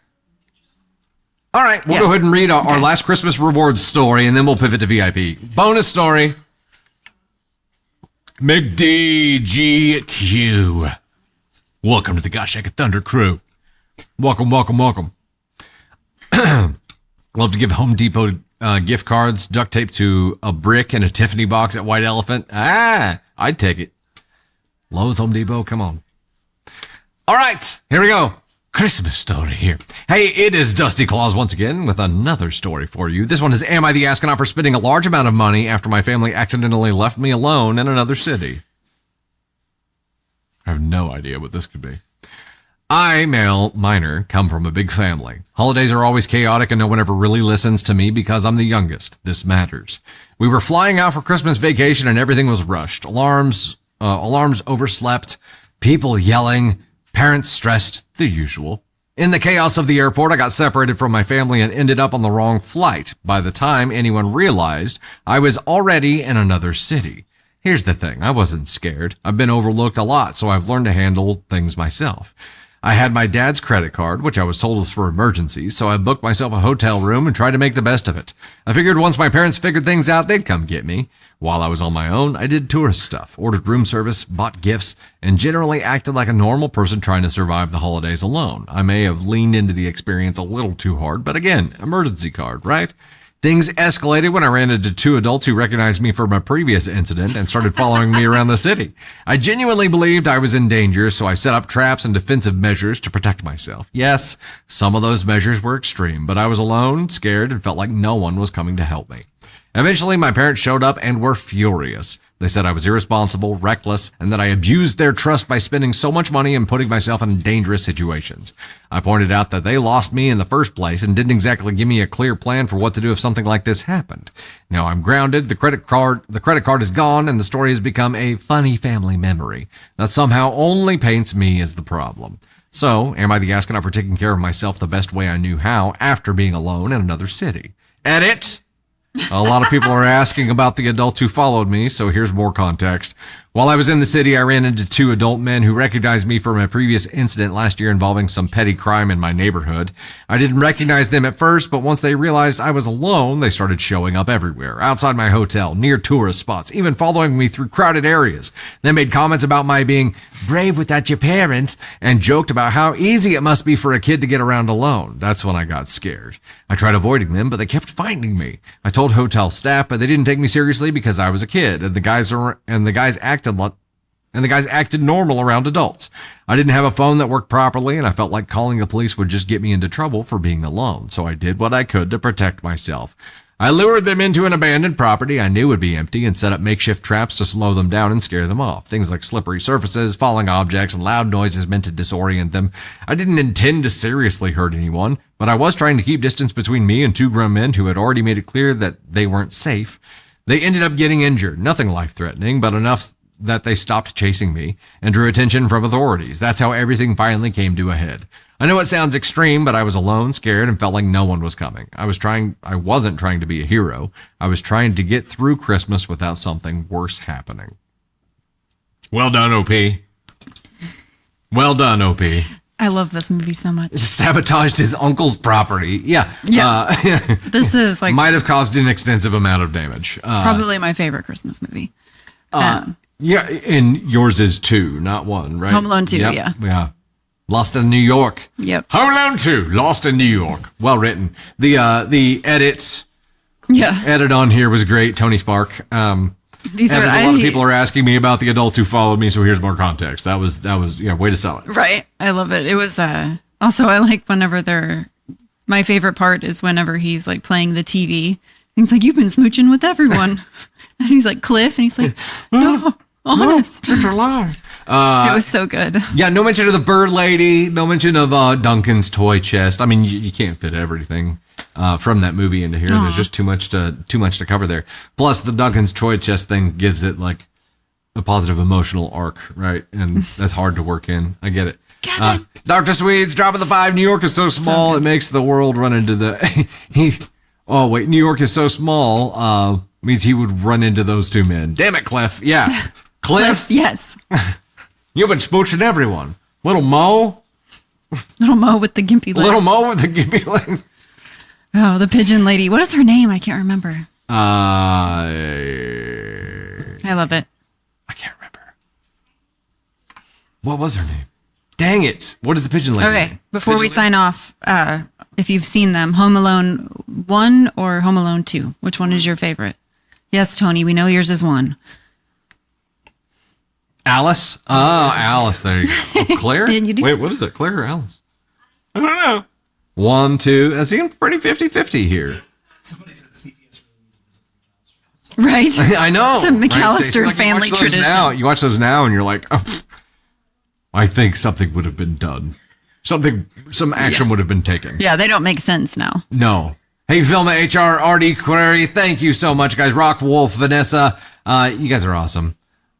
All right, we'll go ahead and read our last Christmas rewards story, and then we'll pivot to VIP. Bonus story. McDGQ. Welcome to the Gosh Heck Thunder crew. Welcome. Love to give Home Depot gift cards, duct tape to a brick, and a Tiffany box at White Elephant. I'd take it. Lowe's, Home Depot, come on. All right, here we go. Christmas story here. Hey, it is Dusty Claus once again with another story for you. This one is, am I the astronaut for spending a large amount of money after my family accidentally left me alone in another city? I have no idea what this could be. I, male minor, come from a big family. Holidays are always chaotic and no one ever really listens to me because I'm the youngest. This matters. We were flying out for Christmas vacation and everything was rushed. Alarms overslept, people yelling, parents stressed, the usual. In the chaos of the airport, I got separated from my family and ended up on the wrong flight. By the time anyone realized, I was already in another city. Here's the thing, I wasn't scared. I've been overlooked a lot, so I've learned to handle things myself. I had my dad's credit card, which I was told was for emergencies, so I booked myself a hotel room and tried to make the best of it. I figured once my parents figured things out, they'd come get me. While I was on my own, I did tourist stuff, ordered room service, bought gifts, and generally acted like a normal person trying to survive the holidays alone. I may have leaned into the experience a little too hard, but again, emergency card, right? Things escalated when I ran into 2 adults who recognized me from a previous incident and started following me around the city. I genuinely believed I was in danger, so I set up traps and defensive measures to protect myself. Yes, some of those measures were extreme, but I was alone, scared, and felt like no one was coming to help me. Eventually, my parents showed up and were furious. They said I was irresponsible, reckless, and that I abused their trust by spending so much money and putting myself in dangerous situations. I pointed out that they lost me in the first place and didn't exactly give me a clear plan for what to do if something like this happened. Now I'm grounded, the credit card is gone, and the story has become a funny family memory that somehow only paints me as the problem. So, am I the astronaut for taking care of myself the best way I knew how after being alone in another city? Edit! A lot of people are asking about the adults who followed me, so here's more context. While I was in the city, I ran into 2 adult men who recognized me from a previous incident last year involving some petty crime in my neighborhood. I didn't recognize them at first, but once they realized I was alone, they started showing up everywhere, outside my hotel, near tourist spots, even following me through crowded areas. They made comments about my being brave without your parents and joked about how easy it must be for a kid to get around alone. That's when I got scared. I tried avoiding them, but they kept finding me. I told hotel staff, but they didn't take me seriously because I was a kid, and the guys acted normal around adults. I didn't have a phone that worked properly, and I felt like calling the police would just get me into trouble for being alone, so I did what I could to protect myself. I lured them into an abandoned property I knew would be empty and set up makeshift traps to slow them down and scare them off. Things like slippery surfaces, falling objects, and loud noises meant to disorient them. I didn't intend to seriously hurt anyone, but I was trying to keep distance between me and 2 grown men who had already made it clear that they weren't safe. They ended up getting injured, nothing life-threatening, but enough that they stopped chasing me and drew attention from authorities. That's how everything finally came to a head. I know it sounds extreme, but I was alone, scared, and felt like no one was coming. I wasn't trying to be a hero. I was trying to get through Christmas without something worse happening. Well done, OP. Well done, OP. I love this movie so much. Sabotaged his uncle's property. Yeah. This is like might have caused an extensive amount of damage. probably my favorite Christmas movie. Yeah, and yours is 2, not 1, right? Home Alone 2, Yep, yeah. Yeah. Lost in New York. Yep. Home Alone 2, Lost in New York. Well written. The edit on here was great. Tony Spark. These and are a lot of people are asking me about the adults who followed me, so here's more context. That was way to sell it. right. I love it. It was also I like whenever my favorite part is whenever he's like playing the TV. He's like, "You've been smooching with everyone," and he's like Cliff, and he's like, "No, honest." It's a lie. It was so good. Yeah, no mention of the bird lady. No mention of Duncan's toy chest. I mean, you can't fit everything from that movie into here. There's just too much to cover there. Plus, the Duncan's toy chest thing gives it like a positive emotional arc, right? And that's hard to work in. I get it. Dr. Swedes dropping the 5. New York is so small it makes the world run into the. New York is so small means he would run into those 2 men. Damn it, Cliff. Yeah, Cliff. Yes. You've been smooching everyone. Little Mo. Little Mo with the gimpy legs. Little Mo with the gimpy legs. Oh, the pigeon lady. What is her name? I can't remember. I love it. I can't remember. What was her name? Dang it. What is the pigeon lady? Okay, name? before we Pigeon sign off, if you've seen them, Home Alone 1 or Home Alone 2, which one is your favorite? Yes, Tony, we know yours is 1. Alice? Oh, Alice. There you go. Claire? Did you do- Wait, what is it? Claire or Alice? I don't know. 1, 2. That seems pretty 50-50 here. Somebody said CBS really needs Right? I know. It's a right, McAllister Stacey? Like, family tradition. You watch those now and you're like, oh, I think something would have been done. Some action would have been taken. Yeah, they don't make sense now. No. Hey, Vilma, HR, RD Query, thank you so much, guys. Rock Wolf, Vanessa, you guys are awesome.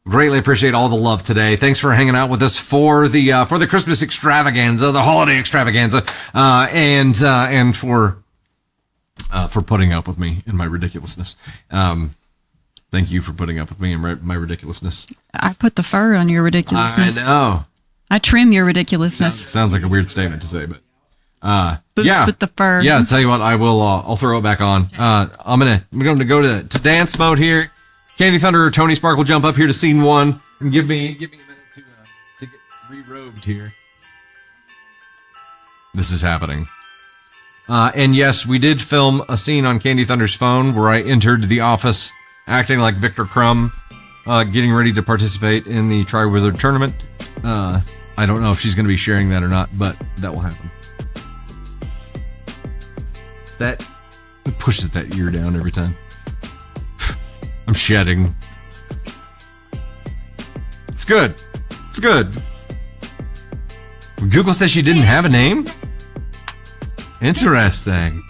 Greatly appreciate all the love today. Thanks for hanging out with us for the Christmas extravaganza, the holiday extravaganza, and for putting up with me and my ridiculousness. Thank you for putting up with me and my ridiculousness. I put the fur on your ridiculousness. I know. I trim your ridiculousness. Sounds like a weird statement to say, but Boots with the fur. Yeah, I'll tell you what, I will. I'll throw it back on. I'm going to go to dance mode here. Candy Thunder or Tony Spark will jump up here to scene 1 and give me a minute to get re-robed here. This is happening. And yes, we did film a scene on Candy Thunder's phone where I entered the office acting like Victor Crumb, getting ready to participate in the Tri-Wizard tournament. I don't know if she's going to be sharing that or not, but that will happen. That pushes that ear down every time. I'm shedding. It's good. It's good. Google says she didn't have a name? Interesting.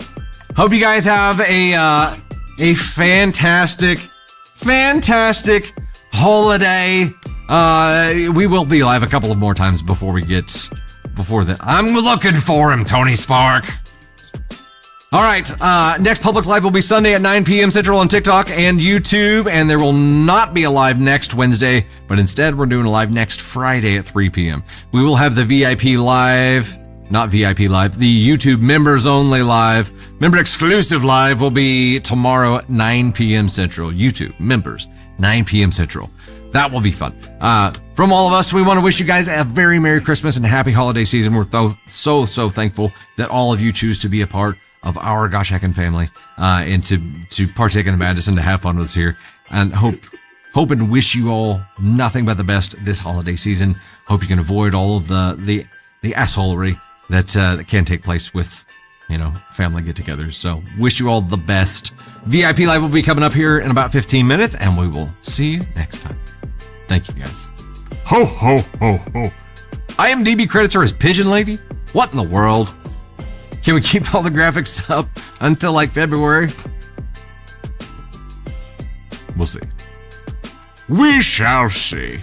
Hope you guys have a fantastic holiday. We will be live a couple of more times before that. I'm looking for him, Tony Spark. All right, next public live will be Sunday at 9 p.m. Central on TikTok and YouTube, and there will not be a live next Wednesday, but instead we're doing a live next Friday at 3 p.m. We will have the VIP live, not VIP live, the YouTube members only live, member exclusive live will be tomorrow at 9 p.m. Central. YouTube members, 9 p.m. Central. That will be fun. From all of us, we want to wish you guys a very Merry Christmas and Happy Holiday Season. We're so thankful that all of you choose to be a part of our Gosh Heckin' family and to partake in the madness and to have fun with us here. And hope and wish you all nothing but the best this holiday season. Hope you can avoid all of the assholery that can take place with, family get-togethers. So wish you all the best. VIP Live will be coming up here in about 15 minutes, and we will see you next time. Thank you, guys. Ho, ho, ho, ho. IMDb credits her as Pigeon Lady? What in the world? Can we keep all the graphics up until like February? We'll see. We shall see.